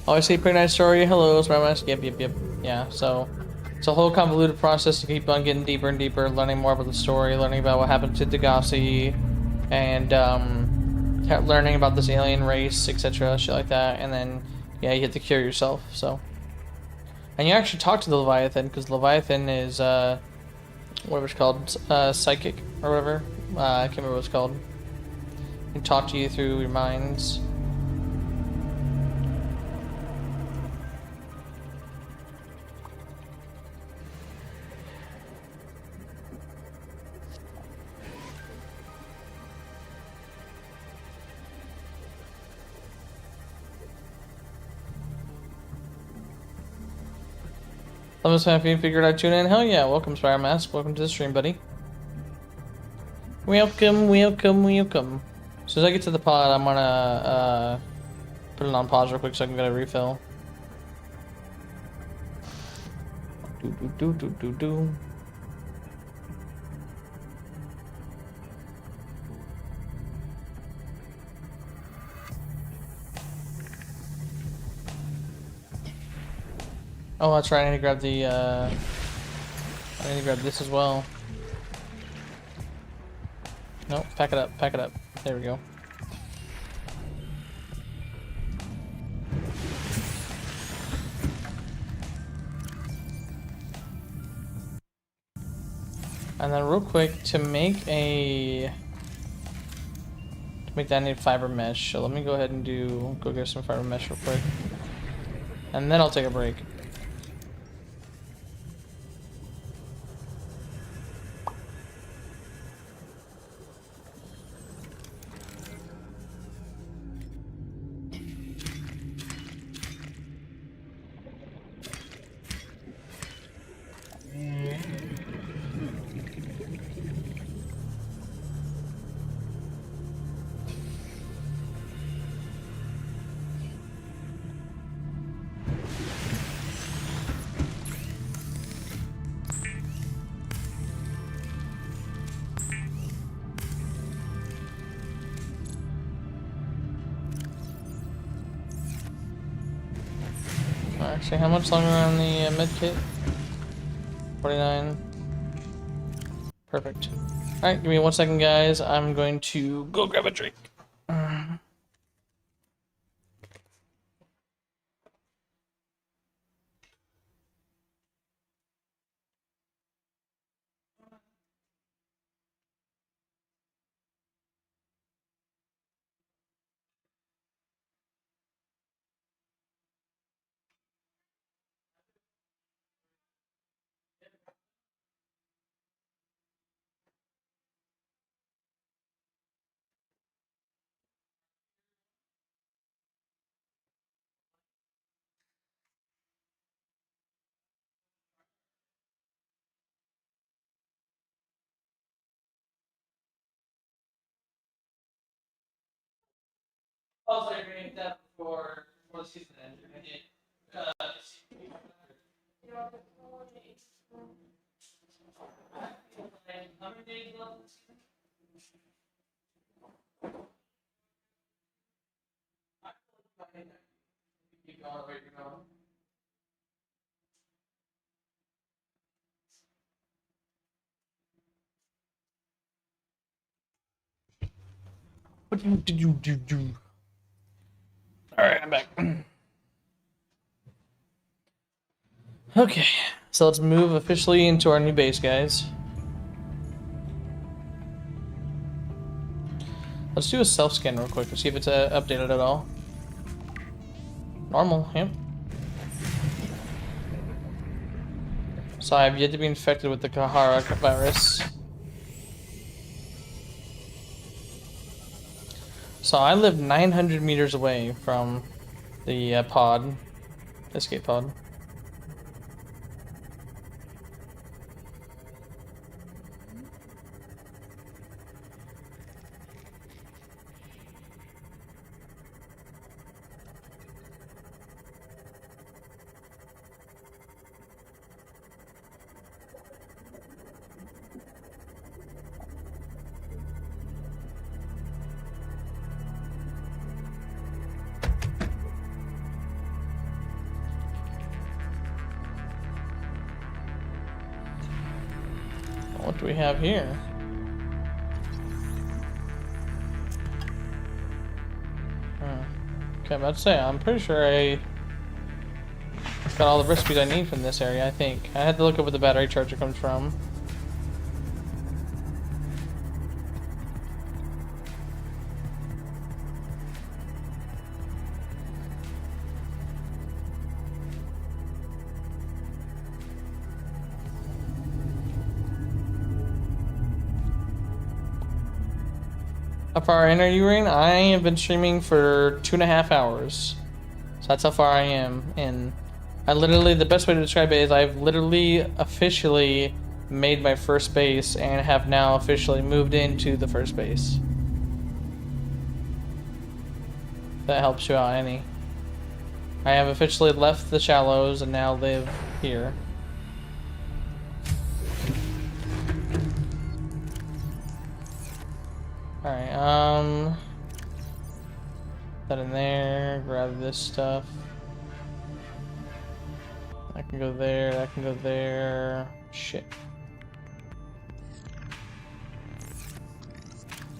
Oh, I see. Pretty nice story. Hello, Smartmask. Yep. Yeah, so it's a whole convoluted process to keep on getting deeper and deeper, learning more about the story, learning about what happened to Degassi, and learning about this alien race, etc., shit like that. And then, yeah, you have to cure yourself. So, and you actually talk to the Leviathan, because Leviathan is whatever it's called, psychic or whatever. I can't remember what it's called. It can talk to you through your minds. Thumbs up if you figured out tune in. Hell yeah, welcome Spire Mask. Welcome to the stream, buddy. Welcome. As soon as I get to the pod, I'm gonna put it on pause real quick so I can get a refill. Do. Oh, that's right. I need to grab the. I need to grab this as well. Nope. Pack it up. There we go. And then real quick to make that I need fiber mesh. So let me go ahead and go get some fiber mesh real quick, and then I'll take a break. Actually, how much longer on the med kit? 49. Perfect. Alright, give me 1 second, guys. I'm going to go grab a drink. Also, I agreed that before the season ended. I did. How many days left? keep going the way you're going. What did you do? Alright, I'm back. Okay, so let's move officially into our new base, guys. Let's do a self-scan real quick to see if it's updated at all. Normal, yep. So I've yet to be infected with the Kahara virus. So I live 900 meters away from the pod, escape pod. What do we have here? Okay, I'm about to say, I'm pretty sure I got all the recipes I need from this area, I think. I had to look up where the battery charger comes from. How far in are you, Rain? I have been streaming for 2.5 hours. So that's how far I am in. I literally, the best way to describe it is I've literally officially made my first base and have now officially moved into the first base. That helps you out any. I have officially left the shallows and now live here. Alright, that in there, grab this stuff. That can go there, that can go there. Shit.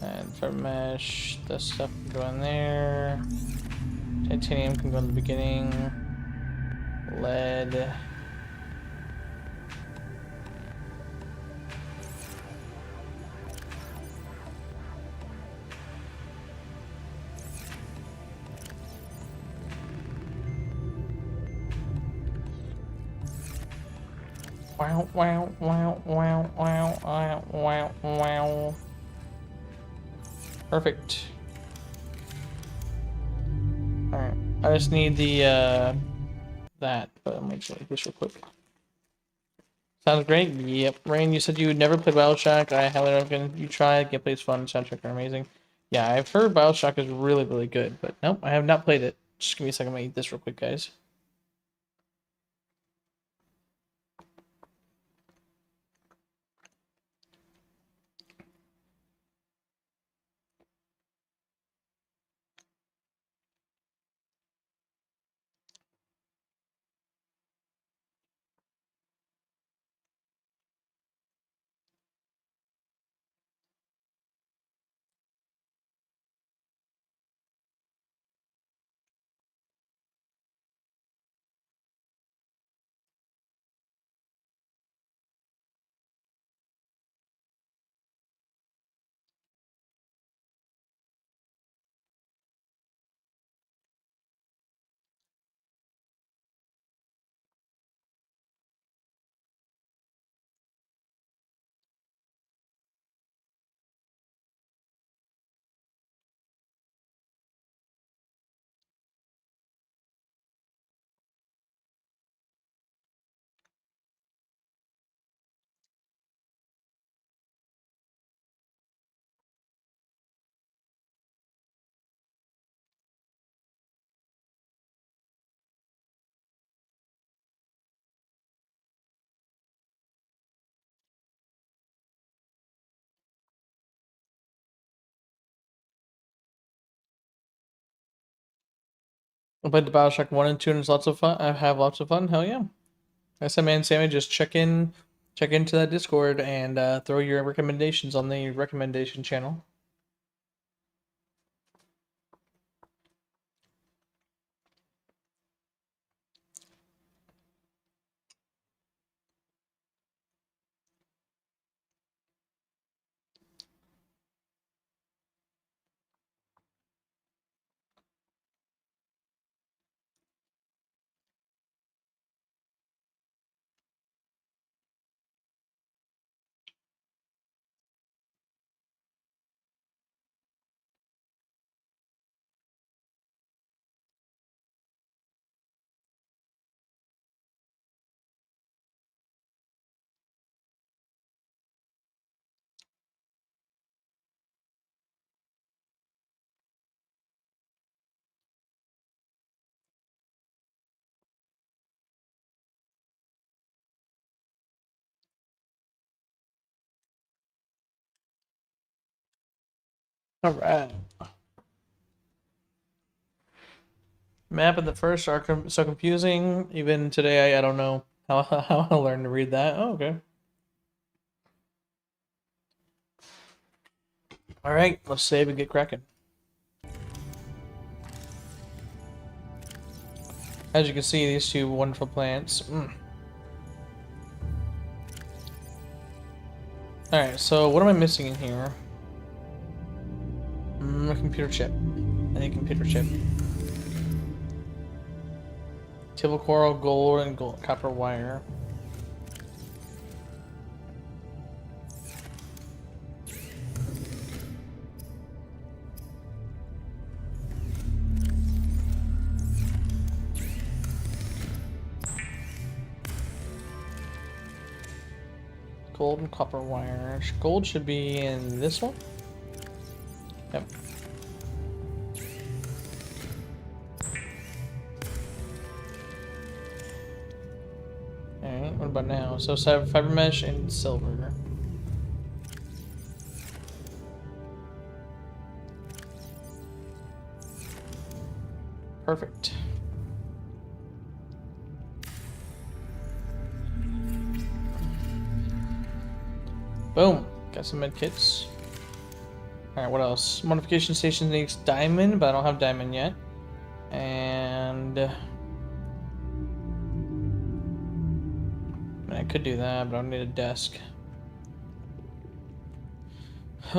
And for mesh, this stuff can go in there. Titanium can go in the beginning. Lead. Wow, wow, wow, wow, wow, wow, wow, wow. Perfect. Alright, I just need the, that, but I'm gonna make this real quick. Sounds great. Yep. Rain, you said you would never play Bioshock. I highly recommend you try it. Gameplay's fun, soundtrack are amazing. Yeah, I've heard Bioshock is really, really good, but nope, I have not played it. Just give me a second, I'm gonna eat this real quick, guys. I played the Bioshock 1 and 2 and it's lots of fun. I have lots of fun. Hell yeah. I said, man, Sammy, just check into that Discord and throw your recommendations on the recommendation channel. All right. Map and the first are so confusing. Even today, I don't know how I learned to read that. Oh, okay. All right, let's save and get cracking. As you can see, these two wonderful plants. All right, so what am I missing in here? A computer chip. I need a computer chip. Table coral, gold, and copper wire. Gold and copper wire. Gold should be in this one. Yep. Alright, what about now? So fiber mesh and silver. Perfect. Boom. Got some med kits. Alright, what else? Modification station needs diamond, but I don't have diamond yet. And I mean, I could do that, but I don't need a desk. I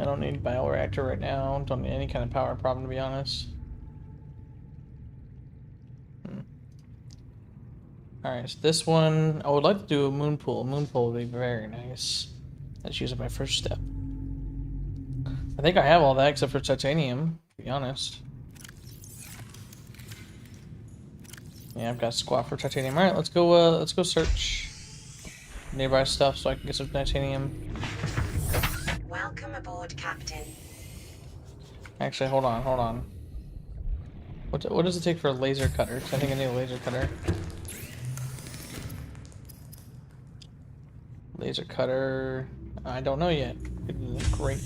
don't need bioreactor right now. Don't need any kind of power problem, to be honest. Alright, so this one, I would like to do a moon pool. A moon pool would be very nice. That's usually my first step. I think I have all that except for titanium, to be honest. Yeah, I've got squat for titanium. Alright, let's go search nearby stuff so I can get some titanium. Welcome aboard, Captain. Actually, hold on. What does it take for a laser cutter? 'Cause I think I need a laser cutter. Laser cutter. I don't know yet. Great.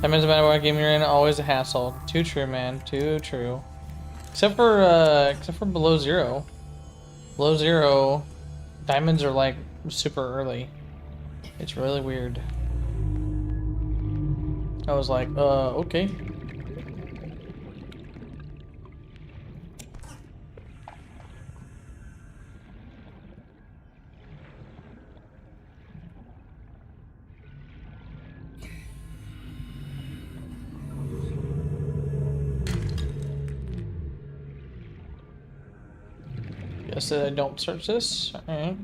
That doesn't matter what game you're in, always a hassle. Too true, man. Too true. Except for below zero. Below zero, diamonds are like super early. It's really weird. I was like, okay. Guess that I don't search this. Alright.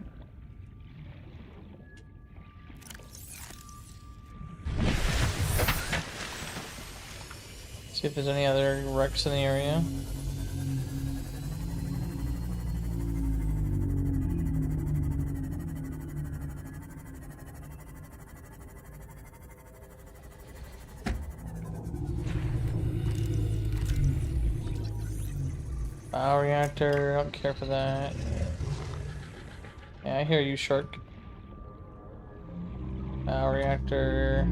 See if there's any other wrecks in the area. Bioreactor, I don't care for that. Yeah, I hear you, shark. Bioreactor.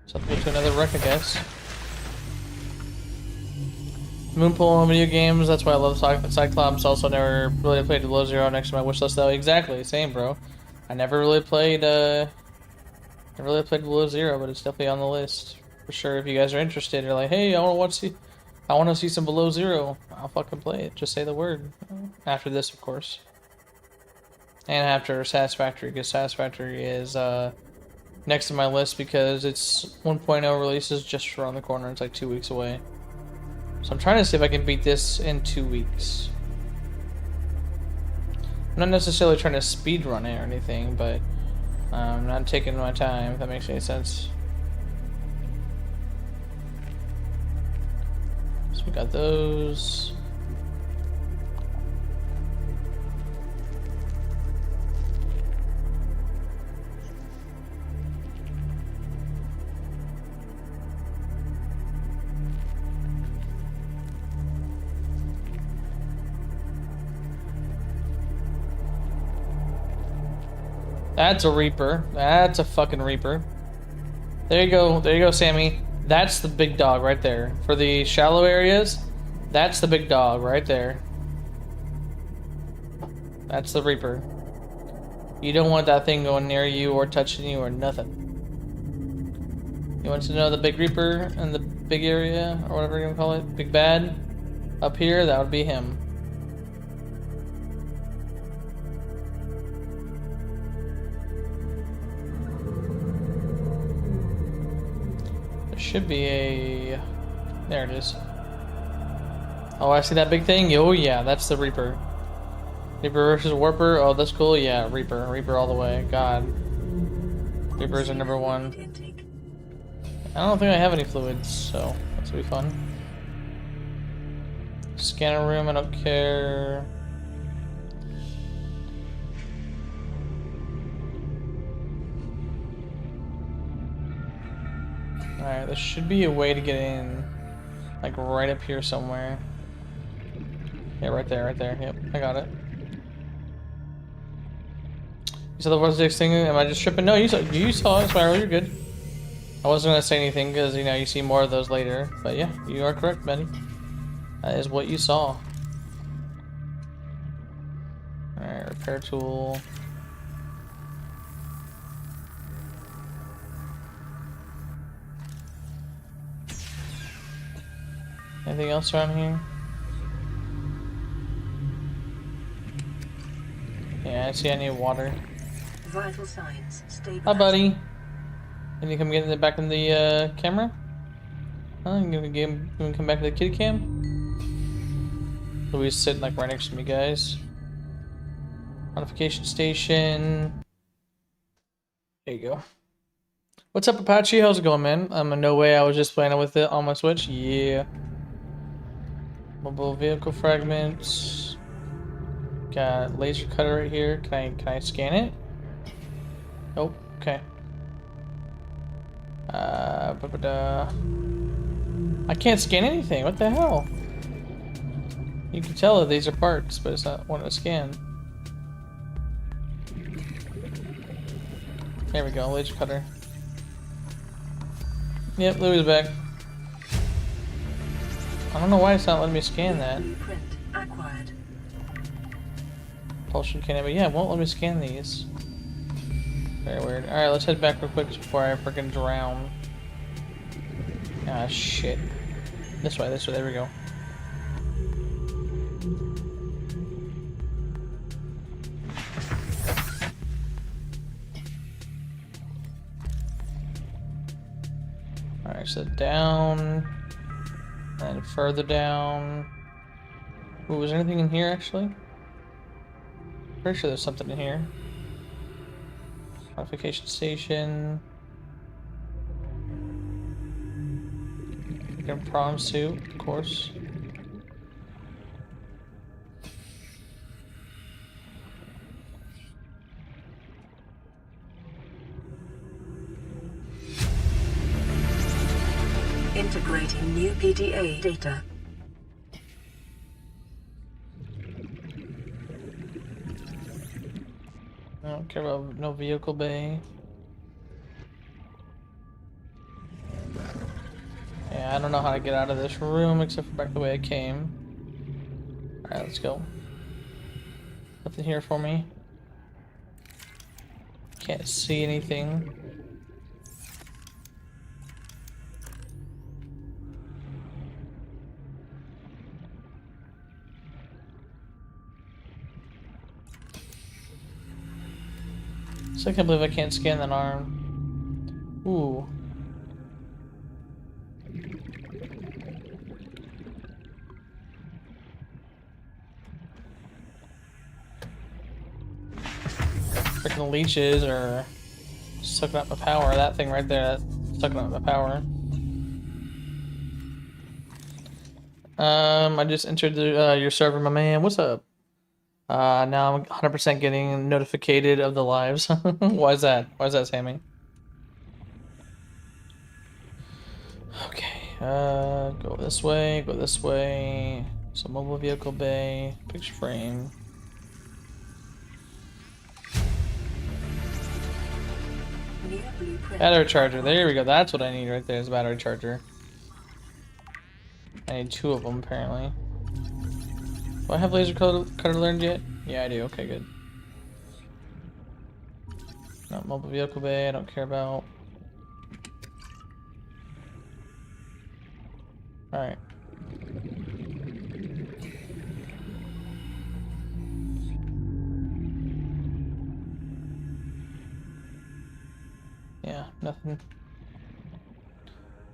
So I'll go to another wreck, I guess. Moonpool on video games, that's why I love Cyclops. Also never really played Below Zero next to my wishlist though. Exactly, same bro. I never really played Below Zero, but it's definitely on the list. For sure, if you guys are interested, you're like, hey, I wanna see some Below Zero, I'll fucking play it. Just say the word. After this, of course. And after Satisfactory, because Satisfactory is next to my list because it's 1.0 releases just around the corner. It's like 2 weeks away. So I'm trying to see if I can beat this in 2 weeks. I'm not necessarily trying to speed run it or anything, but I'm not taking my time, if that makes any sense. So we got those. That's a Reaper. That's a fucking Reaper. There you go, Sammy. That's the big dog right there. For the shallow areas, that's the big dog right there. That's the Reaper. You don't want that thing going near you or touching you or nothing. You want to know the big Reaper in the big area, or whatever you want to call it? Big bad? Up here, that would be him. Should be a... There it is. Oh, I see that big thing? Oh yeah, that's the Reaper. Reaper versus Warper? Oh, that's cool. Yeah, Reaper. Reaper all the way. God. Reapers are number one. I don't think I have any fluids, so that's gonna be fun. Scanner room, I don't care. Alright, there should be a way to get in. Like right up here somewhere. Yeah, right there, right there. Yep, I got it. You saw the vortex thing? Am I just tripping? No, you saw it, Spiral, you're good. I wasn't gonna say anything because, you know, you see more of those later. But yeah, you are correct, Benny. That is what you saw. Alright, repair tool. Anything else around here? Yeah, I see I need water. Vital signs stabilized. Hi, buddy. Can you come get in the back in the camera? Huh? You gonna come back to the kitty cam? Louis sitting like right next to me, guys. Modification station. There you go. What's up, Apache? How's it going, man? No way. I was just playing with it on my Switch. Yeah. Mobile vehicle fragments. Got laser cutter right here. Can I scan it? Nope. Okay. I can't scan anything. What the hell? You can tell that these are parts, but it's not wanting to scan. There we go. Laser cutter. Yep, Louis is back. I don't know why it's not letting me scan that. Propulsion cannon, but yeah, it won't let me scan these. Very weird. Alright, let's head back real quick before I freaking drown. Ah, shit. This way, there we go. Alright, so down. And further down. Ooh, was there anything in here actually? Pretty sure there's something in here. Modification station. Prawn suit, of course. Integrating new PDA data. I don't care about no vehicle bay. Yeah, I don't know how to get out of this room except for back the way I came. Alright, let's go. Nothing here for me. Can't see anything. So I can't believe I can't scan that arm. Ooh. Freaking leeches are sucking up my power. That thing right there, that's sucking up my power. I just entered the, your server, my man. What's up? Now I'm 100% getting notificated of the lives. Why is that? Why is that, Sammy? Okay, go this way, go this way. So mobile vehicle bay, picture frame. Battery charger, there we go. That's what I need right there, is a battery charger. I need 2 of them, apparently. Do I have laser cutter learned yet? Yeah, I do. Okay, good. Not mobile vehicle bay, I don't care about. Alright. Yeah, nothing.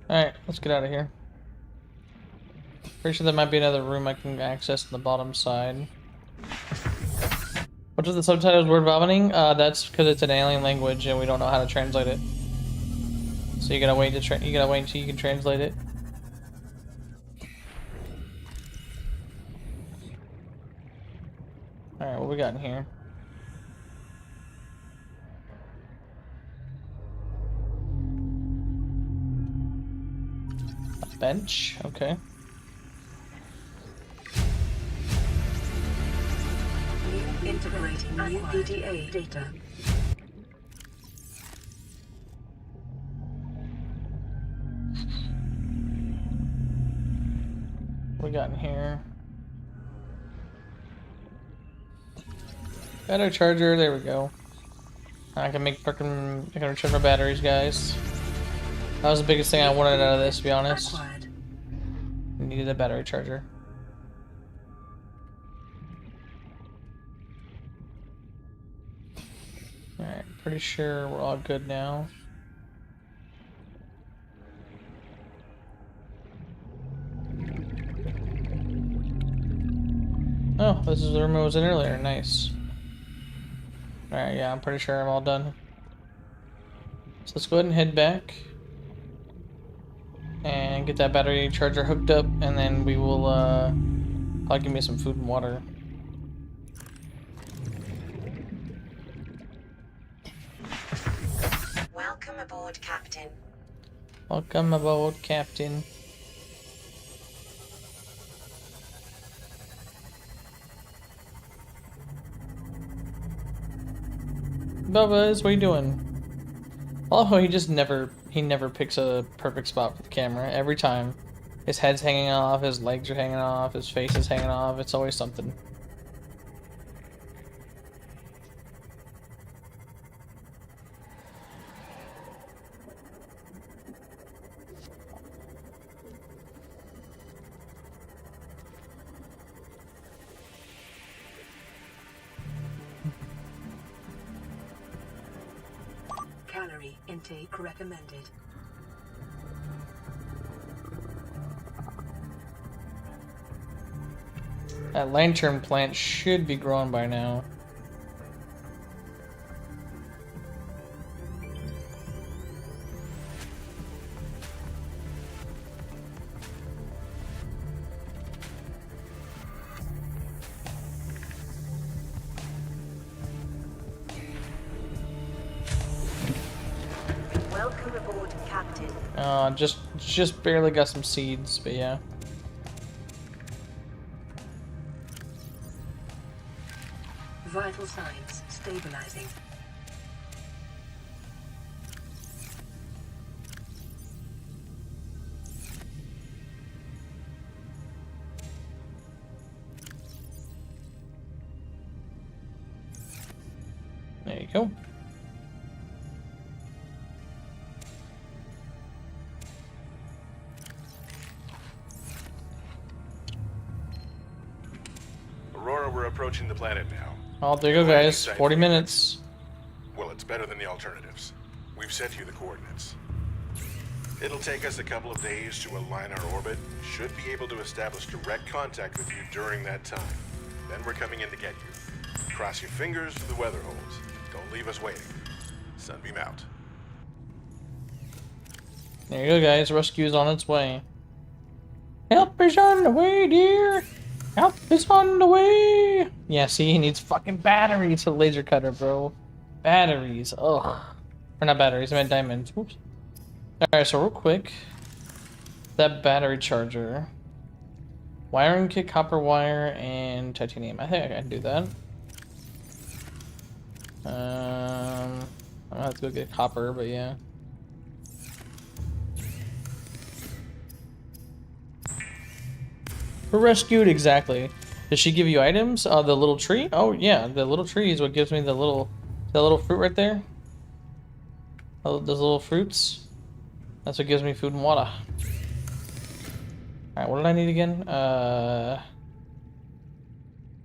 Alright, let's get out of here. Pretty sure there might be another room I can access on the bottom side. What does the subtitles word vomiting? That's because it's an alien language and we don't know how to translate it. So you gotta wait to you gotta wait until you can translate it. Alright, what we got in here? A bench, okay. Integrating new PDA data. What we got in here? Battery charger, there we go. I can recharge my batteries, guys. That was the biggest thing I wanted out of this, to be honest. I needed a battery charger. Alright, pretty sure we're all good now. Oh, this is the room I was in earlier. Nice. Alright, yeah, I'm pretty sure I'm all done. So let's go ahead and head back. And get that battery charger hooked up, and then we will, probably give me some food and water. Welcome aboard, Captain. Welcome aboard, Captain. Bubba's, what are you doing? Oh, he never picks a perfect spot for the camera. Every time. His head's hanging off, his legs are hanging off, his face is hanging off. It's always something. Calorie intake recommended. That lantern plant should be grown by now. Welcome aboard, Captain. Just barely got some seeds, but yeah. Vital signs stabilizing. There you go. Aurora, we're approaching the planet now. Oh, there you go, guys. 40 minutes. Well, it's better than the alternatives. We've sent you the coordinates. It'll take us a couple of days to align our orbit. Should be able to establish direct contact with you during that time. Then we're coming in to get you. Cross your fingers for the weather holds. Don't leave us waiting. Sunbeam out. There you go, guys. Rescue's on its way. Help is on the way, dear. Help is on the way. Yeah, see, he needs fucking batteries for the laser cutter, bro. Batteries. Ugh. Or not batteries, I meant diamonds. Whoops. Alright, so real quick. That battery charger. Wiring kit, copper wire, and titanium. I think I can do that. I'm gonna have to go get copper, but yeah. We're rescued, exactly. Does she give you items? The little tree? Oh yeah, the little tree is what gives me the little fruit right there. Oh, those little fruits. That's what gives me food and water. Alright, what did I need again?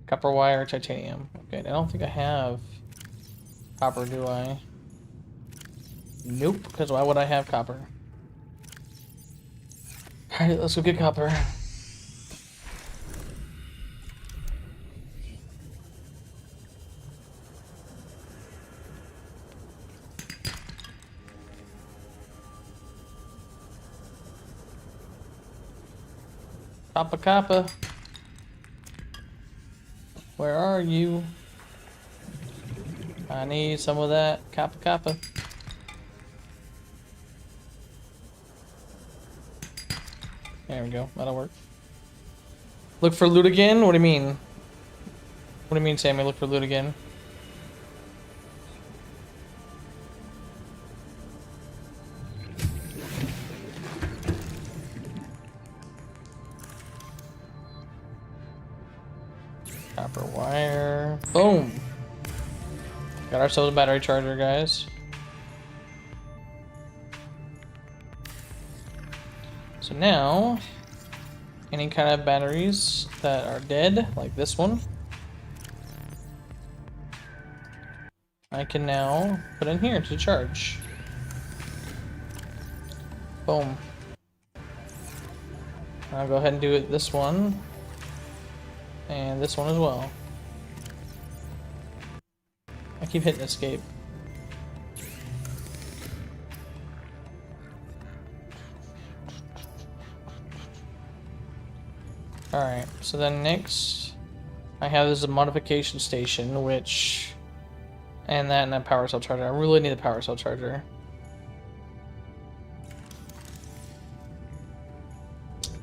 Copper wire, titanium. Okay, I don't think I have copper, do I? Nope, because why would I have copper? Alright, let's go get copper. Kappa Kappa. Where are you? I need some of that Kappa Kappa. There we go. That'll work. Look for loot again? What do you mean? What do you mean, Sammy? Look for loot again? Copper wire. Boom! Got ourselves a battery charger, guys. So now, any kind of batteries that are dead, like this one, I can now put in here to charge. Boom. I'll go ahead and do it this one. And this one as well. I keep hitting escape. Alright, so then next I have this modification station, which... and a power cell charger. I really need a power cell charger.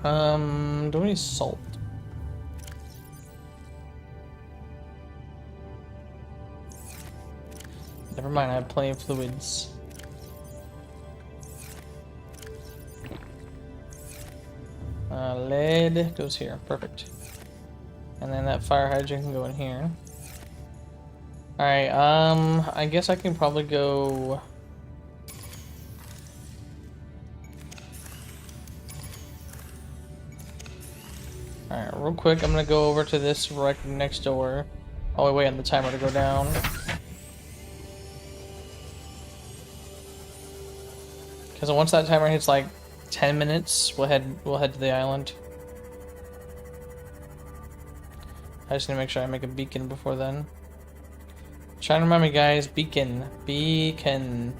Do we need salt? Never mind, I have plenty of fluids. Lead goes here, perfect. And then that fire hydrant can go in here. Alright, I guess I can probably go... Alright, real quick, I'm gonna go over to this right next door. Oh, wait, wait on the timer to go down. Because once that timer hits like 10 minutes, we'll head to the island. I just need to make sure I make a beacon before then. Try to remind me, guys. Beacon. Beacon.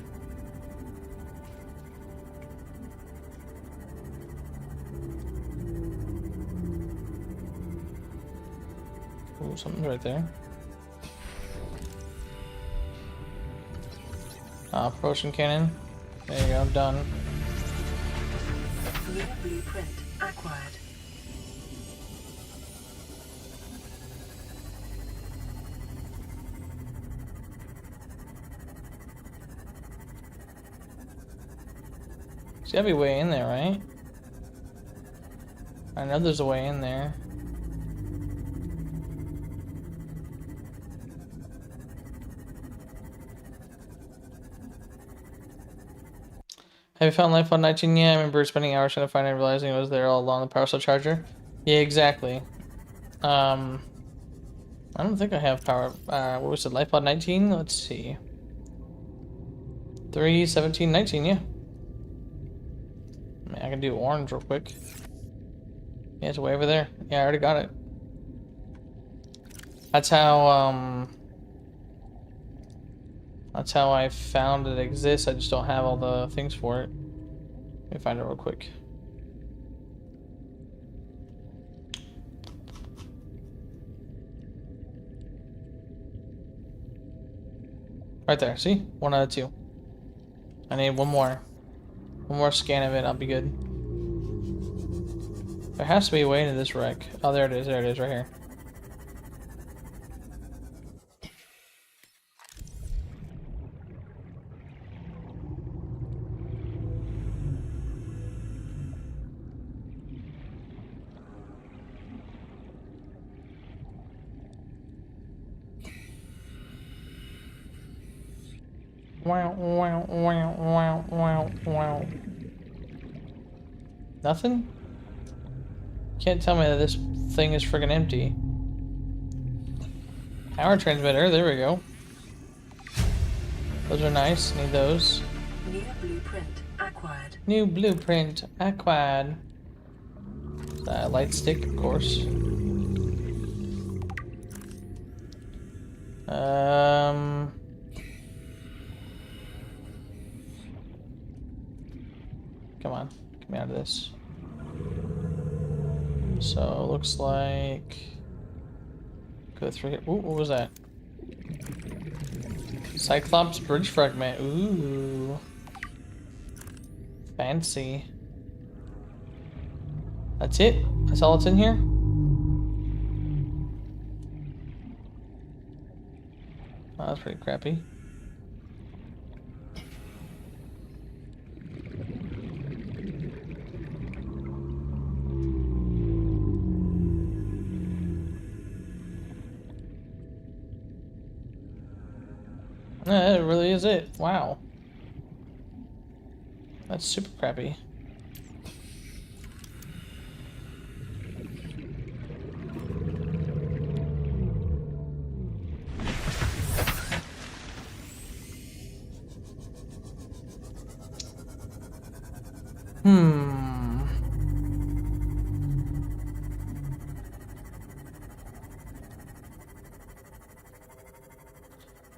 Ooh, something's right there. Potion cannon. There you go, done. New blueprint acquired. There's gotta be a way in there, right? I know there's a way in there. Have you found life on 19? Yeah, I remember spending hours trying to find it and realizing it was there all along the power cell charger. Yeah, exactly. I don't think I have power. What was it? Life pod 19? Let's see. 3, 17, 19, yeah. I mean, I can do orange real quick. Yeah, it's way over there. Yeah, I already got it. That's how I found it exists. I just don't have all the things for it. Let me find it real quick. Right there, see? 1 out of 2. I need one more. One more scan of it, I'll be good. There has to be a way into this wreck. Oh, there it is, right here. Wow, wow, wow, wow, wow, wow. Nothing? Can't tell me that this thing is friggin' empty. Power transmitter, there we go. Those are nice, need those. New blueprint acquired. New blueprint acquired. Light stick, of course. Come on, get me out of this. So, looks like... Go through here. Ooh, what was that? Cyclops bridge fragment. Ooh. Fancy. That's it? That's all that's in here? Oh, that's pretty crappy. Yeah, that really is it. Wow. That's super crappy.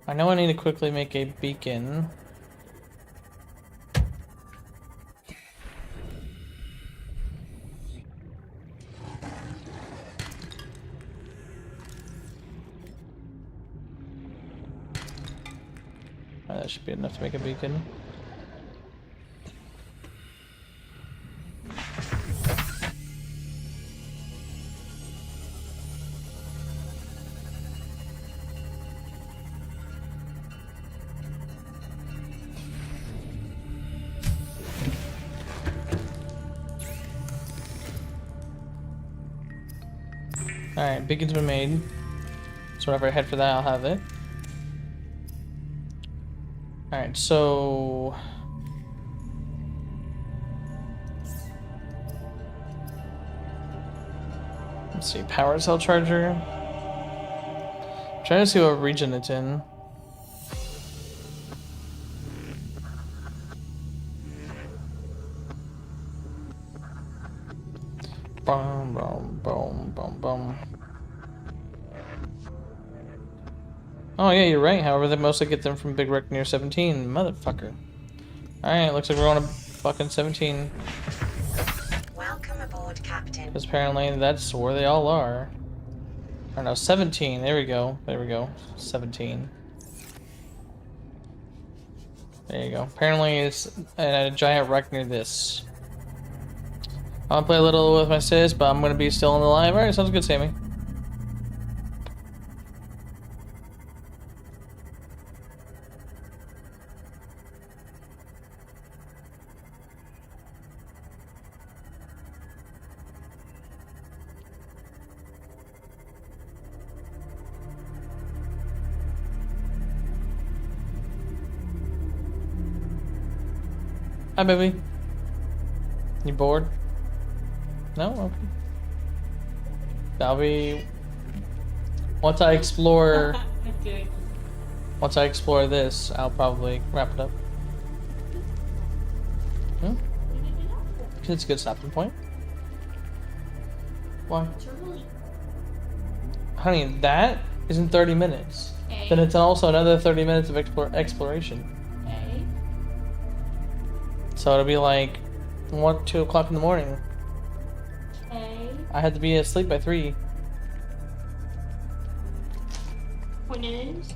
I know I need to quickly make a beacon. That should be enough to make a beacon. Alright, beacon's been made. So whenever I head for that, I'll have it. Alright, so... Let's see, power cell charger. I'm trying to see what region it's in. Boom, boom, boom, boom, boom. Oh yeah, you're right. However, they mostly get them from Big Wreck near 17. Motherfucker. Alright, looks like we're on a fucking 17. Welcome aboard, Captain. Because apparently that's where they all are. I don't know, 17. There we go. There we go. 17. There you go. Apparently it's a giant wreck near this. I'll play a little with my sis, but I'm gonna be still on the live. Alright, sounds good, Sammy. Hi, baby. You bored? No? Okay. That'll be... Once I explore... Okay. Once I explore this, I'll probably wrap it up. Hmm? It's a good stopping point. Why? Honey, that is in 30 minutes. Okay. Then it's also another 30 minutes of exploration. Okay. So it'll be like 1, 2 o'clock in the morning. Okay. I had to be asleep by 3. Point is,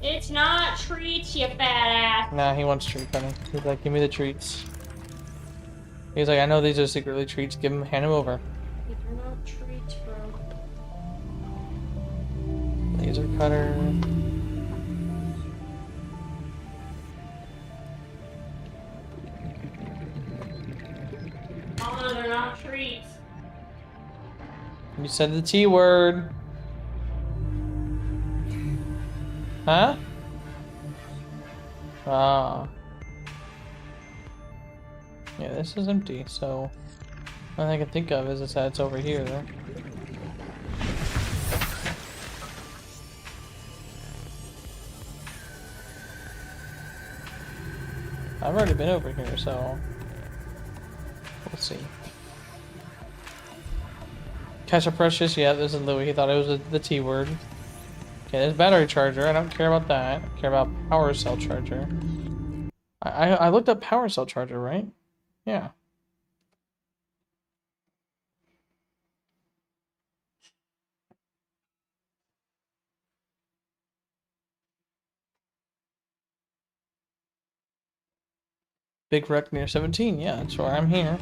it's not treats, you fat ass. Nah, he wants treats, honey. He's like, give me the treats. He's like, I know these are secretly treats. Give him, hand him over. These are not treats, bro. Laser cutter. Oh, they're not treats. You said the T word. Huh? Ah. Yeah, this is empty, so... All I can think of is that it's over here, though. I've already been over here, so... We'll see. Catch a precious, yeah, this is Louis. He thought it was the T word. Okay, there's battery charger. I don't care about that. I care about power cell charger. I looked up power cell charger, right? Yeah. Big wreck near 17. Yeah, that's where I'm here.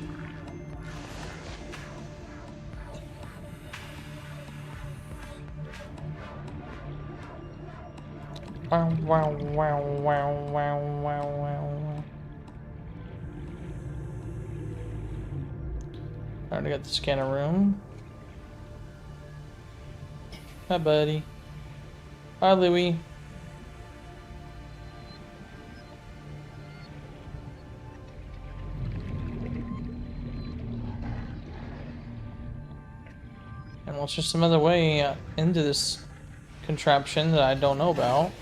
Wow, wow, wow, wow, wow, wow, wow. I already got the scanner room. Hi, buddy. Hi, Louie. And what's just some other way into this contraption that I don't know about?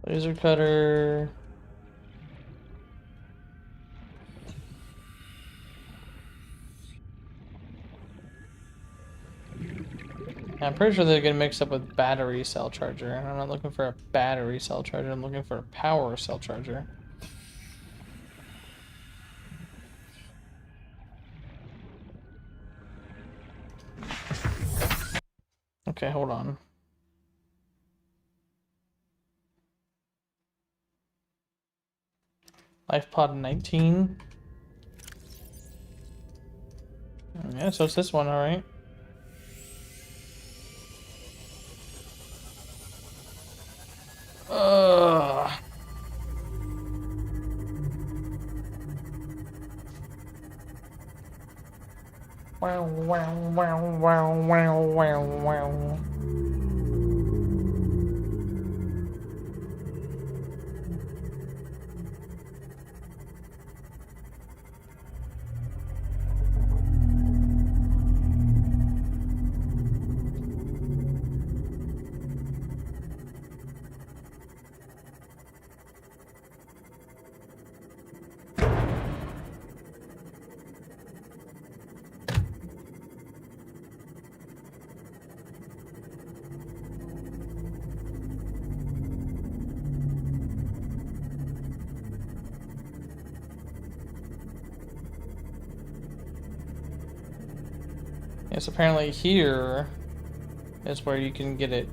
Laser cutter. I'm pretty sure they're getting mixed up with battery cell charger. And I'm not looking for a battery cell charger. I'm looking for a power cell charger. Okay, hold on. Life pod 19. Yeah, so it's this one, alright. Wow, wow, wow, wow, wow, wow, wow. Yes, apparently here is where you can get it.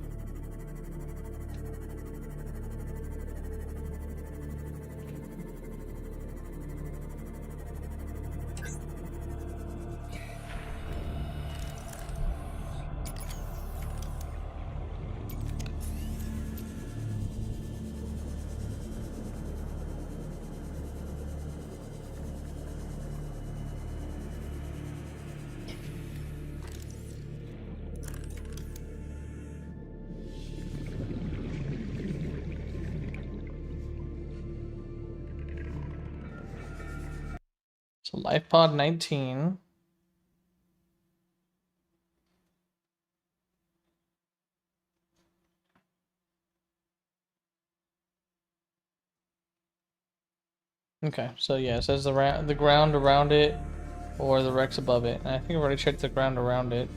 So life pod 19. Okay, so yeah, it says the ground around it or the wrecks above it. And I think I've already checked the ground around it.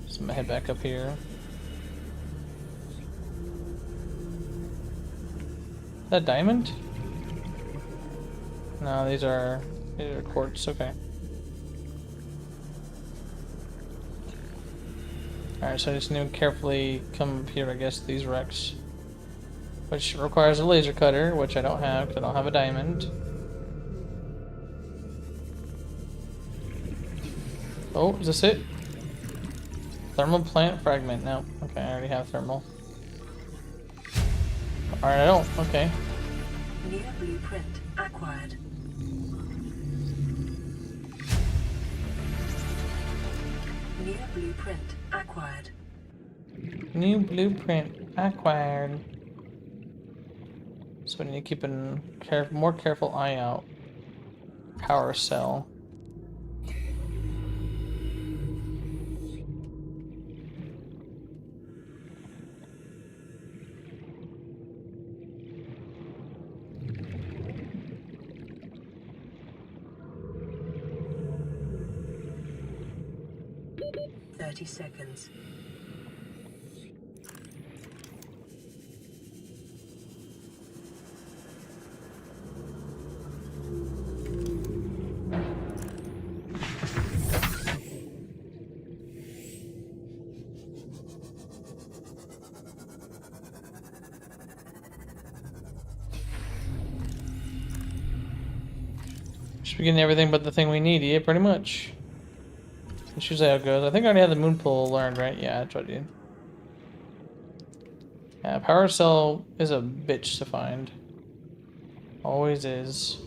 So I'm gonna head back up here. Is that diamond? No, these are quartz, okay. Alright, so I just need to carefully come up here, I guess, these wrecks. Which requires a laser cutter, which I don't have, because I don't have a diamond. Oh, is this it? Thermal plant fragment. No. Okay, I already have thermal. Alright, I don't. Okay. New blueprint acquired. New blueprint acquired. New blueprint acquired. So we need to keep a more careful eye out. Power cell. Seconds. Should be getting everything but the thing we need, yeah, pretty much. That's usually how it goes. I think I already had the moon pool learned, right? Yeah, that's what I did. Yeah, power cell is a bitch to find. Always is.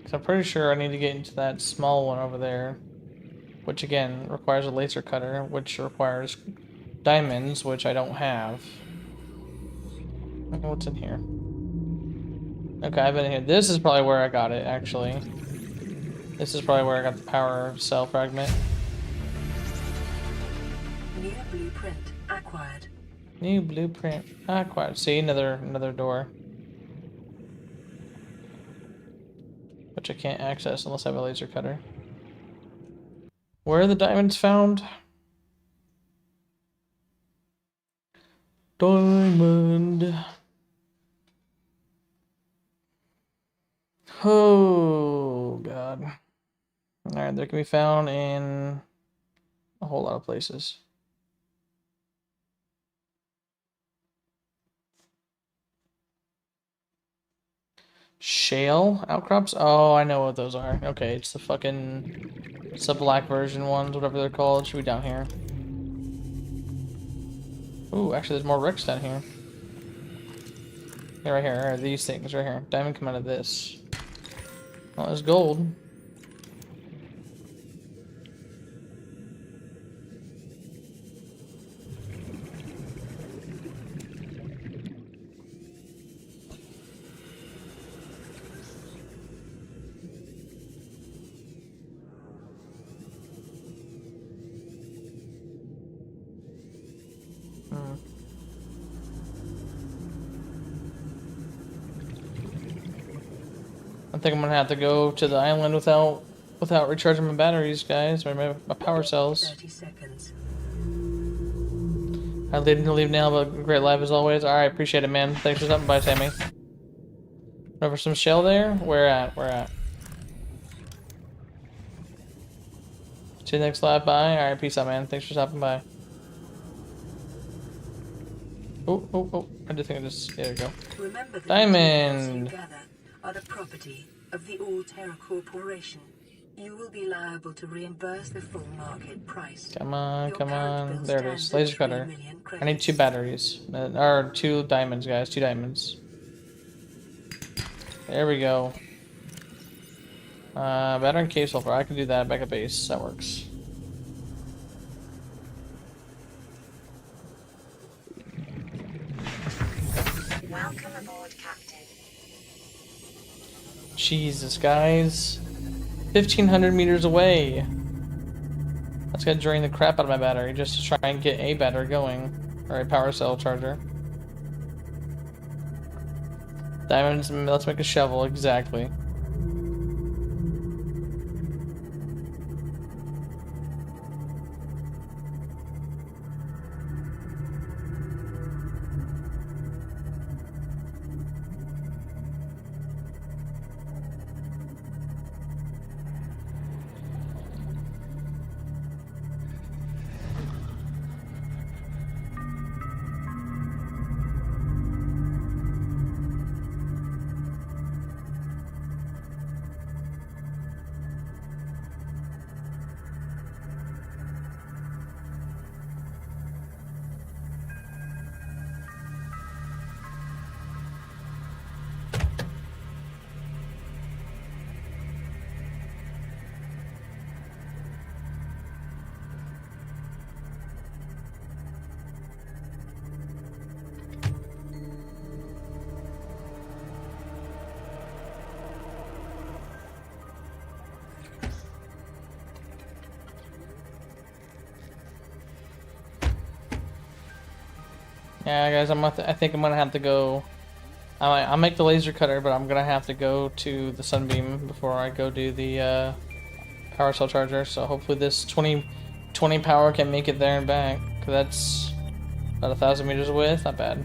So I'm pretty sure I need to get into that small one over there. Which again requires a laser cutter, which requires diamonds, which I don't have. Okay, what's in here? Okay, I've been in here. This is probably where I got it, actually. This is probably where I got the power cell fragment. New blueprint acquired. New blueprint acquired. See, another door. Which I can't access unless I have a laser cutter. Where are the diamonds found? Diamond. Oh, God. Alright, they can be found in a whole lot of places. Shale outcrops? Oh, I know what those are. Okay, it's the fucking sub-black version ones, whatever they're called. Should be down here. Ooh, actually there's more wrecks down here. Yeah, right here. Are these things right here. Diamond come out of this. Oh, there's gold. I think I'm gonna have to go to the island without recharging my batteries, guys, or my power cells. 30 seconds. I leave now, but great live as always. Alright, appreciate it, man. Thanks for stopping by, Sammy. Over some shell there? Where at? Where at? See you next live. Bye. Alright, peace out, man. Thanks for stopping by. Oh. I just think I just... There we go. Remember that Diamond! the you gather are the property of the All-Terra Corporation. You will be liable to reimburse the full market price. Come on, Your come current on. bill There it is. stands Laser at 3 cutter. million I need 2 batteries. Or 2 diamonds, guys. 2 diamonds. There we go. Battery and cave sulfur. I can do that back at base. That works. Welcome aboard, Captain. Jesus, guys. 1,500 meters away. That's gonna drain the crap out of my battery just to try and get a battery going. Or a power cell charger. Diamonds, let's make a shovel, exactly. Yeah, guys, I think I'm gonna have to go. I'll make the laser cutter, but I'm gonna have to go to the sunbeam before I go do the power cell charger. So hopefully this 20 power can make it there and back. Cause that's about 1,000 meters away. It's not bad.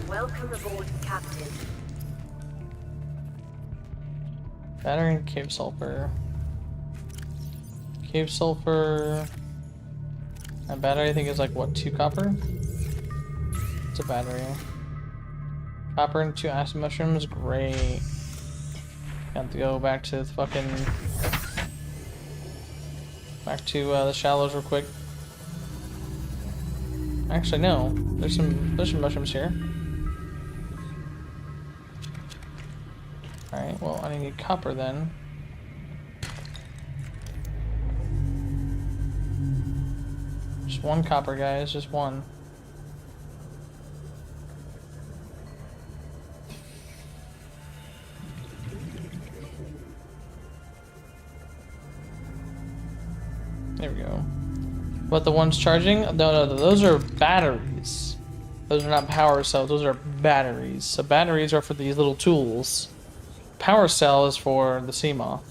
Welcome aboard, Captain. Battery and cave sulfur. Cave sulfur. My battery, I think, is like what, 2 copper? It's a battery. Copper and 2 acid mushrooms. Great. Got to go back to the fucking. Back to the shallows real quick. Actually, no. There's some mushrooms here. Alright, well, I need copper then. Just 1 copper, guys. Just 1. There we go. What, the ones charging? No, those are batteries. Those are not power cells, those are batteries. So batteries are for these little tools. Power cell is for the sea moth.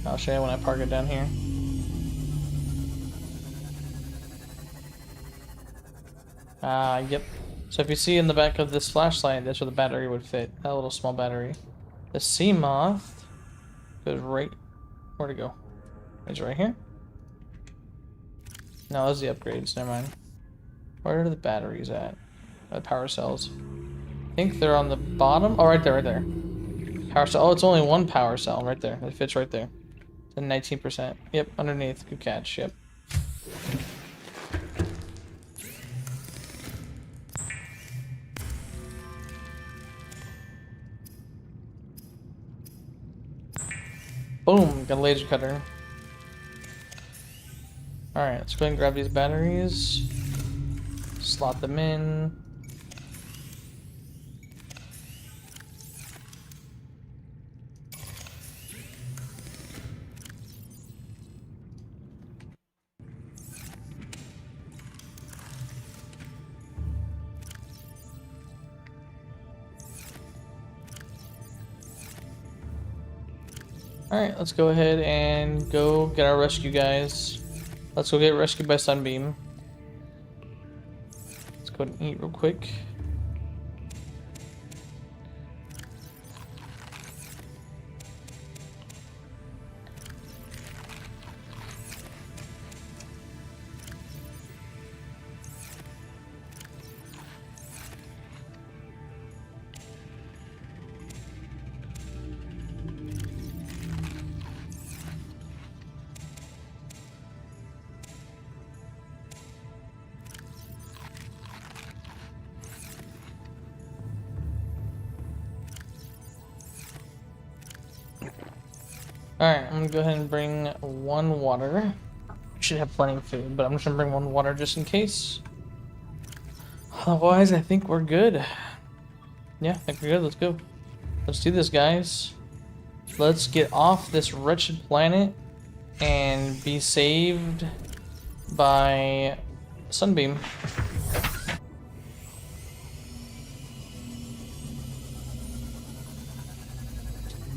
I'll show you when I park it down here. Yep. So if you see in the back of this flashlight, that's where the battery would fit. That little small battery. The sea moth goes right... Where'd it go? It's right here? No, those are the upgrades. Never mind. Where are the batteries at? The power cells. I think they're on the bottom. Oh, right there, right there. Power cell. Oh, it's only 1 power cell right there. It fits right there. It's at 19%. Yep, underneath. Good catch. Yep. Boom, got a laser cutter. Alright, let's go ahead and grab these batteries. Slot them in. Alright, let's go ahead and go get our rescue guys. Let's go get rescued by Sunbeam. Let's go ahead and eat real quick. Alright, I'm gonna go ahead and bring 1 water. Should have plenty of food, but I'm just gonna bring 1 water just in case. Otherwise, I think we're good. Yeah, I think we're good. Let's go. Let's do this, guys. Let's get off this wretched planet and be saved by Sunbeam.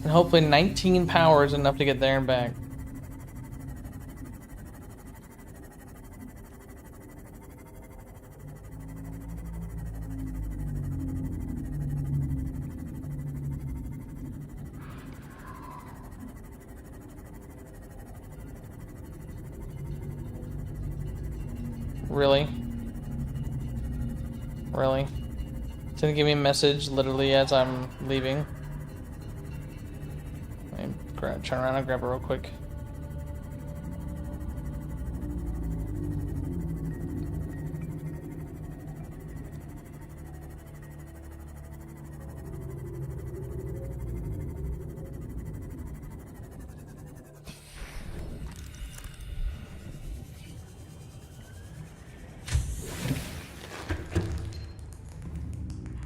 And hopefully 19 power is enough to get there and back. Really? Really? It's gonna give me a message literally as I'm leaving. Turn around and grab it real quick.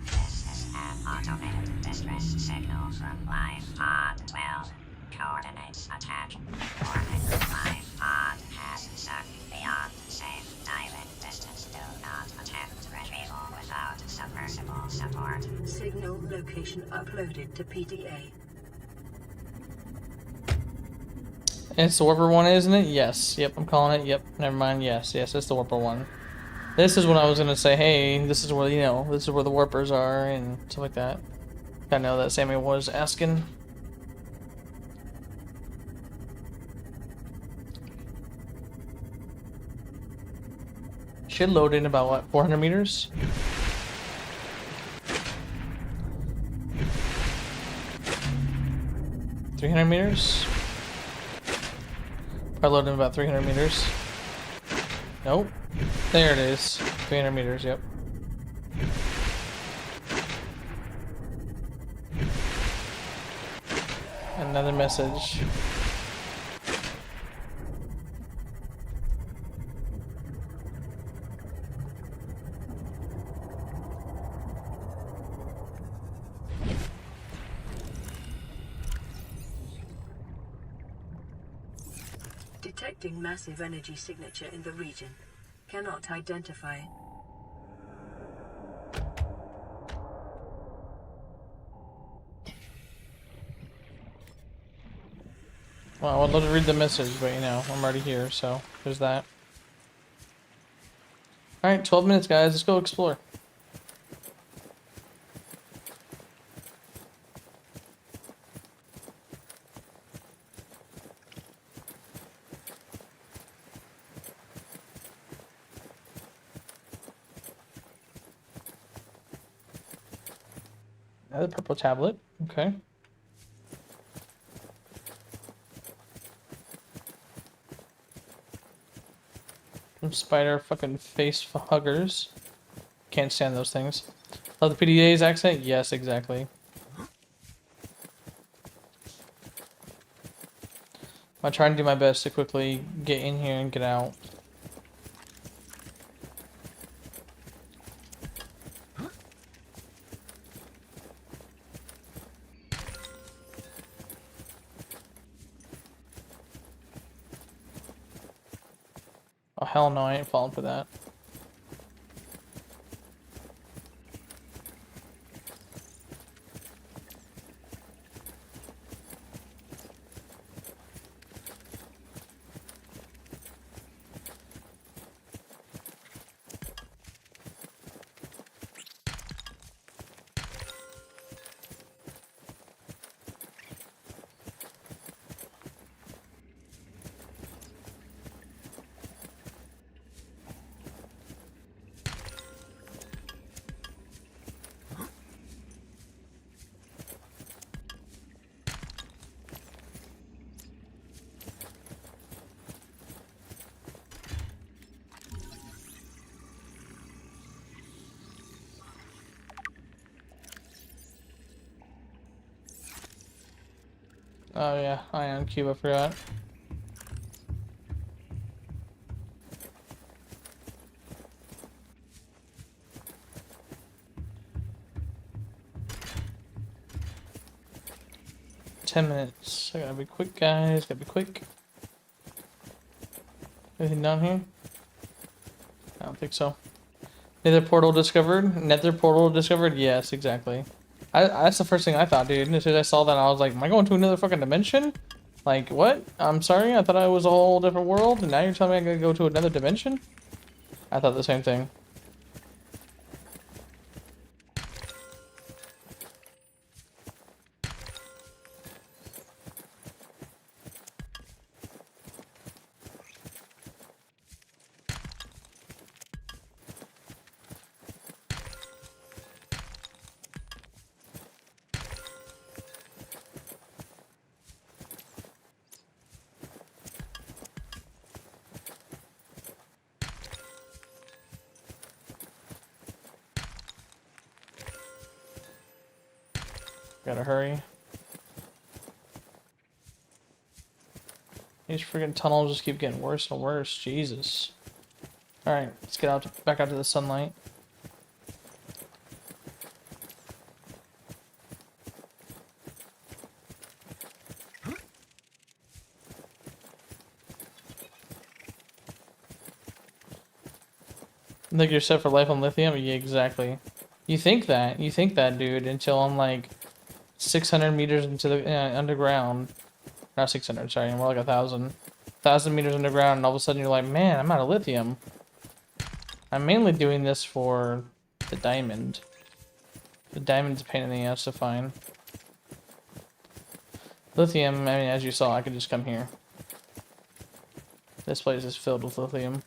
This is an automated distress signal from Life Pod 12. Coordinates attached. Warning, Life Pod has sunk beyond safe diving distance. Do not attempt retrieval without submersible support. Signal location uploaded to PDA. It's the Warper one, isn't it? Yes. Yep, I'm calling it. Yep, never mind. Yes, it's the Warper one. This is when I was gonna say, hey, this is where, this is where the Warpers are and stuff like that. I know that Sammy was asking. Should load in about, what, 400 meters? $300 meters? Probably load in about 300 meters. Nope. There it is. 300 meters, yep. Another message. Detecting massive energy signature in the region. Cannot identify. Well, I'd love to read the message, but I'm already here, so there's that. Alright, 12 minutes, guys. Let's go explore. Another purple tablet. Okay. Some spider fucking face huggers. Can't stand those things. Love the PDA's accent? Yes, exactly. I'm trying to do my best to quickly get in here and get out. Oh hell no, I ain't falling for that. Oh yeah, ion cube, I forgot. $10. I gotta be quick, guys. Gotta be quick. Anything down here? I don't think so. Nether portal discovered? Nether portal discovered? Yes, exactly. That's the first thing I thought, dude. As soon as I saw that, I was like, am I going to another fucking dimension? Like, what? I'm sorry, I thought I was a whole different world, and now you're telling me I gotta go to another dimension? I thought the same thing. Gotta hurry. These freaking tunnels just keep getting worse and worse. Jesus. Alright, let's get out back out to the sunlight. Think you're set for life on lithium? Yeah, exactly. You think that, dude, until I'm like 600 meters into the underground. Not 600, sorry, more like 1,000 meters underground, and all of a sudden you're like, man, I'm out of lithium. I'm mainly doing this for the diamond. The diamond's a pain in the ass to find. Lithium, I mean, as you saw, I could just come here. This place is filled with lithium.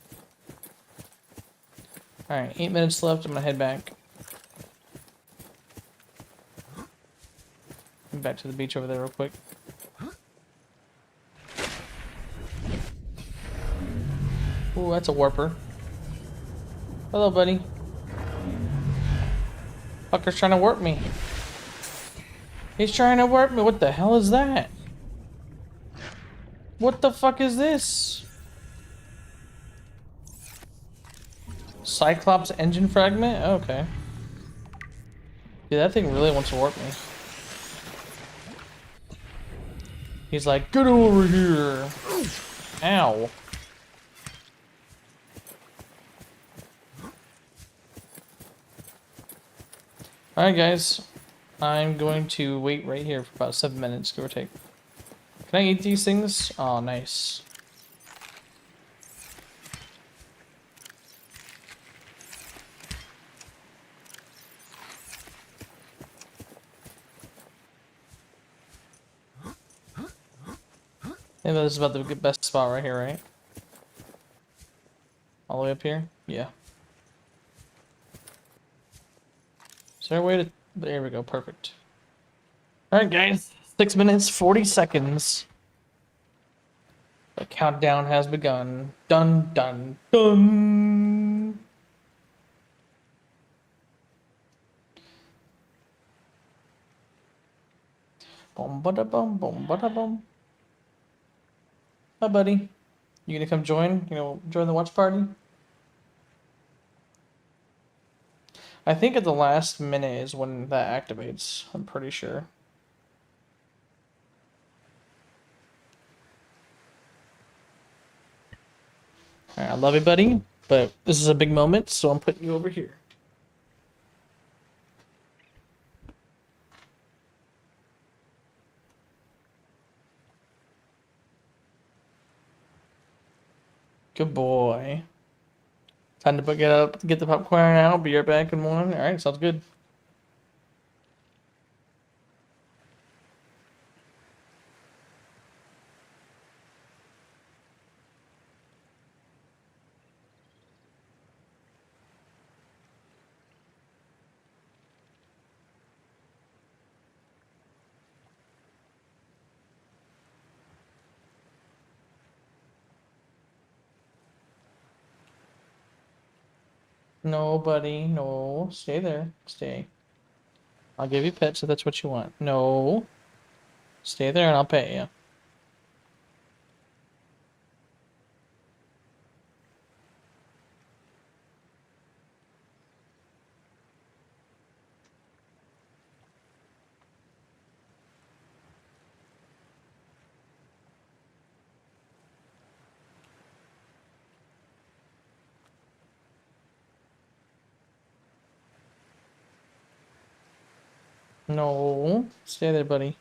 Alright, 8 minutes left, I'm gonna head back. Back to the beach over there real quick. Ooh, that's a warper. Hello, buddy. Fucker's trying to warp me. He's trying to warp me. What the hell is that? What the fuck is this? Cyclops engine fragment? Okay. Dude, that thing really wants to warp me. He's like, get over here. Ow. Alright guys, I'm going to wait right here for about 7 minutes, give or take. Can I eat these things? Oh, nice. I think this is about the best spot right here, right? All the way up here? Yeah. Is there a way to... There we go, perfect. Alright guys, 6 minutes, 40 seconds. The countdown has begun. Dun, dun, dun! Boom, bada, bum, boom, bada, bum. Hi, buddy. You gonna come join? Join the watch party? I think at the last minute is when that activates. I'm pretty sure. Alright, I love you, buddy, but this is a big moment, so I'm putting you over here. Good boy. Time to get the popcorn out. Be right back in one. All right, sounds good. No, buddy, no. Stay there. Stay. I'll give you pets if that's what you want. No. Stay there and I'll pay you. No. Stay there, buddy.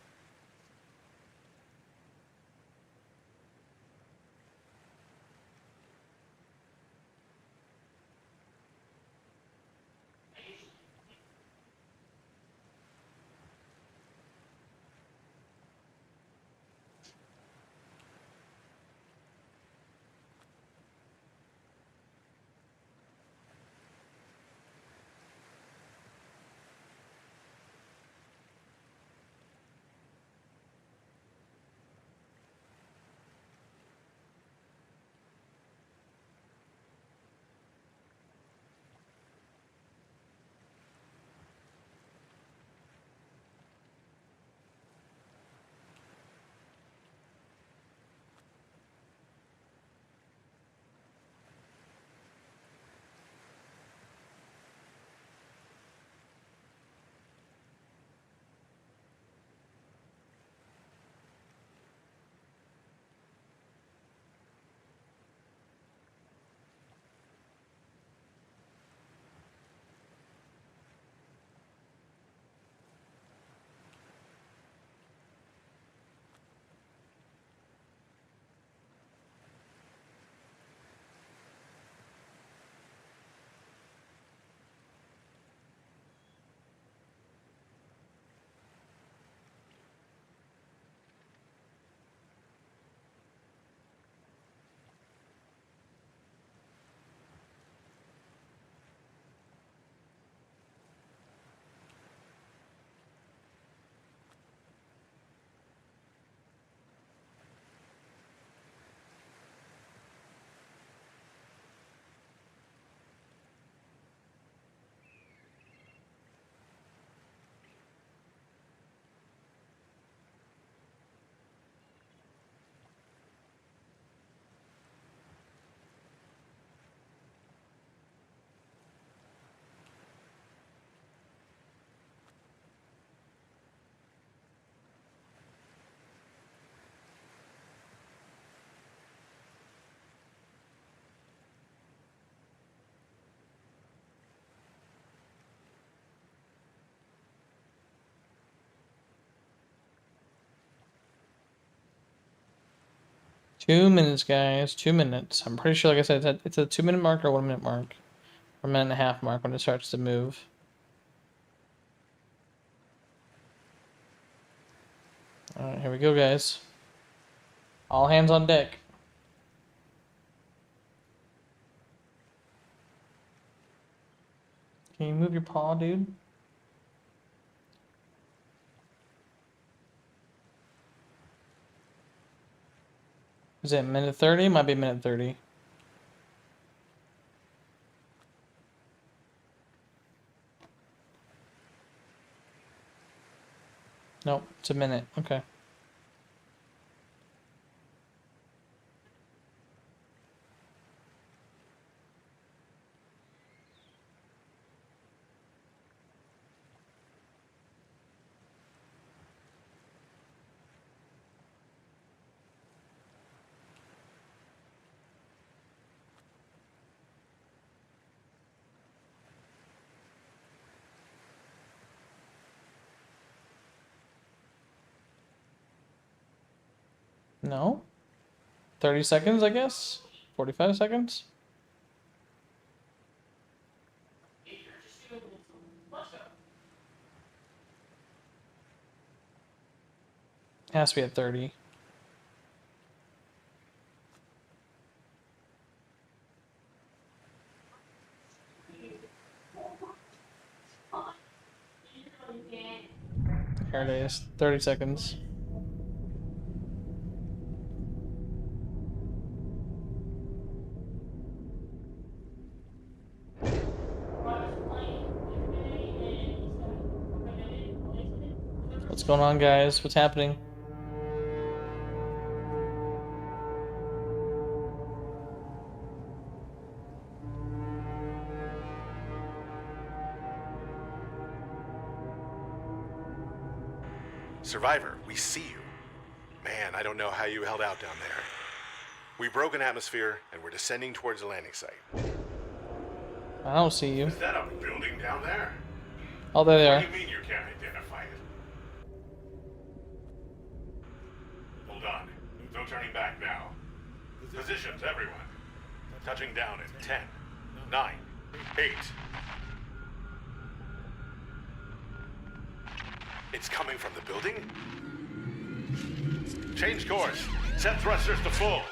Two minutes, guys. 2 minutes. I'm pretty sure, like I said, it's a 2 minute mark or 1 minute mark. Or a minute and a half mark when it starts to move. Alright, here we go, guys. All hands on deck. Can you move your paw, dude? Is it minute 30? Might be minute 30. Nope, it's a minute. Okay. No? 30 seconds, I guess? 45 seconds? It has to be at 30. Here it is. 30 seconds. What's going on, guys? What's happening? Survivor, we see you. Man, I don't know how you held out down there. We broke an atmosphere, and we're descending towards the landing site. I don't see you. Is that a building down there? Oh, there they What are. do you mean you can't identify it? Hold on. No turning back now. Positions, everyone. Touching down in 10, 9, 8. It's coming from the building? Change course. Set thrusters to full.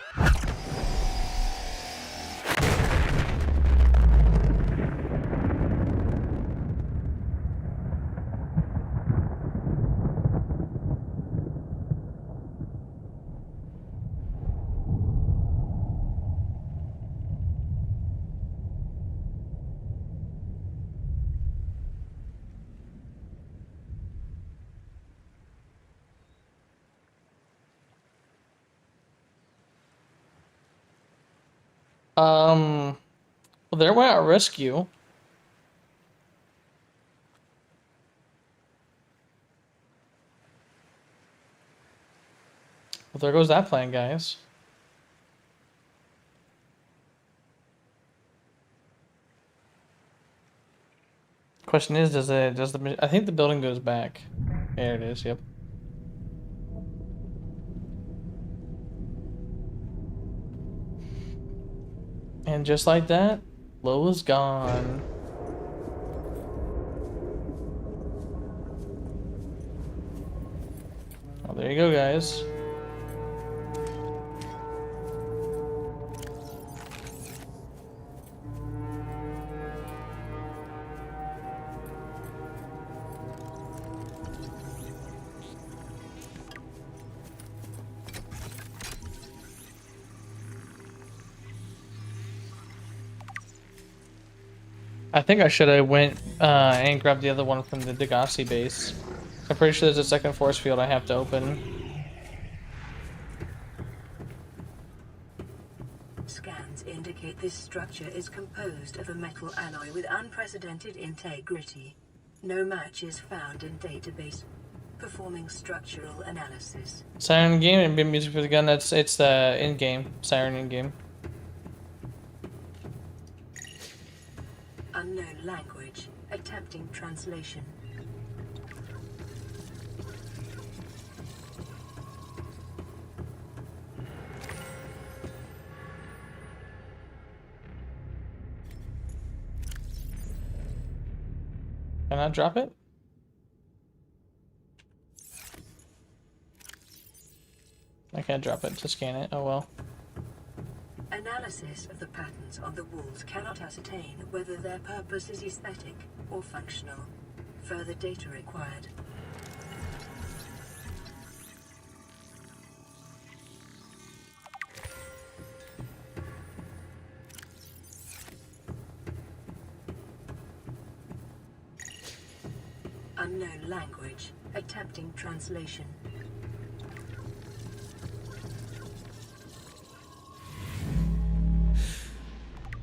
Well, there went our rescue. Well, there goes that plan, guys. Question is, does the I think the building goes back. There it is. Yep. And just like that, Lola's gone. Oh, there you go, guys. I think I should have went and grabbed the other one from the Degassi base. I'm pretty sure there's a second force field I have to open. Scans indicate this structure is composed of a metal alloy with unprecedented integrity. No match is found in database. Performing structural analysis. Siren game and bit music for the gun. It's the in game. Siren in game. Unknown language. Attempting translation. Can I drop it? I can't drop it to scan it. Oh well. Analysis of the patterns on the walls cannot ascertain whether their purpose is aesthetic or functional. Further data required. Unknown language. Attempting translation.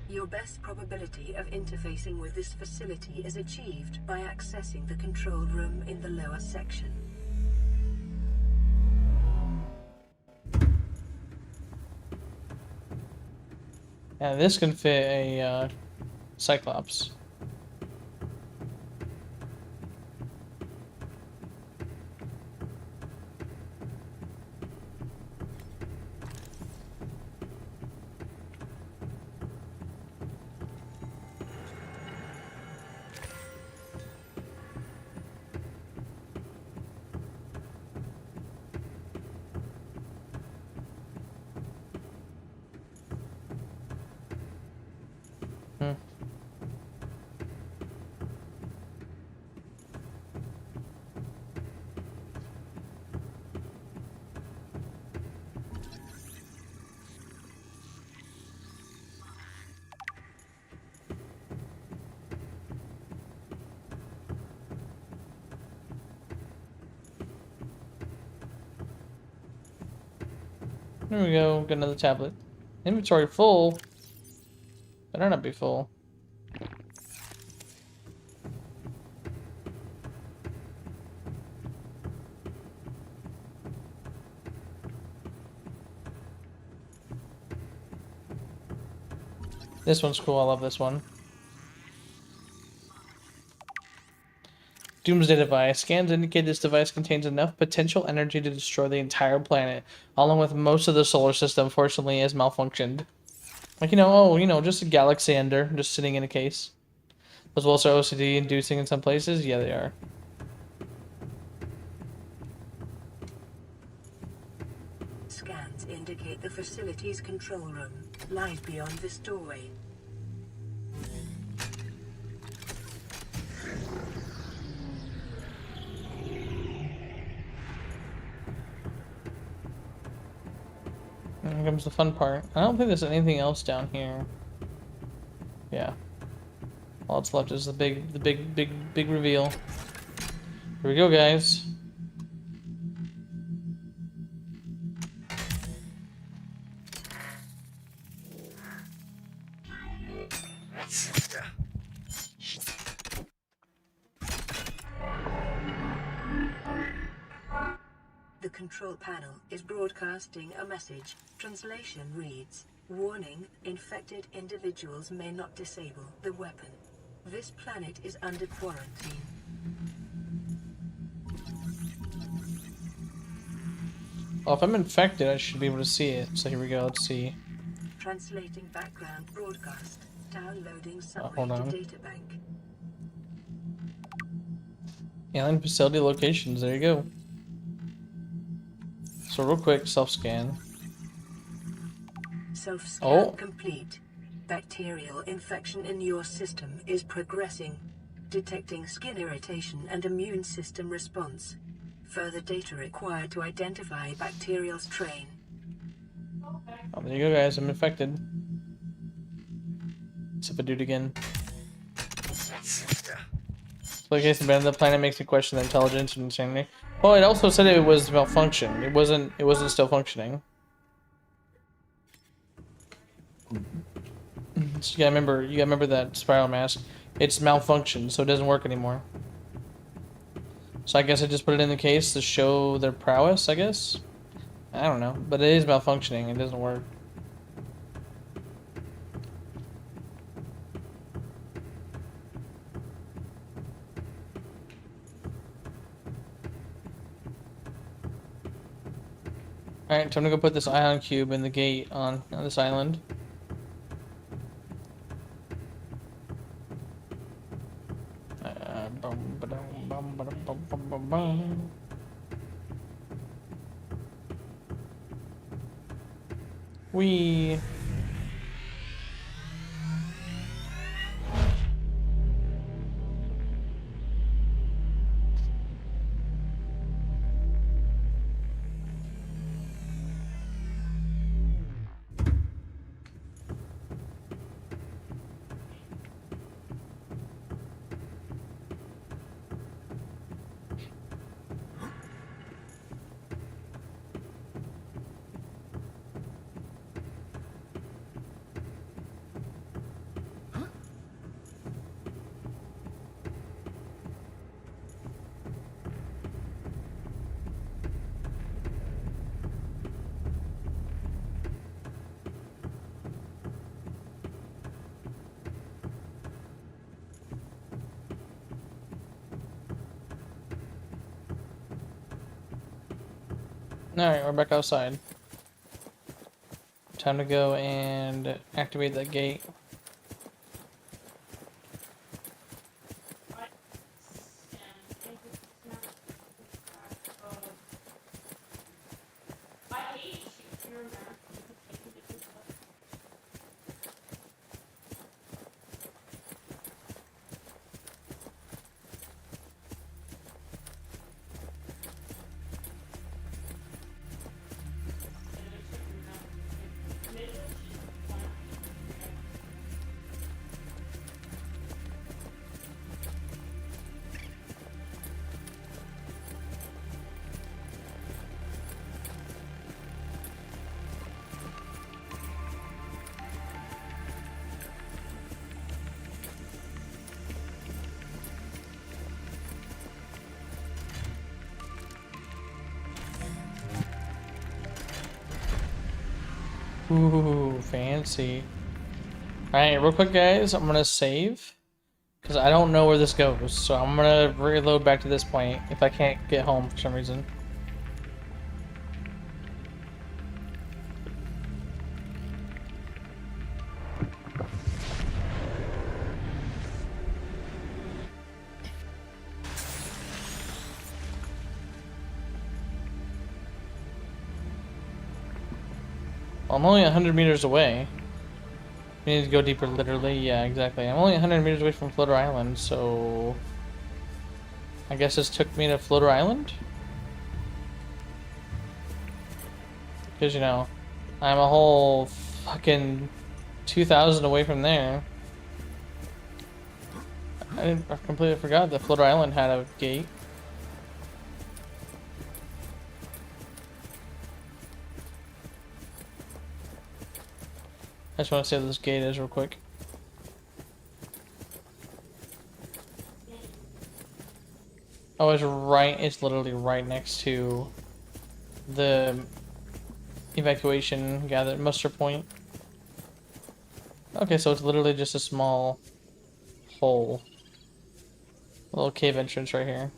Your best probability of interfacing with this facility is achieved by accessing the control room in the lower section. Yeah, this can fit a Cyclops. Here we go. Get another tablet. Inventory full. Better not be full. This one's cool. I love this one. Doomsday device. Scans indicate this device contains enough potential energy to destroy the entire planet, along with most of the solar system. Fortunately, has malfunctioned. Like, just a galaxy ender, just sitting in a case. Those walls are OCD inducing in some places? Yeah, they are. Scans indicate the facility's control room lies beyond this doorway. Here comes the fun part. I don't think there's anything else down here. Yeah. All that's left is the big reveal. Here we go, guys. The control panel is broadcasting a message. Translation reads, "Warning, infected individuals may not disable the weapon. This planet is under quarantine." Well, if I'm infected, I should be able to see it. So here we go. Let's see. Translating background broadcast. Downloading summary hold to on. databank. Alien facility locations. There you go. So real quick, self-scan. Self-scan complete. Bacterial infection in your system is progressing. Detecting skin irritation and immune system response. Further data required to identify bacterial strain. Oh, there you go, guys. I'm infected. Except I do it again. Location abandoned the planet makes me question the intelligence and insanity. Well, it also said it was malfunctioned. It wasn't still functioning. So you gotta remember that spiral mask. It's malfunctioned, so it doesn't work anymore. So I guess I just put it in the case to show their prowess, I guess? I don't know. But it is malfunctioning, it doesn't work. Alright, time to go put this ion cube in the gate on this island. We Alright, we're back outside. Time to go and activate that gate. Ooh, fancy. Alright, real quick, guys. I'm gonna save. Because I don't know where this goes. So I'm gonna reload back to this point if I can't get home for some reason. Well, I'm only 100 meters away. We need to go deeper, literally. Yeah, exactly. I'm only 100 meters away from Floater Island, so... I guess this took me to Floater Island? Because, you know, I'm a whole fucking 2,000 away from there. I completely forgot that Floater Island had a gate. I just want to see what this gate is real quick. Oh, it's literally right next to the evacuation muster point. Okay, so it's literally just a small hole. A little cave entrance right here.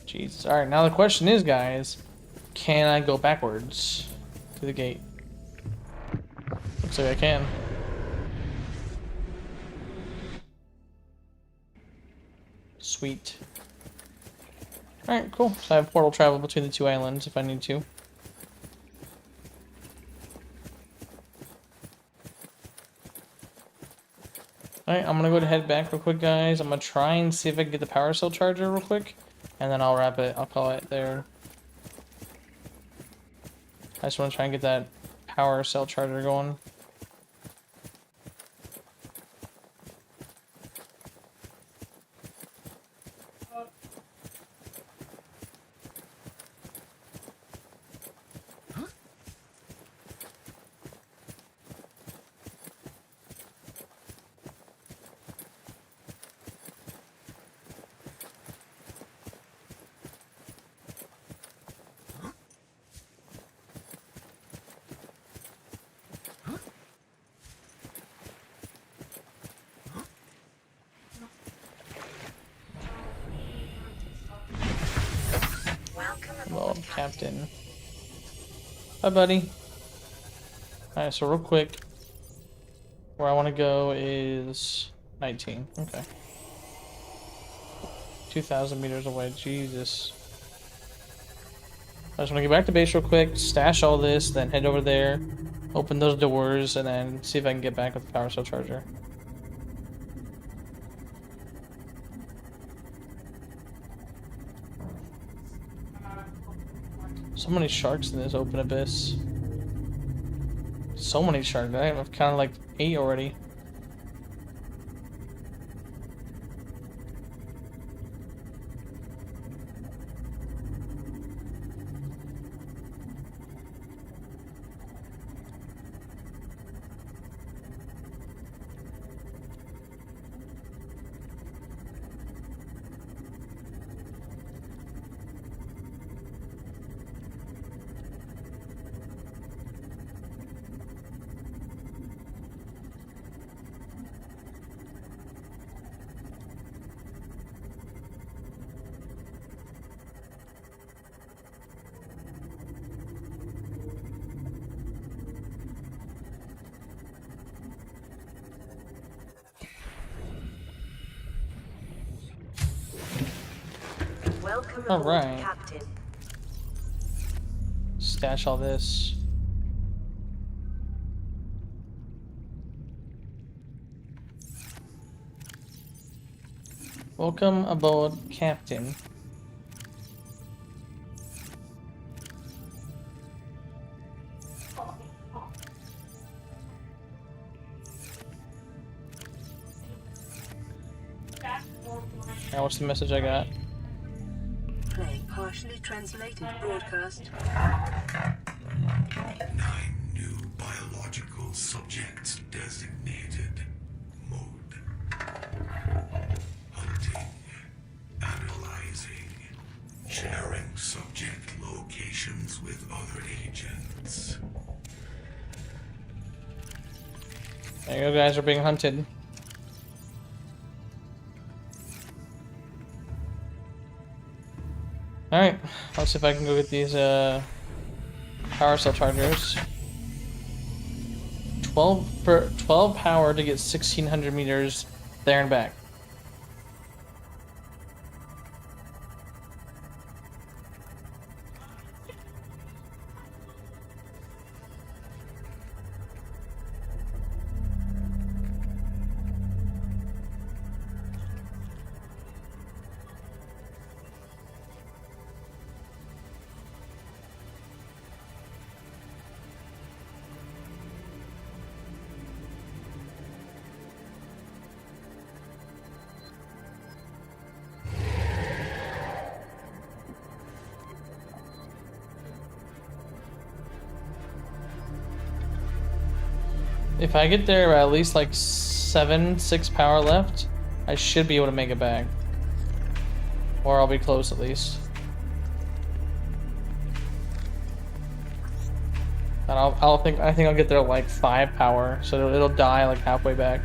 Jesus. Alright, now the question is, guys, can I go backwards to the gate? Looks like I can. Sweet. Alright, cool. So I have portal travel between the two islands if I need to. Alright, I'm gonna go ahead back real quick, guys. I'm gonna try and see if I can get the power cell charger real quick. And then I'll wrap it. I'll call it there. I just want to try and get that power cell charger going. Well, Captain. Hi, buddy. Alright, so real quick, where I want to go is 19. Okay. 2,000 meters away. Jesus. I just want to get back to base real quick, stash all this, then head over there, open those doors, and then see if I can get back with the power cell charger. So many sharks in this open abyss. So many sharks. I've counted like 8 already. Welcome All aboard, right. Captain. Stash all this. Welcome aboard, Captain. Now, what's the message I got? Play partially translated broadcast. 9 new biological subjects designated. Mode. Hunting. Analyzing. Sharing subject locations with other agents. There you go, guys are being hunted. Alright, let's see if I can go get these power cell chargers. 12 power to get 1600 meters there and back. If I get there at least like 6 power left, I should be able to make it back. Or I'll be close at least. And I think I'll get there at like 5 power, so it'll die like halfway back.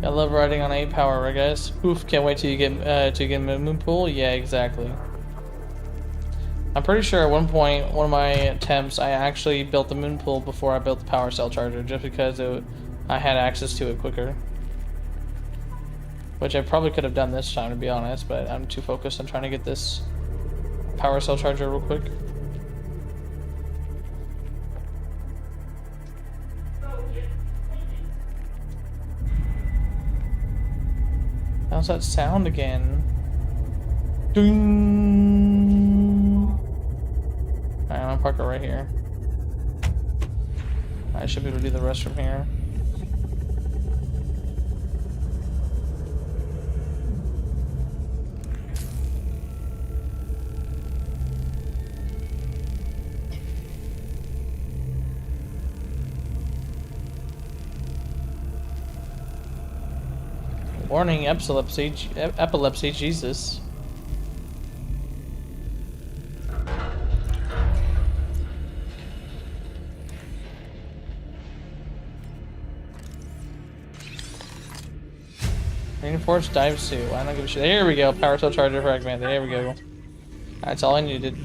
I love riding on 8 power, right guys? Oof, can't wait till you get moon pool. Yeah, exactly. I'm pretty sure at one point, one of my attempts, I actually built the moon pool before I built the power cell charger, just because I had access to it quicker. Which I probably could have done this time, to be honest, but I'm too focused on trying to get this power cell charger real quick. How's that sound again? Ding! Alright, I'm gonna park it right here. I should be able to do the rest from here. Warning, epilepsy, Jesus. Reinforced dive suit. I don't give a shit. There we go. Power cell charger fragment. There we go. That's all I needed.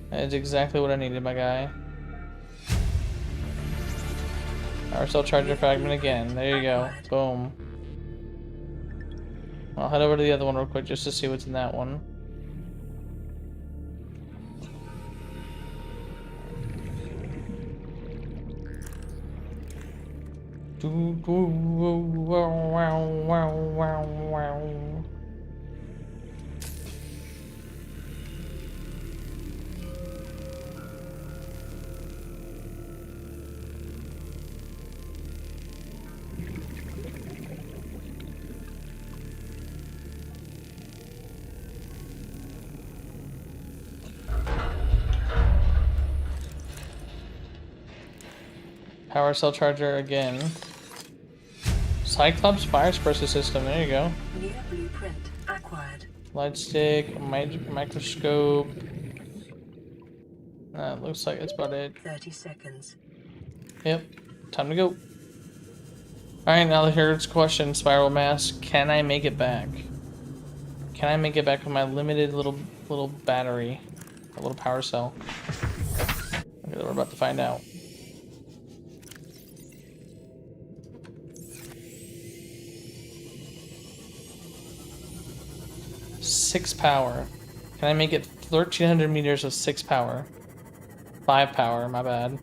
That's exactly what I needed, my guy. Power cell charger fragment again. There you go. Boom. I'll head over to the other one real quick just to see what's in that one. Power cell charger again. Cyclops fire suppressor system. There you go. New blueprint acquired. Light stick, microscope. Looks like that's about it. 30 seconds. Yep. Time to go. Alright, now here's the question. Spiral mass. Can I make it back? Can I make it back with my limited little battery? A little power cell. Okay, we're about to find out. Six power. Can I make it 1300 meters with 6 power? 5 power, my bad.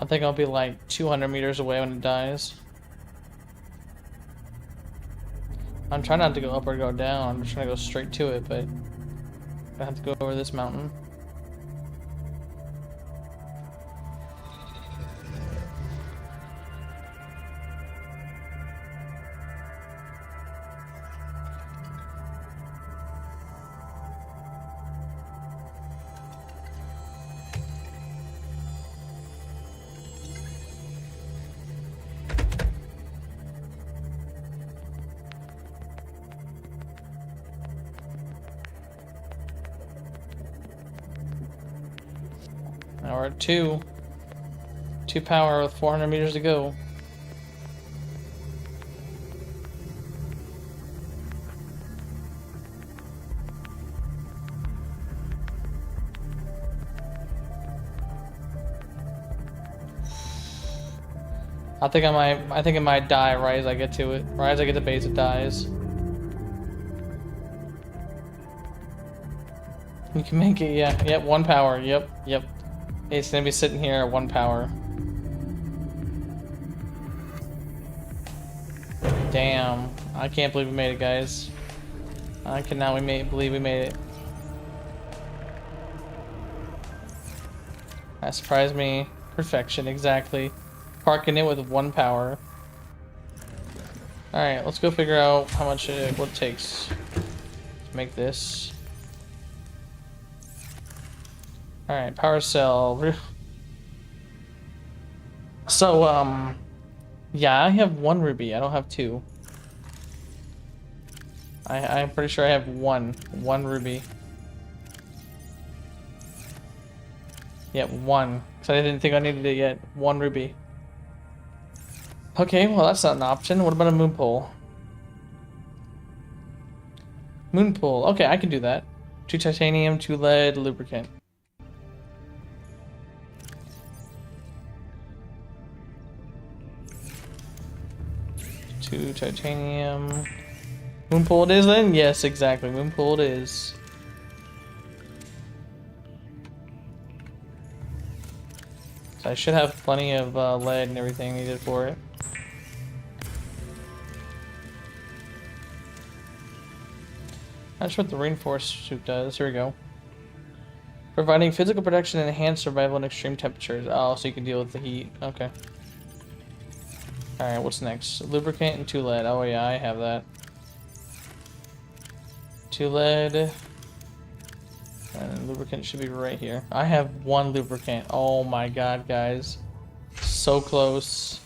I think I'll be like 200 meters away when it dies. I'm trying not to go up or go down. I'm just trying to go straight to it, but I have to go over this mountain. Now we're at 2 power with 400 meters to go. I think it might die right as I get to it. Right as I get to base, it dies. You can make it, yeah. Yep, 1 power. Yep. It's gonna be sitting here at 1 power. Damn. I can't believe we made it, guys. I cannot believe we made it. That surprised me. Perfection, exactly. Parking it with 1 power. Alright, let's go figure out how much what it takes to make this. Alright, power cell. So, yeah, I have 1 ruby. I don't have 2. I'm pretty sure I have 1 ruby. Yep, 1. Because I didn't think I needed it yet. 1 ruby. Okay, well that's not an option. What about a moon pole? Moon pole. Okay, I can do that. 2 titanium, 2 lead, lubricant. Two titanium. Moon pole it is then? Yes, exactly. Moon pole it is. So I should have plenty of lead and everything needed for it. Not sure what the reinforced suit does. Here we go. Providing physical protection and enhanced survival in extreme temperatures. Oh, so you can deal with the heat. Okay. Alright, what's next? Lubricant and 2 lead. Oh yeah, I have that. 2 lead. And lubricant should be right here. I have 1 lubricant. Oh my god, guys. So close.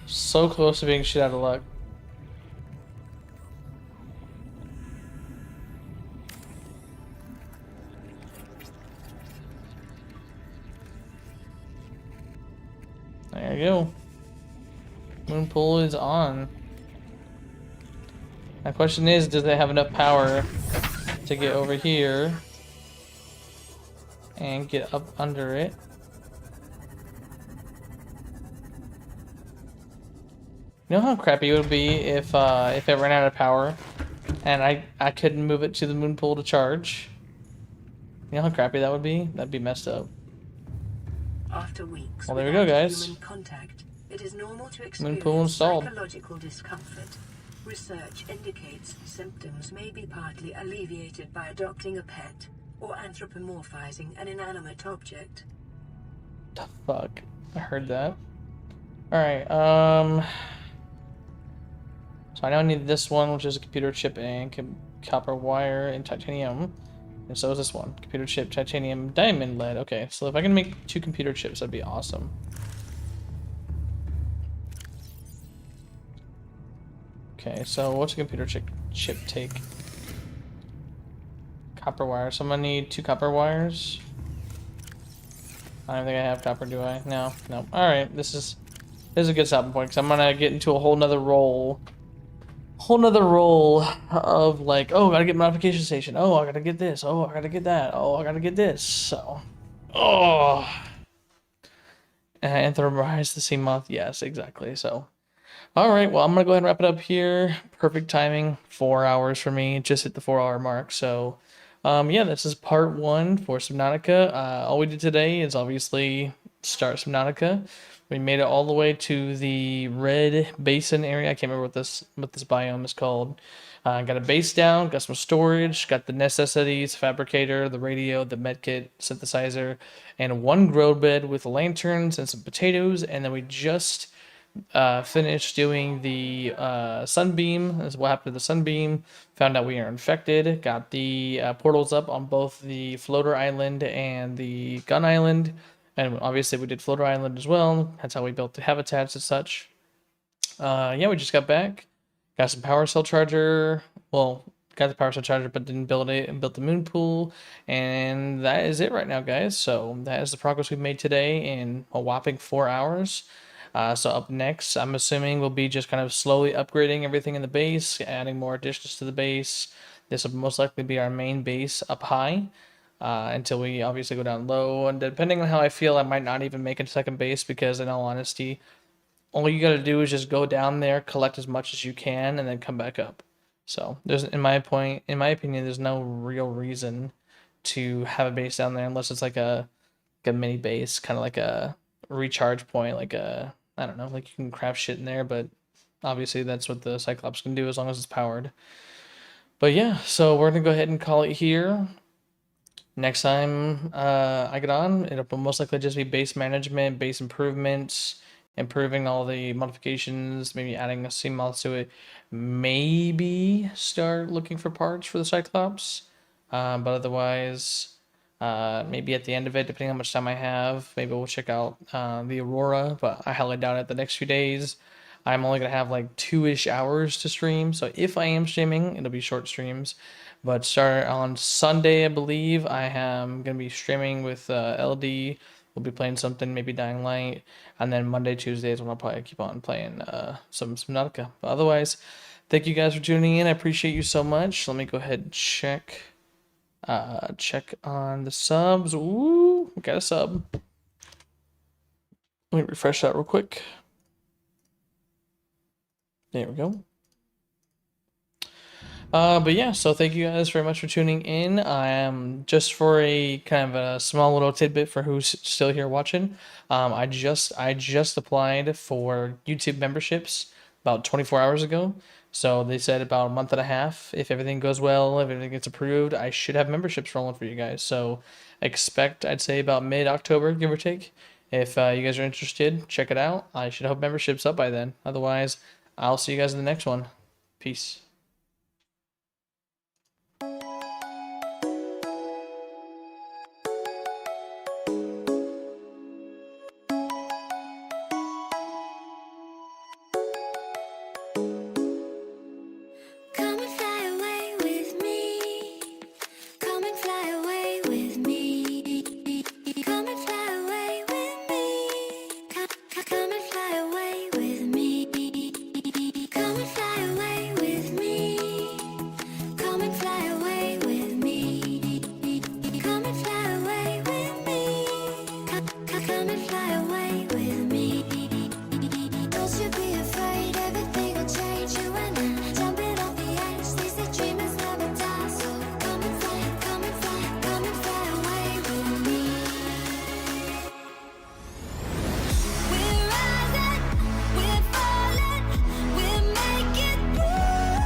So close to being shit out of luck. There you go. Moon pool is on. My question is, does it have enough power to get over here and get up under it? You know how crappy it would be if it ran out of power and I couldn't move it to the moon pool to charge? You know how crappy that would be? That'd be messed up. After weeks, well, there we go, guys. human contact, it is normal to Moon experience pool installed. psychological discomfort. Research indicates symptoms may be partly alleviated by adopting a pet or anthropomorphizing an inanimate object. The fuck? I heard that. Alright, so I now need this one, which is a computer chip and copper wire and titanium. And so is this one. Computer chip, titanium, diamond, lead. Okay, so if I can make 2 computer chips, that'd be awesome. Okay, so what's a computer chip take? Copper wire. So I'm gonna need 2 copper wires. I don't think I have copper, do I? No. Alright, this is a good stopping point, because I'm gonna get into a whole nother role. Of like, oh, I gotta get modification station. Oh, I gotta get this. Oh, I gotta get that. Oh, I gotta get this. So, anthropomorphize the sea moth. Yes, exactly. So, all right. Well, I'm gonna go ahead and wrap it up here. Perfect timing. 4 hours for me. Just hit the 4-hour mark. So, yeah, this is part 1 for Subnautica. All we did today is obviously start Subnautica. We made it all the way to the red basin area. I can't remember what this biome is called. Got a base down, got some storage, got the necessities, fabricator, the radio, the medkit, synthesizer, and one grow bed with lanterns and some potatoes. And then we just finished doing the sunbeam. That's what happened to the sunbeam. Found out we are infected. Got the portals up on both the floater island and the gun island. And obviously we did floater island as well. That's how we built the habitats and such. Yeah, we just got back. Got some power cell charger. Well, got the power cell charger, but didn't build it and built the moon pool. And that is it right now, guys. So that is the progress we've made today in a whopping 4 hours. So up next, I'm assuming we'll be just kind of slowly upgrading everything in the base, adding more additions to the base. This will most likely be our main base up high until we obviously go down low. And depending on how I feel, I might not even make a second base because, in all honesty, all you got to do is just go down there, collect as much as you can, and then come back up. So there's, in my opinion, there's no real reason to have a base down there unless it's like a mini base, kind of like a recharge point, like a, I don't know, like you can craft shit in there, but obviously that's what the Cyclops can do as long as it's powered. But yeah, so we're gonna go ahead and call it here. Next time I get on, it'll most likely just be base management, base improvements, improving all the modifications, maybe adding a sea moth to it, maybe start looking for parts for the Cyclops, but otherwise maybe at the end of it, depending on how much time I have, maybe we'll check out the Aurora, but I highly doubt it the next few days. I'm only going to have like 2-ish hours to stream, so if I am streaming, it'll be short streams. But start on Sunday, I believe, I am going to be streaming with LD. We'll be playing something, maybe Dying Light, and then Monday, Tuesday is when I'll probably keep on playing some Subnautica. But otherwise, thank you guys for tuning in. I appreciate you so much. Let me go ahead and check on the subs. Ooh, we got a sub. Let me refresh that real quick. There we go. But yeah, so thank you guys very much for tuning in. I am just for a kind of a small little tidbit for who's still here watching. I just applied for YouTube memberships about 24 hours ago. So they said about a month and a half. If everything goes well, if everything gets approved, I should have memberships rolling for you guys. So expect, I'd say about mid-October, give or take. If you guys are interested, check it out. I should have memberships up by then. Otherwise, I'll see you guys in the next one. Peace. Come and fly away with me. Come and fly away with me. Come and fly away with me. Come and fly away with me. Come and fly away with me. Come and fly away with me. Come and fly away with me. Come and fly away with me. Don't you be afraid, everything will change. You and I jumping off the edge. They say dreamers never die, so come and fly, come and fly, come and fly away with me. We're rising, we're falling, we're making through.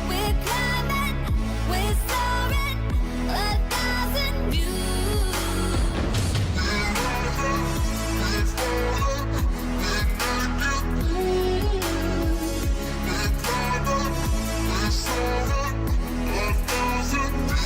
We're climbing, we're soaring, 1,000 views. We're rising, we're falling, we're making through. We're climbing, we're soaring, 1,000 views.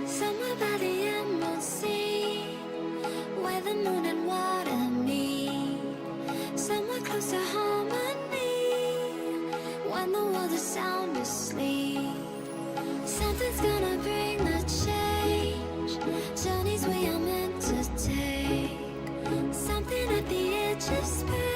Somewhere by the Emerald Sea, where the moon and water meet. Somewhere close to harmony, when the world is sound asleep. Something's gonna bring the change. Journeys we are meant to take. Something at the edge of space.